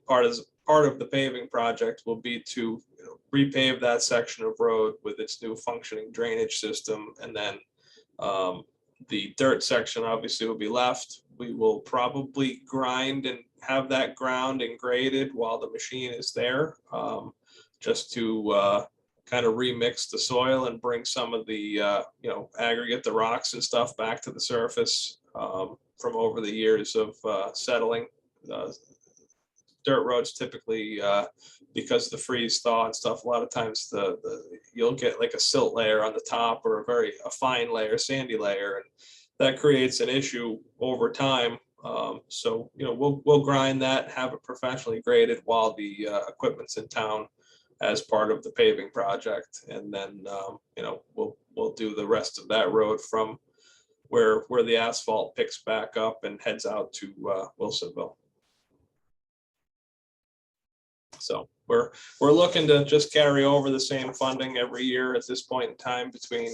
part of the paving project will be to repave that section of road with its new functioning drainage system. And then the dirt section obviously will be left. We will probably grind and have that ground and graded while the machine is there, just to kind of remix the soil and bring some of the, aggregate, the rocks and stuff back to the surface from over the years of settling. Dirt roads typically, because of the freeze thaw and stuff, a lot of times you'll get like a silt layer on the top, or a fine layer, sandy layer, and that creates an issue over time. So, we'll grind that, have it professionally graded while the equipment's in town as part of the paving project. And then, we'll do the rest of that road from where the asphalt picks back up and heads out to Wilsonville. So we're looking to just carry over the same funding every year at this point in time between,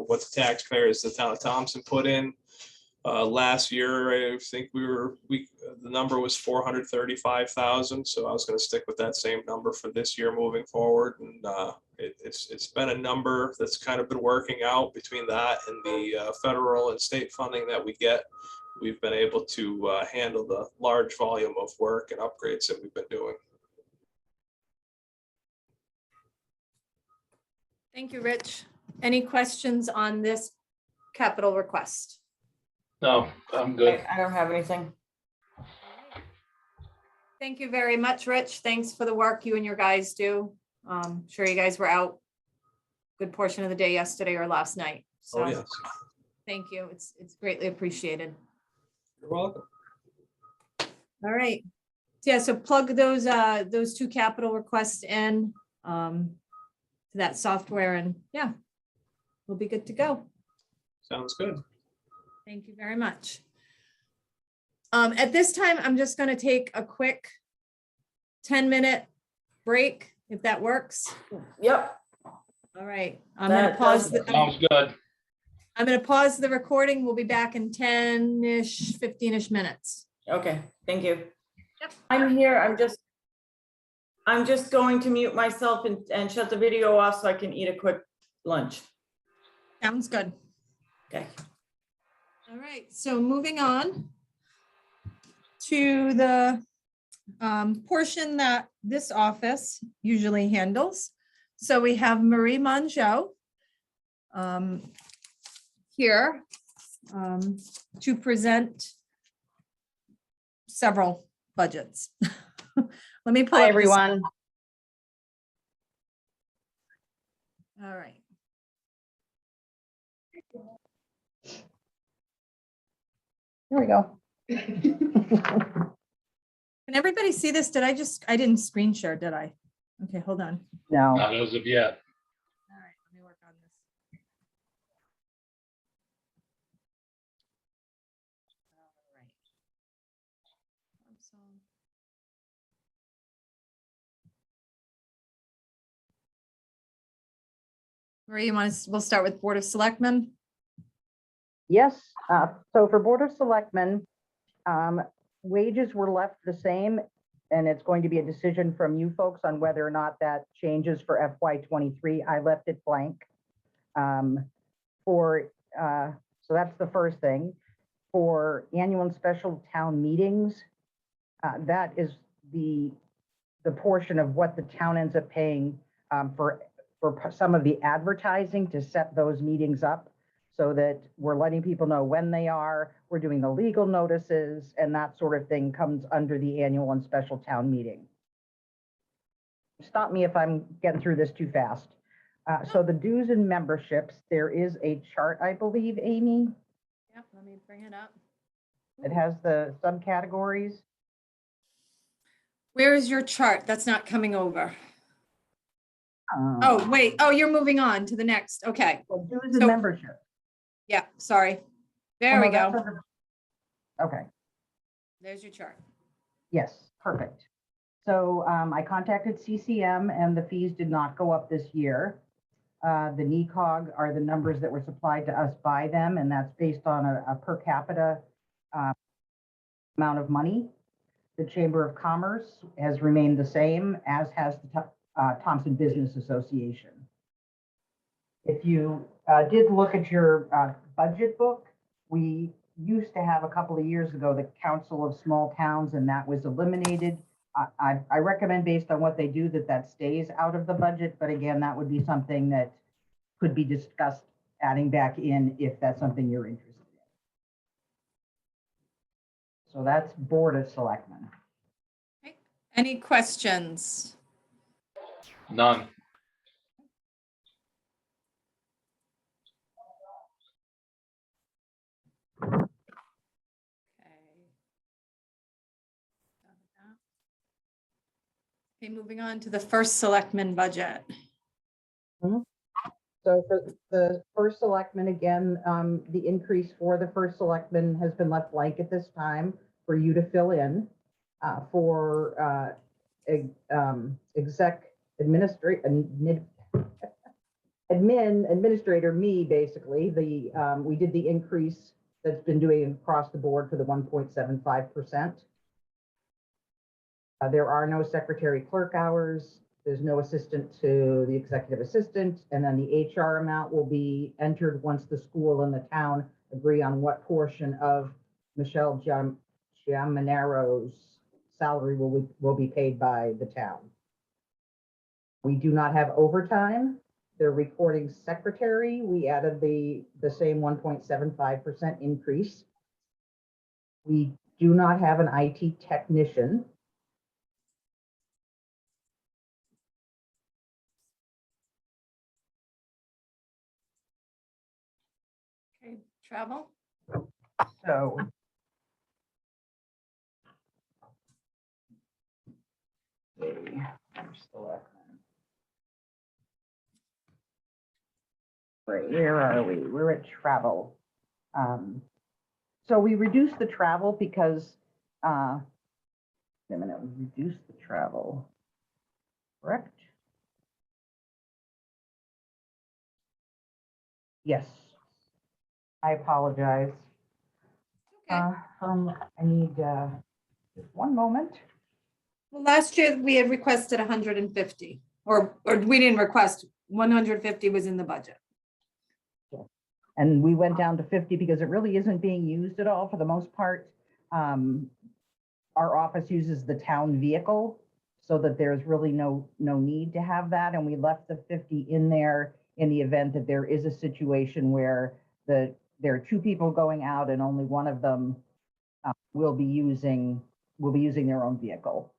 what the taxpayers, the town of Thompson put in, Last year, I think the number was 435,000. So I was going to stick with that same number for this year moving forward. And it's been a number that's kind of been working out between that and the federal and state funding that we get. We've been able to handle the large volume of work and upgrades that we've been doing. Thank you, Rich. Any questions on this capital request? No, I'm good. I don't have anything. Thank you very much, Rich. Thanks for the work you and your guys do. Sure you guys were out a good portion of the day yesterday or last night. So Oh, yes. thank you. It's greatly appreciated. You're welcome. All right. Yeah, so plug those two capital requests in to that software and yeah, we'll be good to go. Sounds good. Thank you very much. At this time, I'm just going to take a quick 10-minute break, if that works. Yep. All right. I'm going to That pause. does- Sounds good. I'm going to pause the recording. We'll be back in 10-ish, 15-ish minutes. Okay, thank you. Yep. I'm here. I'm just going to mute myself and shut the video off so I can eat a quick lunch. Sounds good. Okay. All right. So moving on to the portion that this office usually handles. So we have Marie Mongeau here to present several budgets. Let me pull Hi, up this- everyone. All right. Here we go. Can everybody see this? I didn't screen share, did I? Okay, hold on. No, Not as of yet. All right, let me work on this. All right. Marie, we'll start with Board of Selectmen. yes. So for Board of Selectmen, wages were left the same, and it's going to be a decision from you folks on whether or not that changes for FY23. I left it blank. So that's the first thing. For annual and special town meetings, that is the portion of what the town ends up paying for some of the advertising to set those meetings up, so that we're letting people know when they are, we're doing the legal notices, and that sort of thing comes under the annual and special town meeting. Stop me if I'm getting through this too fast. So the dues and memberships, there is a chart, I believe, Amy. Yep, let me bring it up. It has the subcategories. Where is your chart? That's not coming over. Oh, wait. Oh, you're moving on to the next. Okay. Well, dues So- and membership. Yeah, sorry. There Oh, we no, that's go. under- Okay. There's your chart. Yes, perfect. So I contacted CCM and the fees did not go up this year. The NECOG are the numbers that were supplied to us by them, and that's based on a per capita amount of money. The Chamber of Commerce has remained the same, as has the Thompson Business Association. If you did look at your budget book, we used to have a couple of years ago the Council of Small Towns, and that was eliminated. I recommend, based on what they do, that stays out of the budget, but again, that would be something that could be discussed adding back in if that's something you're interested in. So that's Board of Selectmen. Okay. Any questions? None. Okay, moving on to the first Selectman budget. So for the first selectman, again, the increase for the first selectman has been left blank at this time for you to fill in. For exec administrator, me, basically, we did the increase that's been doing across the board for the 1.75%. There are no secretary clerk hours. There's no assistant to the executive assistant. And then the HR amount will be entered once the school and the town agree on what portion of Michelle Giaminaro's salary will be paid by the town. We do not have overtime. The recording secretary, we added the same 1.75% increase. We do not have an IT technician. Okay, travel. So right, where are we? We're at travel. So we reduced the travel because, wait a minute, we reduced the travel, correct? Yes. I apologize. Okay. I need just one moment. Well, last year we had requested 150, or we didn't request, 150 was in the budget. And we went down to 50 because it really isn't being used at all for the most part. Our office uses the town vehicle so that there's really no need to have that. And we left the 50 in there in the event that there is a situation where there are two people going out and only one of them will be using their own vehicle.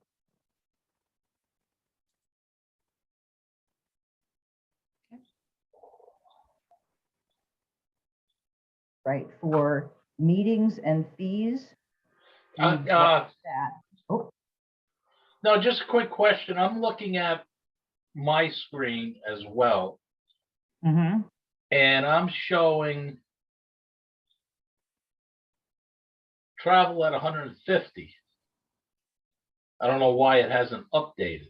Right, for meetings and fees. we dropped that. Oh, No, just a quick question. I'm looking at my screen as well, mhm. and I'm showing travel at 150. I don't know why it hasn't updated.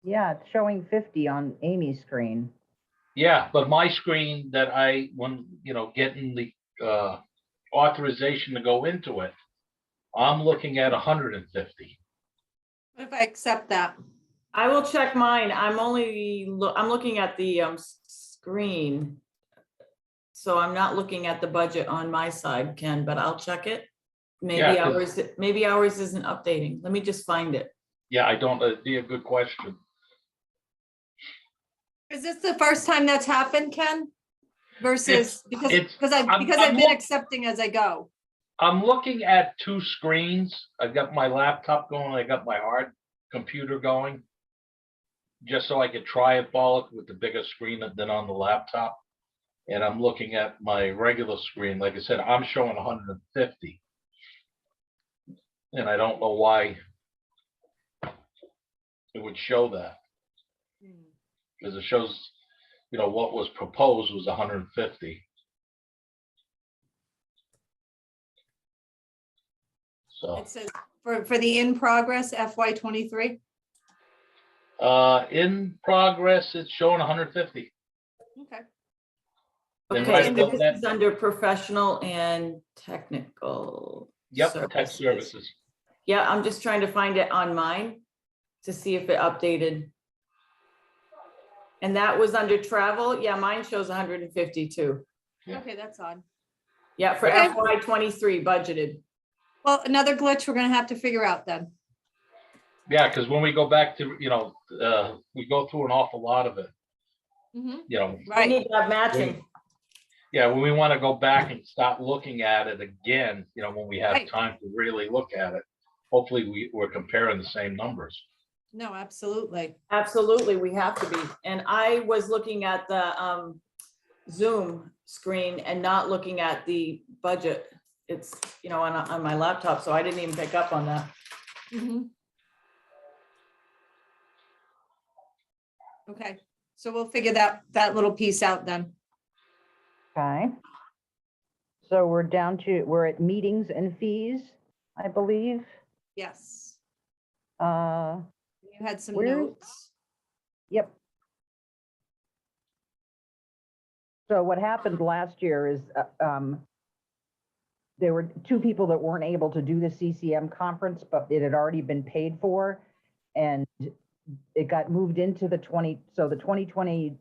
Yeah, it's showing 50 on Amy's screen. Yeah, but my screen that getting the authorization to go into it, I'm looking at 150. What if I accept that? I will check mine. I'm looking at the screen. So I'm not looking at the budget on my side, Ken, but I'll check it. Maybe Yeah, 'cause- ours isn't updating. Let me just find it. Yeah, I don't, it'd be a good question. Is this the first time that's happened, Ken? Versus, because I'm I've been look- accepting as I go. I'm looking at two screens. I've got my laptop going, I got my hard computer going. Just so I could try it, Bollock, with the bigger screen than on the laptop. And I'm looking at my regular screen. Like I said, I'm showing 150. And I don't know why it would show that. Because it shows, what was proposed was 150. So, It says for the in progress FY '23. in progress, it's showing 150. Okay. Then Okay, right so above this that, is under professional and technical. yep, tech services. Yeah, I'm just trying to find it on mine to see if it updated. And that was under travel. Yeah, mine shows 152. Yeah. Okay, that's odd. Yeah, for Okay. FY '23 budgeted. Well, another glitch we're gonna have to figure out then. Yeah, because when we go back to, we go through an awful lot of it, We Right. need to have matching. Yeah, when we want to go back and start looking at it again, when we have Right. time to really look at it, hopefully we're comparing the same numbers. No, absolutely. Absolutely, we have to be. And I was looking at the Zoom screen and not looking at the budget. It's, on my laptop, so I didn't even pick up on that. Okay, so we'll figure that little piece out then. Okay. So we're at meetings and fees, I believe. Yes, Uh, you had some Where- notes. Yep. So what happened last year is there were two people that weren't able to do the CCM conference, but it had already been paid for. And it got moved into the 2020,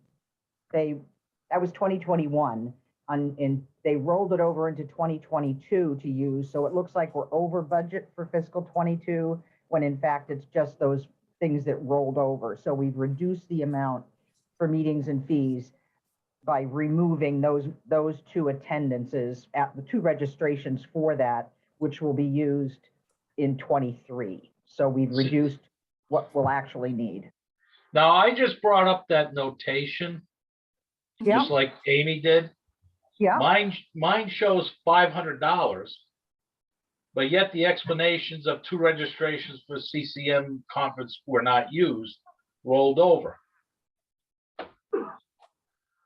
that was 2021. And they rolled it over into 2022 to use. So it looks like we're over budget for fiscal 22, when in fact it's just those things that rolled over. So we've reduced the amount for meetings and fees by removing those two attendances at the two registrations for that, which will be used in 23. So we've reduced what we'll actually need. Now, I just brought up that notation, Yeah, just like Amy did. yeah. Mine shows $500, but yet the explanations of two registrations for CCM conference were not used, rolled over.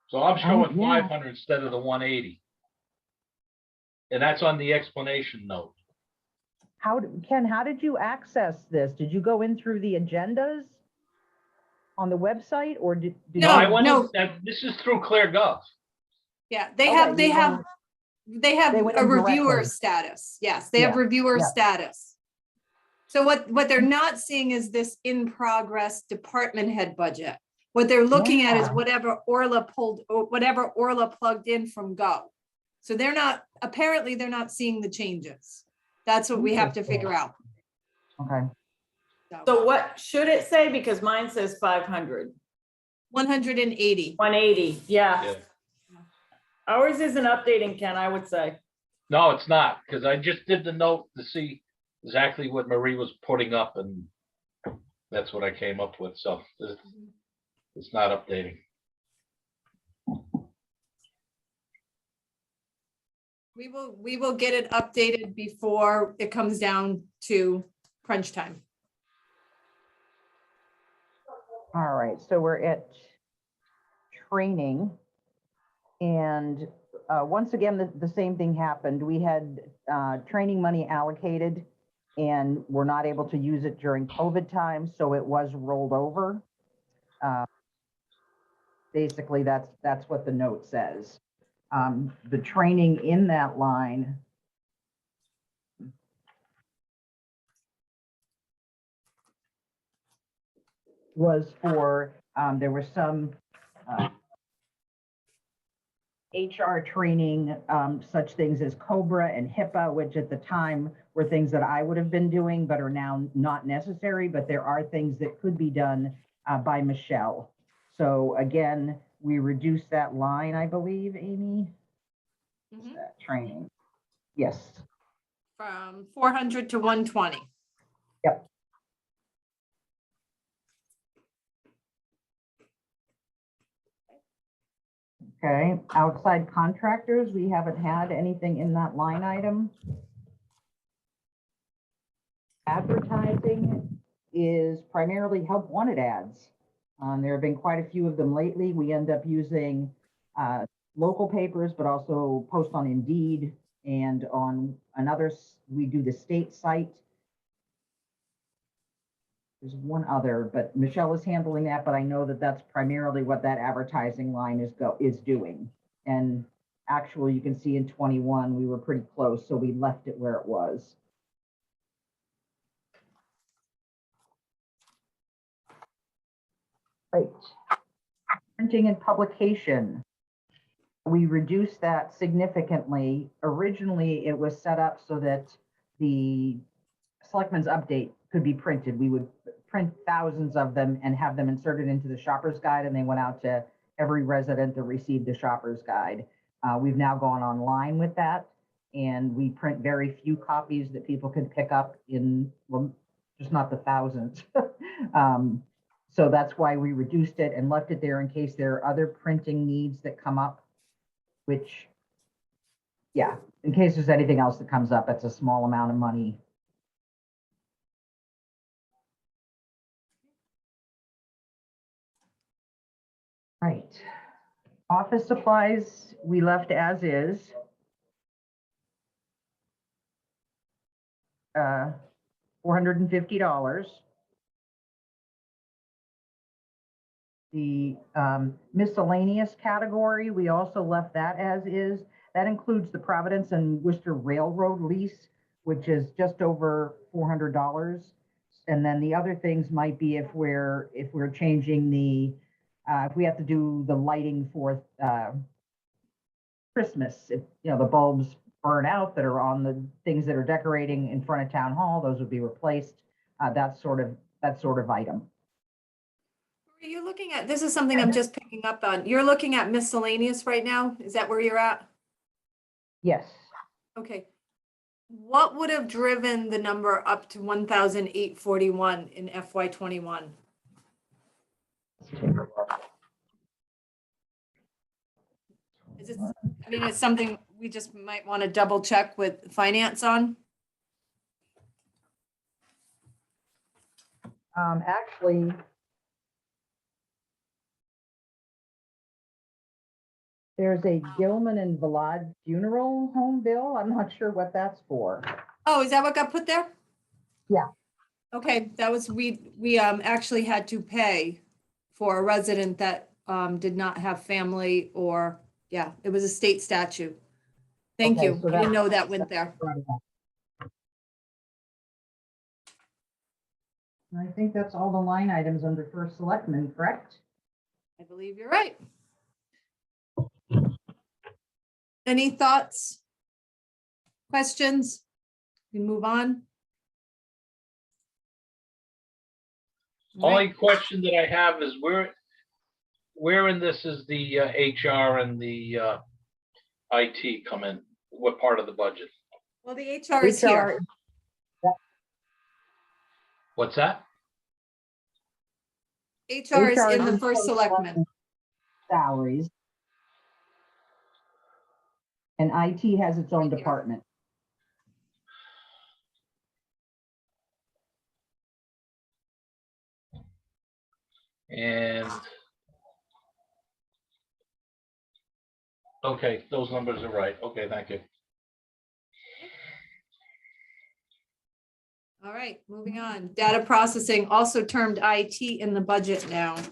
So I'm showing yeah. 500 instead of the 180. And that's on the explanation note. Ken, how did you access this? Did you go in through the agendas on the website, or did No, No, you? I went no. this is through ClearGov. Yeah, they Okay, have, they you have, went- they have They went a in reviewer directly. status. Yes, they have Yeah, reviewer yeah. status. So what they're not seeing is this in progress department head budget. What they're looking at is Yeah. whatever Orla plugged in from Go. So they're not, apparently they're not seeing the changes. That's what we have to Interesting. figure out. Okay. So what should it say? Because mine says 500, 180. 180, yeah. Yeah. Ours isn't updating, Ken, I would say. No, it's not, because I just did the note to see exactly what Marie was putting up, and that's what I came up with. So it's not updating. We will get it updated before it comes down to crunch time. All right, so we're at training. And once again, the same thing happened. We had training money allocated and we're not able to use it during COVID time, so it was rolled over. Basically, that's what the note says. The training in that line was for, there was some HR training, such things as COBRA and HIPAA, which at the time were things that I would have been doing, but are now not necessary, but there are things that could be done by Michelle. So again, we reduced that line, I believe, Amy, Mhm. that training. Yes, From 400 to 120. yep. Okay, outside contractors, we haven't had anything in that line item. Advertising is primarily help wanted ads. There have been quite a few of them lately. We end up using local papers, but also post on Indeed and on another, we do the state site. There's one other, but Michelle is handling that, but I know that that's primarily what that advertising line is doing. And actually, you can see in 21, we were pretty close, so we left it where it was. Right. Printing and publication. We reduced that significantly. Originally, it was set up so that the Selectmen's update could be printed. We would print thousands of them and have them inserted into the shopper's guide, and they went out to every resident that received the shopper's guide. We've now gone online with that, and we print very few copies that people can pick up in, well, just not the thousands. So that's why we reduced it and left it there in case there are other printing needs that come up, which, yeah, in case there's anything else that comes up, it's a small amount of money. Right. Office supplies, we left as is. $450. The miscellaneous category, we also left that as is. That includes the Providence and Worcester Railroad lease, which is just over $400. And then the other things might be if we're changing if we have to do the lighting for Christmas, if, the bulbs burn out that are on the things that are decorating in front of town hall, those would be replaced. That sort of item. Are you looking at, this is something I'm just picking up on. You're looking at miscellaneous right now? Is that where you're at? Yes. Okay. What would have driven the number up to 1,841 in FY '21? Is it, I mean, it's something we just might want to double check with finance on. Actually, there's a Gilman and Vlad funeral home bill. I'm not sure what that's for. Oh, is that what got put there? Yeah. Okay, that was, we actually had to pay for a resident that did not have family or, yeah, it was a state statute. Thank Okay, you. so I didn't that- know that went there. I think that's all the line items under first selectman, correct? I believe you're right. Any thoughts? Questions? We move on. All Only right. question that I have is where in this is the HR and the IT come in? What part of the budget? Well, the HR is here. What's that? HR is in the is first selectman. Salaries. And IT has its own Right here. department. And okay, those numbers are right. Okay, thank you. All right, moving on. Data processing, also termed IT in the budget now. Yes,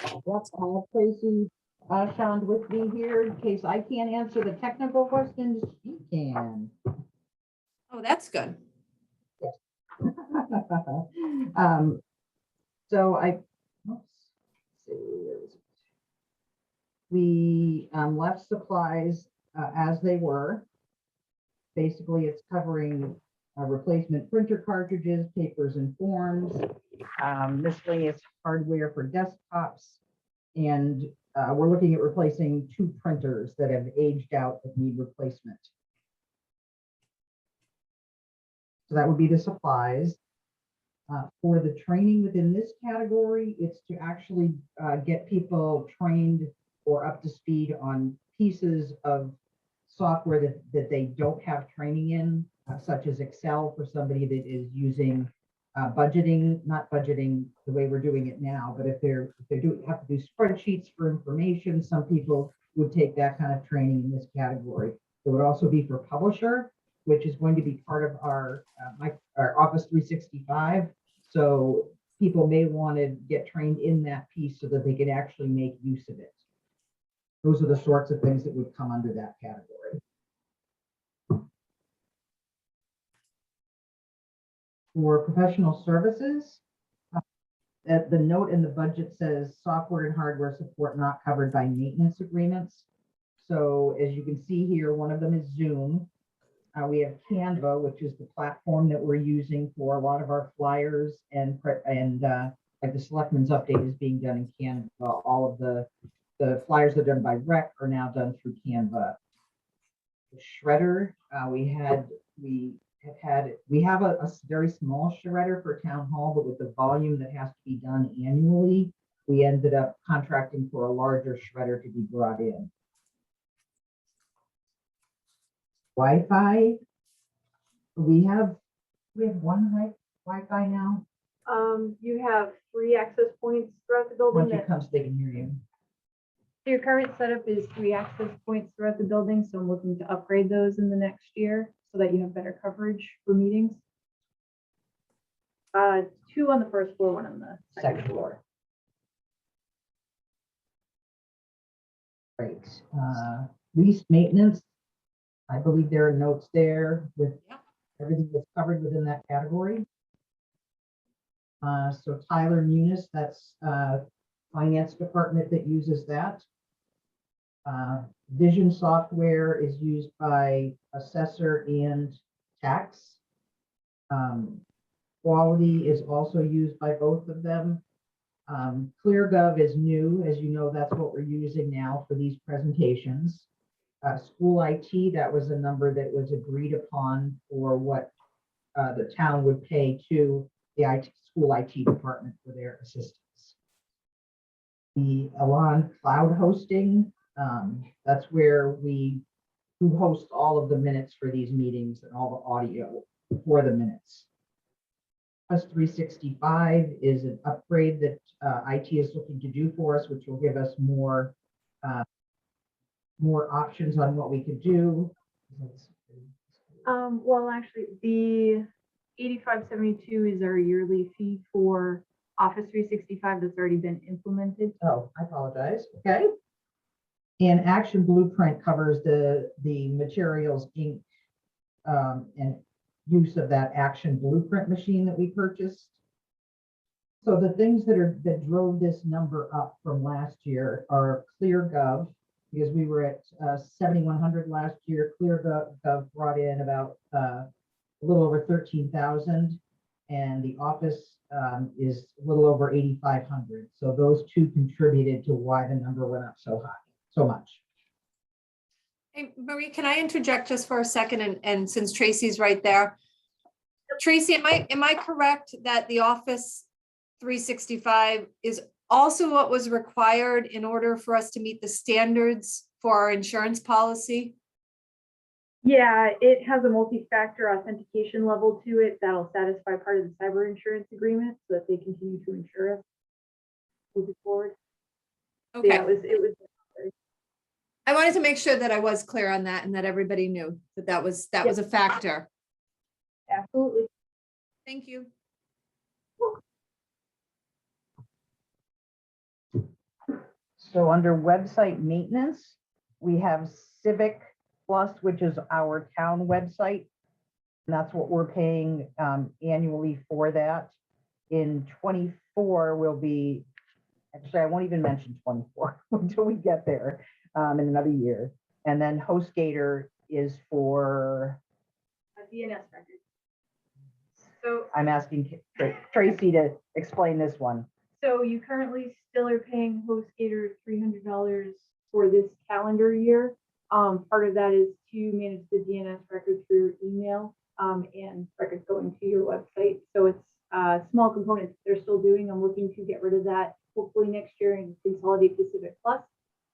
I have Tracy Shand with me here in case I can't answer the technical questions, she can. Oh, that's good. So let's see, where is it? We left supplies as they were. Basically, it's covering replacement printer cartridges, papers and forms, miscellaneous hardware for desktops, and we're looking at replacing 2 printers that have aged out that need replacement. So that would be the supplies. For the training within this category, it's to actually get people trained or up to speed on pieces of software that they don't have training in, such as Excel for somebody that is using budgeting, not budgeting the way we're doing it now, but if they have to do spreadsheets for information, some people would take that kind of training in this category. It would also be for publisher, which is going to be part of our Office 365. So people may want to get trained in that piece so that they can actually make use of it. Those are the sorts of things that would come under that category. For professional services, the note in the budget says software and hardware support not covered by maintenance agreements. So as you can see here, one of them is Zoom. We have Canva, which is the platform that we're using for a lot of our flyers and like the Selectmen's update is being done in Canva. All of the flyers that are done by Rec are now done through Canva. The shredder, we have a very small shredder for town hall, but with the volume that has to be done annually, we ended up contracting for a larger shredder to be brought in. Wi-Fi, we have one Wi-Fi now. You have 3 access points throughout the building. Once you come, so they can hear you. Your current setup is 3 access points throughout the building, so I'm looking to upgrade those in the next year so that you have better coverage for meetings. 2 on the first floor, 1 on the second floor. Right. Lease maintenance. I believe there are notes there with Yep. everything that's covered within that category. So Tyler Munis, that's finance department that uses that. Vision software is used by assessor and tax. Quality is also used by both of them. ClearGov is new, as you know, that's what we're using now for these presentations. School IT, that was a number that was agreed upon for what the town would pay to the school IT department for their assistance. The Elan cloud hosting, that's where who hosts all of the minutes for these meetings and all the audio for the minutes. Plus 365 is an upgrade that IT is looking to do for us, which will give us more options on what we could do. Well, actually, the 8572 is our yearly fee for Office 365 that's already been implemented. Oh, I apologize. Okay. And Action Blueprint covers the materials, ink, and use of that Action Blueprint machine that we purchased. So the things that drove this number up from last year are ClearGov, because we were at 7,100 last year. ClearGov brought in about a little over 13,000, and the Office is a little over 8,500. So those two contributed to why the number went up so high, so much. Hey, Marie, can I interject just for a second? And since Tracy's right there, Tracy, am I correct that the Office 365 is also what was required in order for us to meet the standards for our insurance policy? Yeah, it has a multi-factor authentication level to it that'll satisfy part of the cyber insurance agreement so that they continue to insure us moving forward. So Okay. yeah, it was. I wanted to make sure that I was clear on that and that everybody knew that was a factor. Absolutely. Thank you. So under website maintenance, we have Civic Plus, which is our town website. And that's what we're paying annually for that. In 24 will be, actually, I won't even mention 24 until we get there in another year. And then HostGator is for, DNS records. So I'm asking Tracy to explain this one. So you currently still are paying HostGator $300 for this calendar year. Part of that is to manage the DNS records for your email and records going to your website. So it's small components they're still doing. I'm looking to get rid of that hopefully next year and consolidate to Civic Plus.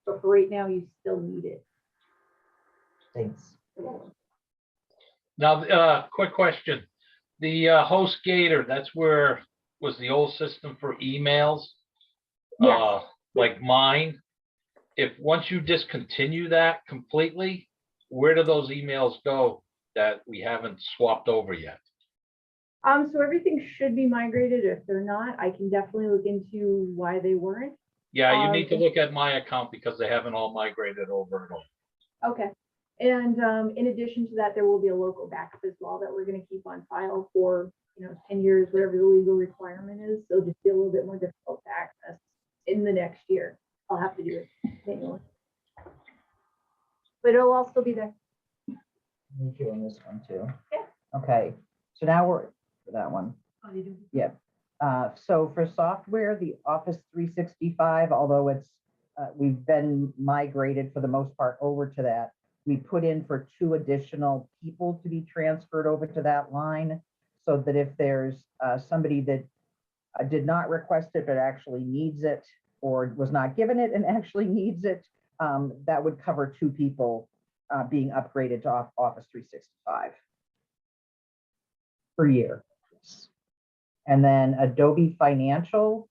But for right now, you still need it. Thanks. Now, quick question. The HostGator, that's where was the old system for emails? Yes. Like mine. If once you discontinue that completely, where do those emails go that we haven't swapped over yet? So everything should be migrated. If they're not, I can definitely look into why they weren't. Yeah, you need to look at my account because they haven't all migrated over at all. Okay. And in addition to that, there will be a local backup as well that we're going to keep on file for 10 years, whatever the legal requirement is. So just be a little bit more difficult to access in the next year. I'll have to do it manually. But it'll all still be there. Me too on this one too. Yeah. Okay, so now we're for that one. Oh, you do? Yeah. So for software, the Office 365, although it's we've been migrated for the most part over to that, we put in for 2 additional people to be transferred over to that line, so that if there's somebody that did not request it but actually needs it, or was not given it and actually needs it, that would cover 2 people being upgraded to Office 365 per year. And then Adobe Financial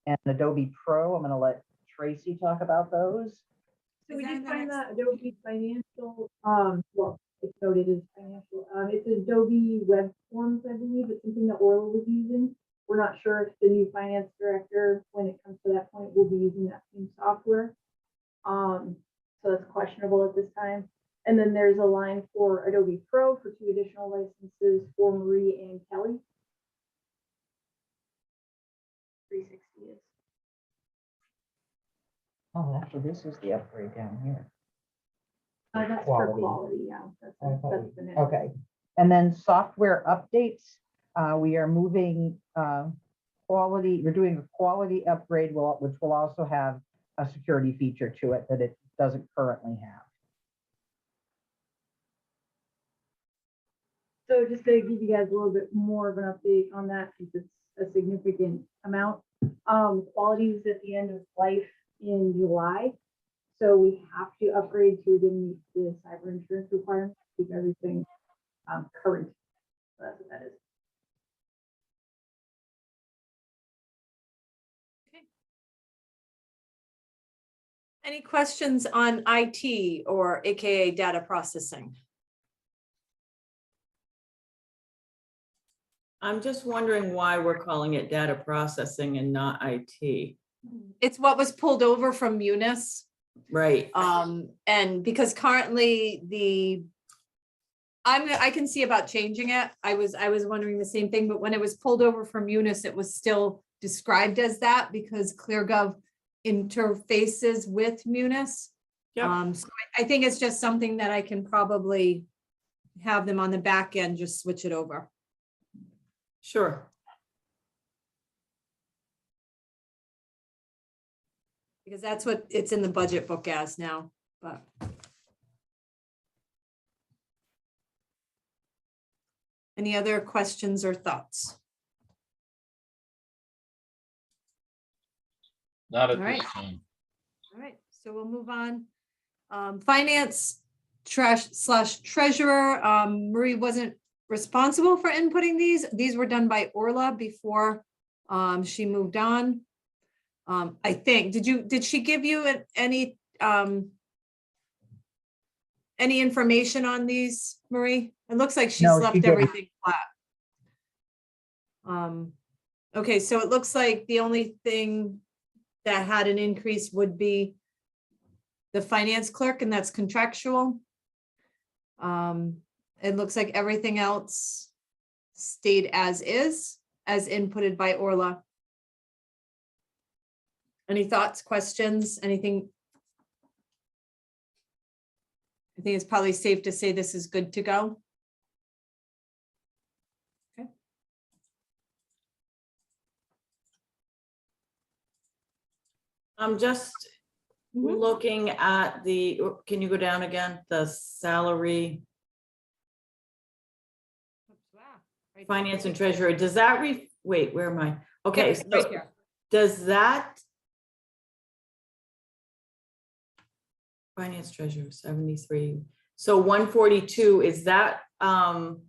and Adobe Pro, I'm going to let Tracy talk about those. So we did find that Adobe Financial, well, it's noted as financial. It's Adobe Web Forms, I believe. It's something that Orla was using. We're not sure if the new finance director, when it comes to that point, will be using that same software. so that's questionable at this time. And then there's a line for Adobe Pro for 2 additional licenses for Marie and Kelly. 360 is. Oh, actually, this is the upgrade down here. That's for Quality. quality, yeah. That's the net. Okay, and then software updates, we are moving quality, we're doing a quality upgrade, which will also have a security feature to it that it doesn't currently have. So just to give you guys a little bit more of an update on that, since it's a significant amount. Quality is at the end of life in July. So we have to upgrade to meet the cyber insurance requirements, keep everything current. So that's what that is. Any questions on IT or AKA data processing? I'm just wondering why we're calling it data processing and not IT. It's what was pulled over from Munis. Right. And because currently I can see about changing it. I was wondering the same thing, but when it was pulled over from Munis, it was still described as that because ClearGov interfaces with Munis. Yep. So I think it's just something that I can probably have them on the back end, just switch it over. Sure. Because that's what it's in the budget book as now, but. Any other questions or thoughts? Not at All this right. time. All right, so we'll move on. Finance /treasurer, Marie wasn't responsible for inputting these. These were done by Orla before she moved on. I think, did she give you any information on these, Marie? It looks like she's No, she left didn't. everything flat. Okay, so it looks like the only thing that had an increase would be the finance clerk, and that's contractual. It looks like everything else stayed as is, as inputted by Orla. Any thoughts, questions, anything? I think it's probably safe to say this is good to go. Okay. I'm just Mhm. looking at the, can you go down again? The salary, Wow, right there. finance and treasurer, does that wait, where am I? Okay, Yep, right so here. does that? Finance treasurer, 73. So 142, is that the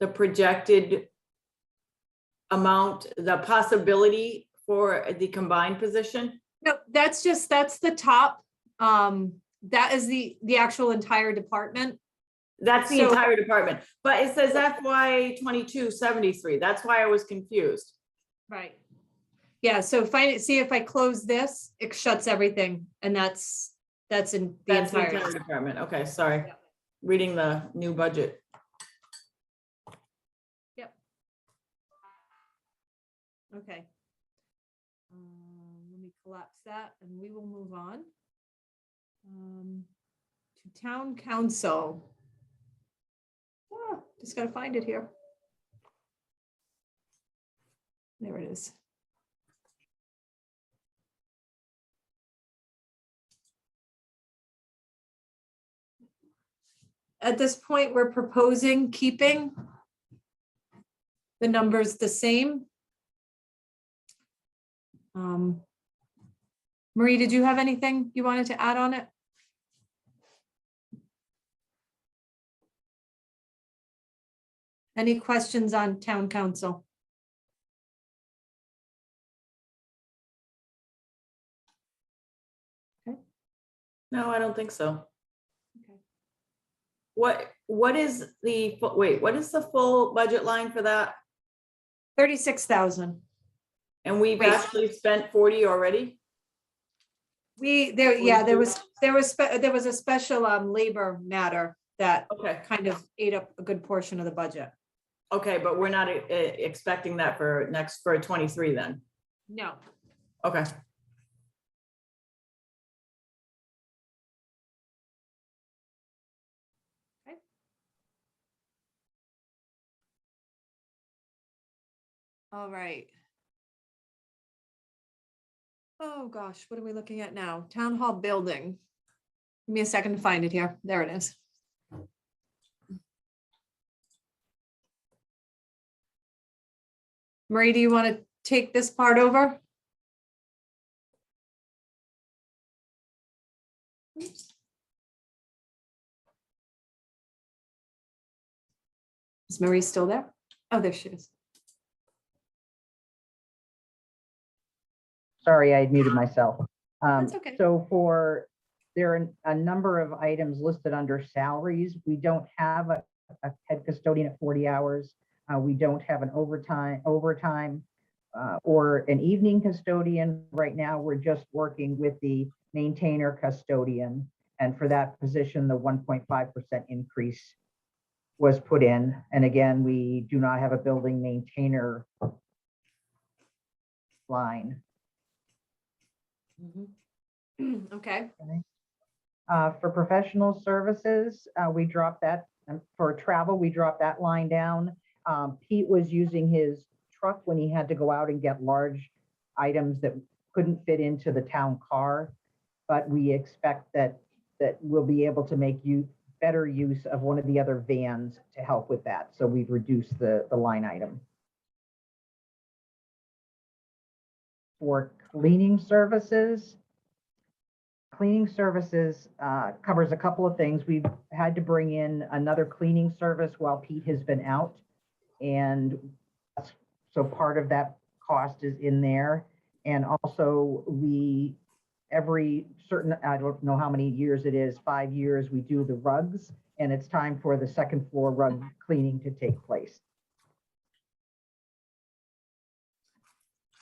projected amount, the possibility for the combined position? No, that's the top. That is the actual entire department. That's the So- entire department, but it says FY 22 73. That's why I was confused. Right. Yeah, so see if I close this, it shuts everything, and that's in the That's the entire. entire department. Okay, sorry. Yeah. Reading the new budget. Yep. Okay. Let me collapse that and we will move on. To town council. Just gotta find it here. There it is. At this point, we're proposing keeping the numbers the same. Marie, did you have anything you wanted to add on it? Any questions on town council? No, I don't think so. Okay. What is the, wait, what is the full budget line for that? 36,000. And we've Wait. actually spent 40 already? there was a special labor matter that Okay, kind of ate up a good portion of the budget. okay, but we're not expecting that for 23 then. No. Okay. All right. Oh, gosh, what are we looking at now? Town Hall building. Give me a second to find it here. There it is. Marie, do you want to take this part over? Oops. Is Marie still there? Oh, there she is. Sorry, I had muted myself. That's okay. So there are a number of items listed under salaries. We don't have a head custodian at 40 hours. We don't have an overtime, or an evening custodian. Right now, we're just working with the maintainer custodian. And for that position, the 1.5% increase was put in. And again, we do not have a building maintainer line. Okay. For professional services, we dropped that. For travel, we dropped that line down. Pete was using his truck when he had to go out and get large items that couldn't fit into the town car. But we expect that we'll be able to make better use of one of the other vans to help with that. So we've reduced the line item. For cleaning services covers a couple of things. We've had to bring in another cleaning service while Pete has been out. And so part of that cost is in there. And also every certain, I don't know how many years it is, 5 years, we do the rugs, and it's time for the second floor rug cleaning to take place.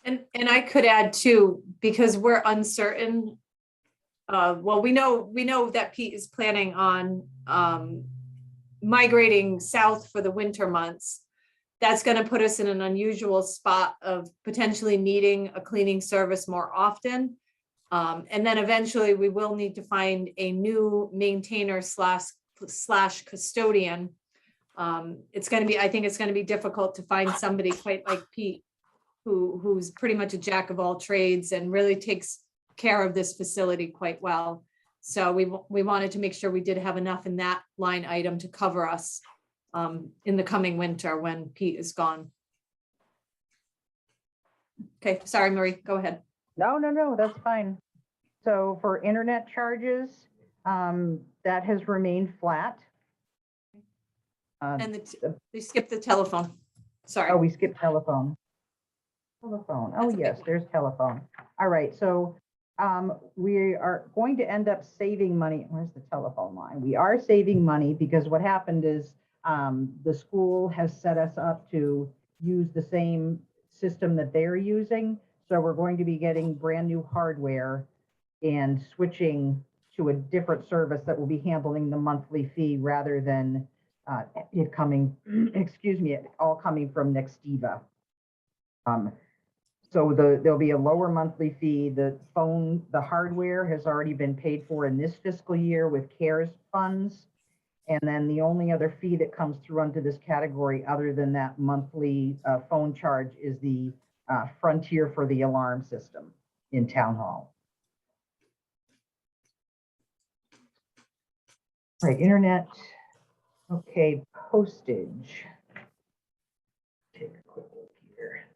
And I could add too, because we're uncertain. Well, we know that Pete is planning on migrating south for the winter months. That's going to put us in an unusual spot of potentially needing a cleaning service more often. And then eventually we will need to find a new maintainer slash custodian. It's going to be, I think it's going to be difficult to find somebody quite like Pete, who's pretty much a jack of all trades and really takes care of this facility quite well. So we wanted to make sure we did have enough in that line item to cover us in the coming winter when Pete is gone. Okay, sorry, Marie, go ahead. No, that's fine. So for internet charges, that has remained flat. And they skipped the telephone. Sorry. Oh, we skipped telephone. Telephone. Oh, That's okay. yes, there's telephone. All right, so we are going to end up saving money. Where's the telephone line? We are saving money because what happened is the school has set us up to use the same system that they're using. So we're going to be getting brand new hardware and switching to a different service that will be handling the monthly fee rather than it coming, excuse me, it all coming from Nextiva. So there'll be a lower monthly fee. The hardware has already been paid for in this fiscal year with CARES funds. And then the only other fee that comes through under this category other than that monthly phone charge is the Frontier for the alarm system in Town Hall. All right, internet. Okay, postage. Take a quick look here.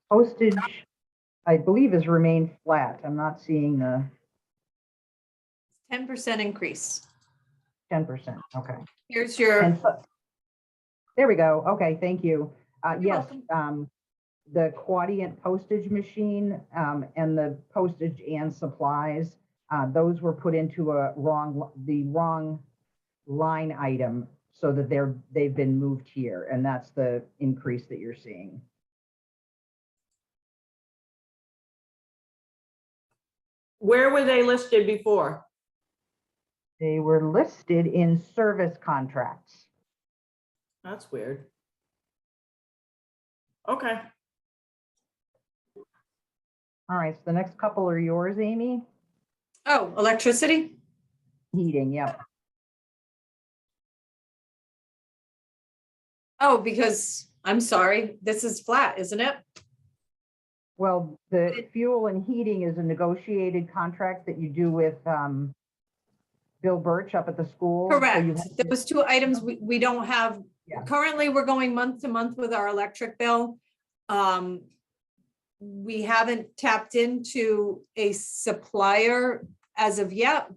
Postage, I believe, has remained flat. I'm not seeing the 10% increase. 10%. Okay. Here's your. And there we go. Okay, thank you. Yes, the Quadient postage machine and the postage and supplies, those were put into the wrong line item so that they've been moved here, and that's the increase that you're seeing. Where were they listed before? They were listed in service contracts. That's weird. Okay. All right, so the next couple are yours, Amy. Oh, electricity? Heating, yep. Oh, because, I'm sorry, this is flat, isn't it? Well, the fuel and heating is a negotiated contract that you do with Bill Birch up at the school. So you Correct. have to- Those two items we don't have. Yeah. Currently, we're going month to month with our electric bill. We haven't tapped into a supplier as of yet.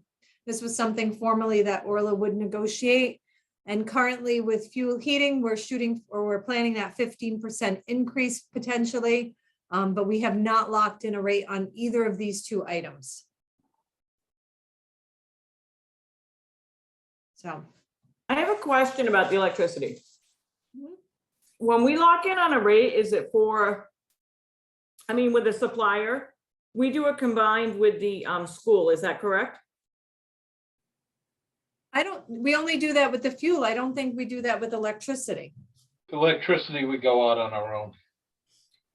This was something formally that Orla would negotiate. And currently with fuel heating, we're planning that 15% increase potentially. But we have not locked in a rate on either of these two items. So, I have a question about the electricity. Mhm. When we lock in on a rate, is it for, I mean, with a supplier, we do it combined with the school, is that correct? we only do that with the fuel. I don't think we do that with electricity. Electricity, we go out on our own.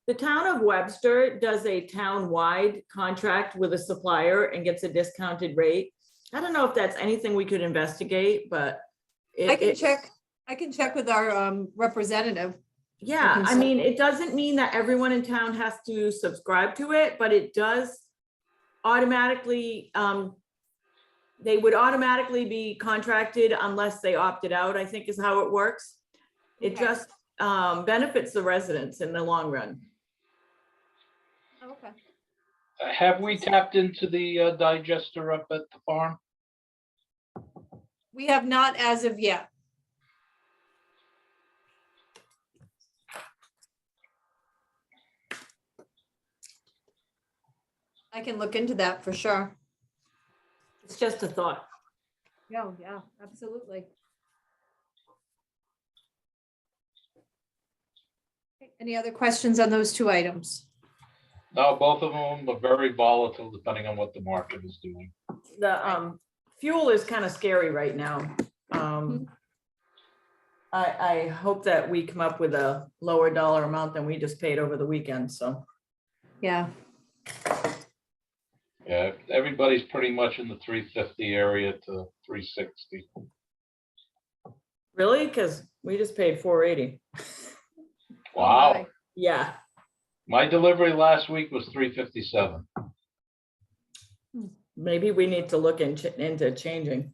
The town of Webster does a town-wide contract with a supplier and gets a discounted rate. I don't know if that's anything we could investigate, but I can check with our representative. Yeah, can I see. mean, it doesn't mean that everyone in town has to subscribe to it, but it does automatically, they would automatically be contracted unless they opted out, I think is how it works. It Okay. just benefits the residents in the long run. Okay. Have we tapped into the digester up at the farm? We have not as of yet. I can look into that for sure. It's just a thought. Yeah, absolutely. Any other questions on those two items? No, both of them are very volatile depending on what the market is doing. The fuel is kind of scary right now. I hope that we come up with a lower dollar amount than we just paid over the weekend, so. Yeah, Yeah, everybody's pretty much in the 350 area to 360. Really? Because we just paid 480. Wow. my. Yeah. My delivery last week was 357. Maybe we need to look into changing.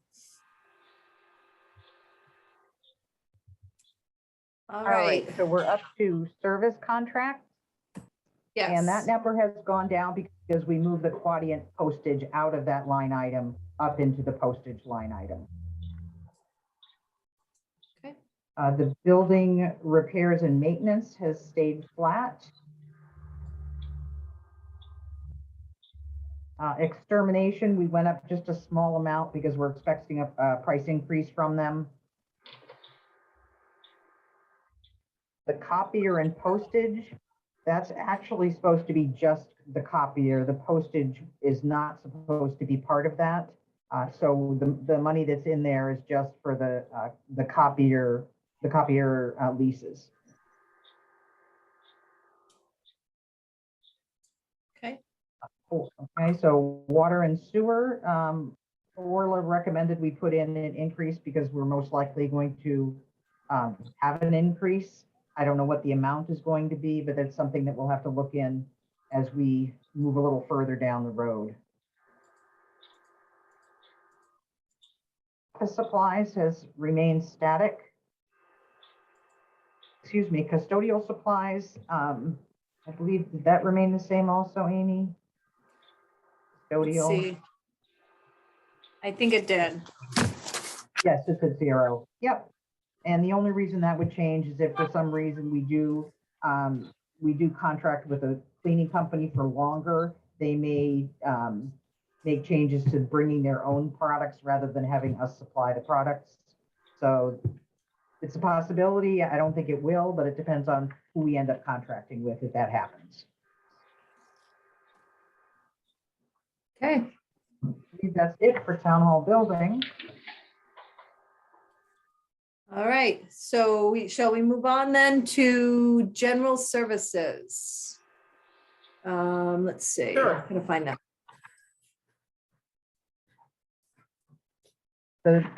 All All right. right, so we're up to service contracts. And that Yes. number has gone down because we moved the Quadient postage out of that line item up into the postage line item. Okay. The building repairs and maintenance has stayed flat. Extermination, we went up just a small amount because we're expecting a price increase from them. The copier and postage, that's actually supposed to be just the copier. The postage is not supposed to be part of that. So the money that's in there is just for the copier leases. Okay. Cool. Okay, so water and sewer, Orla recommended we put in an increase because we're most likely going to have an increase. I don't know what the amount is going to be, but that's something that we'll have to look in as we move a little further down the road. Office supplies has remained static. Excuse me, custodial supplies, I believe, did that remain the same also, Amy? Let's Custodial. see. I think it did. Yes, it's at 0. Yep. And the only reason that would change is if for some reason we do contract with a cleaning company for longer, they may make changes to bringing their own products rather than having us supply the products. So It's a possibility. I don't think it will, but it depends on who we end up contracting with if that happens. Okay. I believe that's it for town hall building. All right, so shall we move on then to general services? Let's see, Sure. I'm gonna find that.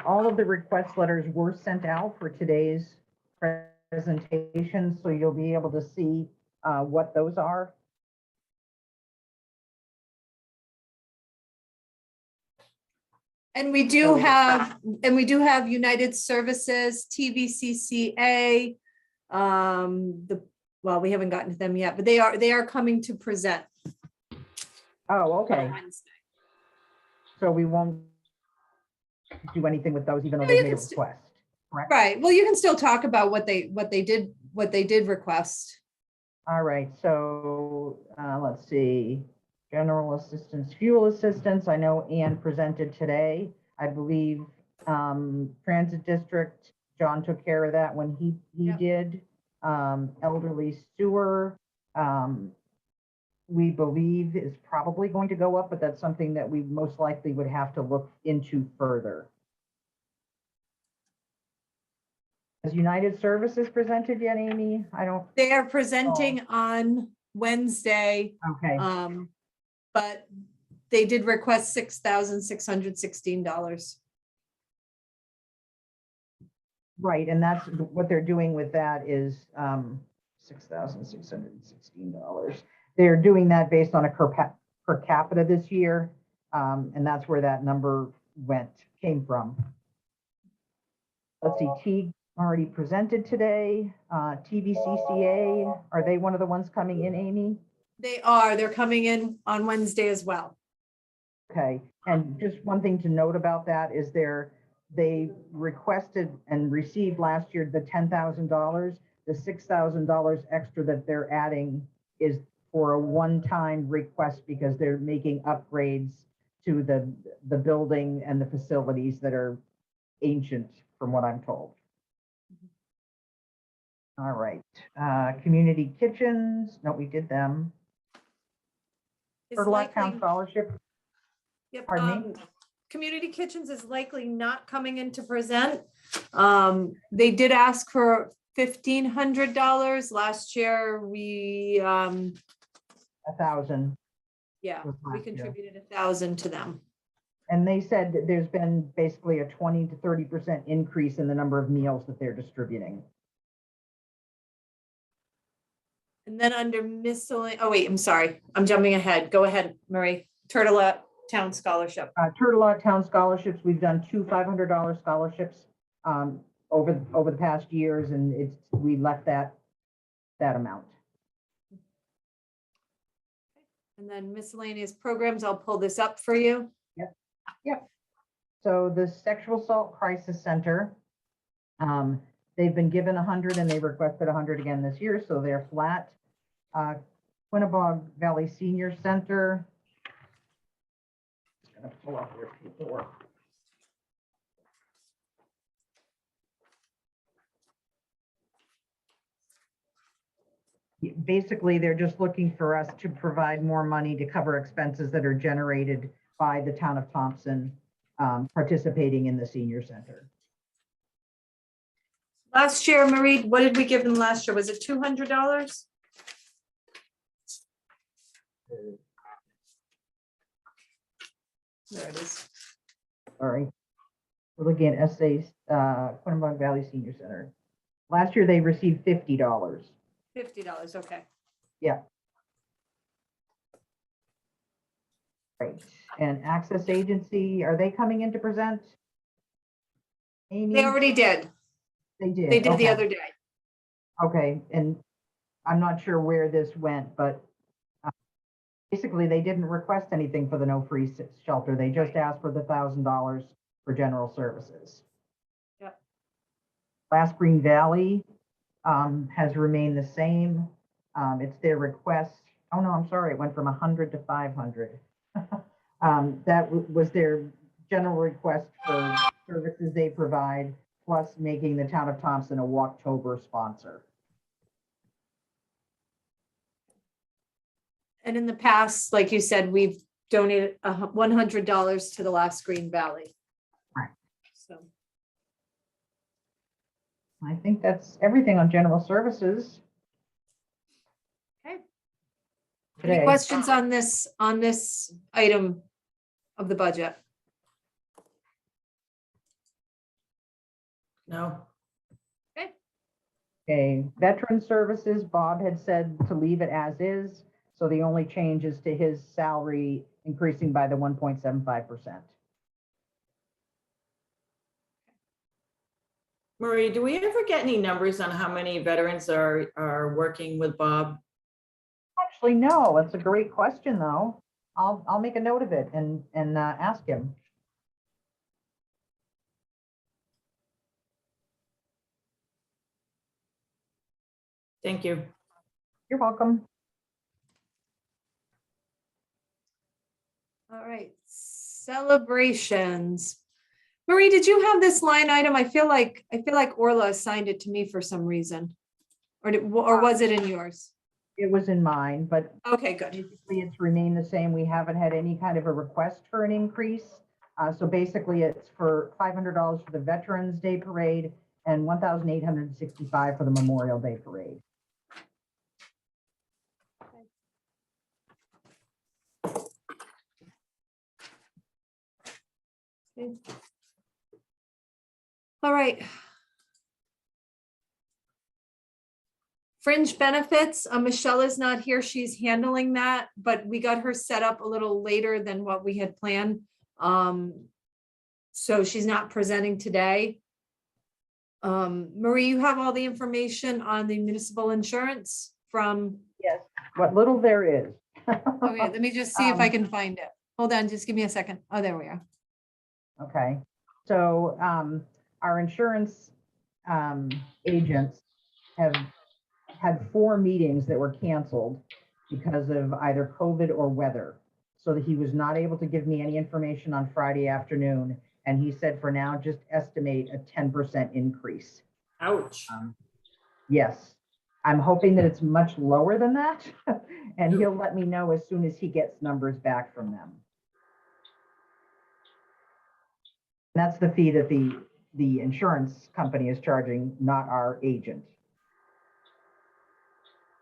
All of the request letters were sent out for today's presentation, so you'll be able to see what those are. And we do have, United Services, TVCCA. Well, we haven't gotten to them yet, but they are coming to present. Oh, on okay. Wednesday. So we won't do anything with those, even though No, they you made a can request. Correct? Right, well, you can still talk about what they did request. All right, so let's see. General assistance, fuel assistance. I know Ann presented today. I believe Transit District, John took care of that when he Yep. did. Elderly sewer, we believe is probably going to go up, but that's something that we most likely would have to look into further. Has United Services presented yet, Amy? I don't, They are presenting on Wednesday, okay. but they did request $6,616. Right, and that's what they're doing with that is $6,616. They're doing that based on a per capita this year, and that's where that number came from. Let's see, Teague already presented today. TVCCA, are they one of the ones coming in, Amy? They're coming in on Wednesday as well. Okay, and just one thing to note about that is they requested and received last year the $10,000. The $6,000 extra that they're adding is for a one-time request because they're making upgrades to the building and the facilities that are ancient, from what I'm told. All right, community kitchens. No, we did them. It's Turtle Rock Town likely- Scholarship. Yep, Pardon me? Community Kitchens is likely not coming in to present. They did ask for $1,500. Last year, we, 1,000. yeah, Was we last year. contributed 1,000 to them. And they said that there's been basically a 20 to 30% increase in the number of meals that they're distributing. And then under miscellaneous, oh wait, I'm sorry, I'm jumping ahead. Go ahead, Marie. Turtle Town Scholarship. Turtle Rock Town Scholarships, we've done two $500 scholarships over the past years, and we left that amount. And then miscellaneous programs, I'll pull this up for you. Yep. So the Sexual Assault Crisis Center, they've been given 100 and they requested 100 again this year, so they're flat. Quinnebog Valley Senior Center. Just gonna pull up their paperwork. Basically, they're just looking for us to provide more money to cover expenses that are generated by the town of Thompson participating in the senior center. Last year, Marie, what did we give them last year? Was it $200? There it is. Sorry. We're looking at essays, Quinnebog Valley Senior Center. Last year, they received $50. $50, okay. Yeah. Right. And Access Agency, are they coming in to present? Amy? They already did. They did. They did the okay. other day. Okay, and I'm not sure where this went, but basically they didn't request anything for the no free shelter. They just asked for the $1,000 for general services. Yep. Last Green Valley has remained the same. It's their request. Oh no, I'm sorry. It went from 100 to 500. That was their general request for services they provide plus making the town of Thompson a Walktober sponsor. And in the past, like you said, we've donated $100 to the Last Green Valley. Right. So, I think that's everything on general services. okay. Any Today. questions on this item of the budget? No. Okay, veteran services, Bob had said to leave it as is. So the only change is to his salary increasing by the 1.75%. Marie, do we ever get any numbers on how many veterans are working with Bob? Actually, no, it's a great question, though. I'll make a note of it and ask him. Thank you. You're welcome. All right, celebrations. Marie, did you have this line item? I feel like Orla assigned it to me for some reason. Or was it in yours? It was in mine, but Okay, good. basically it's remained the same. We haven't had any kind of a request for an increase. So basically it's for $500 for the Veterans Day Parade and $1,865 for the Memorial Day Parade. Okay. All right. Fringe benefits, Michelle is not here. She's handling that, but we got her set up a little later than what we had planned. So she's not presenting today. Marie, you have all the information on the municipal insurance from, Yes, what little there is. okay, let me just see if I can find it. Hold on, just give me a second. Oh, there we are. Okay, so our insurance agents have had 4 meetings that were canceled because of either COVID or weather. So that he was not able to give me any information on Friday afternoon. And he said for now, just estimate a 10% increase. Ouch. Yes, I'm hoping that it's much lower than that. And he'll let me know as soon as he gets numbers back from them. That's the fee that the insurance company is charging, not our agent.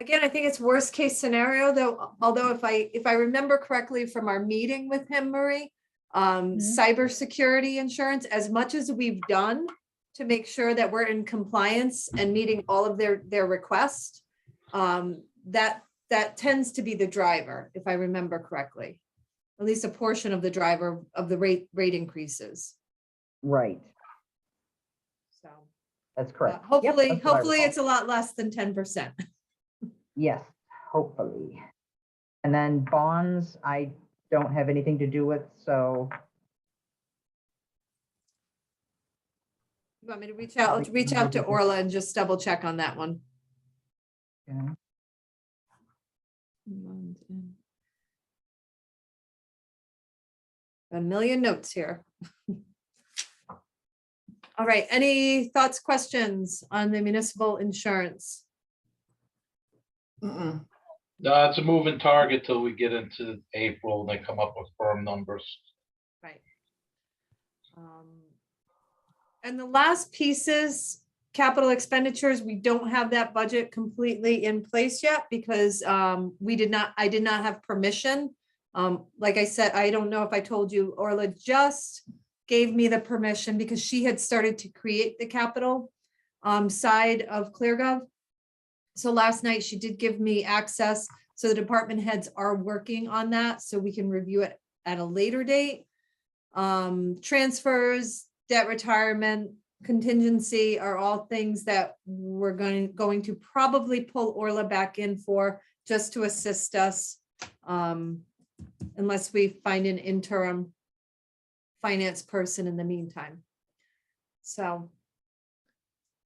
Again, I think it's worst case scenario though, although if I remember correctly from our meeting with him, Marie, cybersecurity insurance, as much as we've done to make sure that we're in compliance and meeting all of their requests, that tends to be the driver, if I remember correctly, at least a portion of the driver of the rate increases. Right, So that's correct. Yep, hopefully that's what I recall. it's a lot less than 10%. Yes, hopefully. And then bonds, I don't have anything to do with, so. You want me to reach out? I'll reach out to Orla and just double check on that one. Yeah. A million notes here. All right, any thoughts, questions on the municipal insurance? No, it's a moving target till we get into April and they come up with firm numbers. Right. And the last pieces, capital expenditures, we don't have that budget completely in place yet because I did not have permission. Like I said, I don't know if I told you, Orla just gave me the permission because she had started to create the capital side of ClearGov. So last night she did give me access. So the department heads are working on that so we can review it at a later date. Transfers, debt retirement, contingency are all things that we're going to probably pull Orla back in for just to assist us unless we find an interim finance person in the meantime. So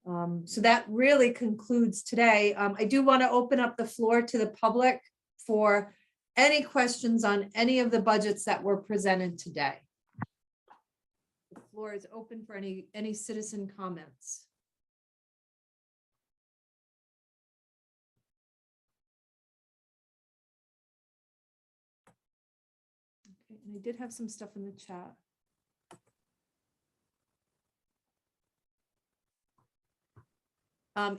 that really concludes today. I do want to open up the floor to the public for any questions on any of the budgets that were presented today. The floor is open for any citizen comments. Okay, and I did have some stuff in the chat.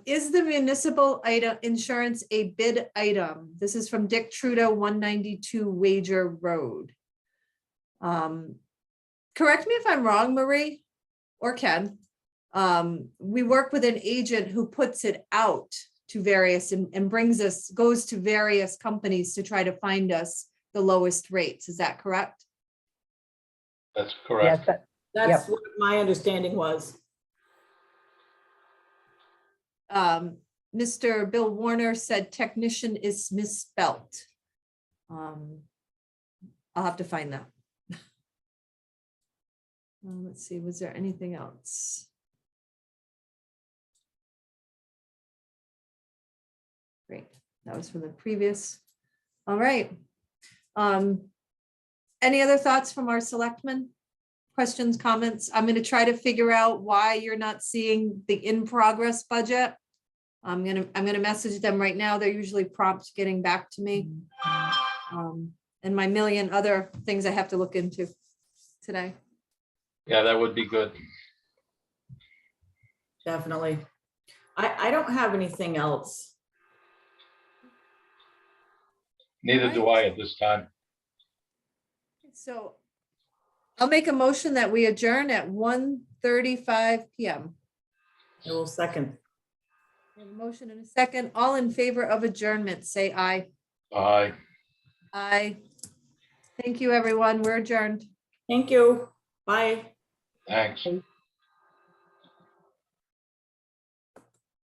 Is the municipal item insurance a bid item? This is from Dick Trudeau, 192 Wager Road. Correct me if I'm wrong, Marie or Ken. We work with an agent who puts it out to various and goes to various companies to try to find us the lowest rates. Is that correct? That's Yes, correct. That's what my understanding was. Mr. Bill Warner said technician is misspelt. I'll have to find that. Let's see, was there anything else? Great, that was from the previous. All right. Any other thoughts from our selectmen? Questions, comments? I'm going to try to figure out why you're not seeing the in-progress budget. I'm gonna message them right now. They're usually prompt getting back to me. And my million other things I have to look into today. Yeah, that would be good. Definitely. I don't have anything else. Neither do I at this time. So I'll make a motion that we adjourn at 1:35 PM. I will second. We have a motion and a second. All in favor of adjournment, say aye. Aye. Aye. Thank you, everyone. We're adjourned. Thank you. Bye. Thanks.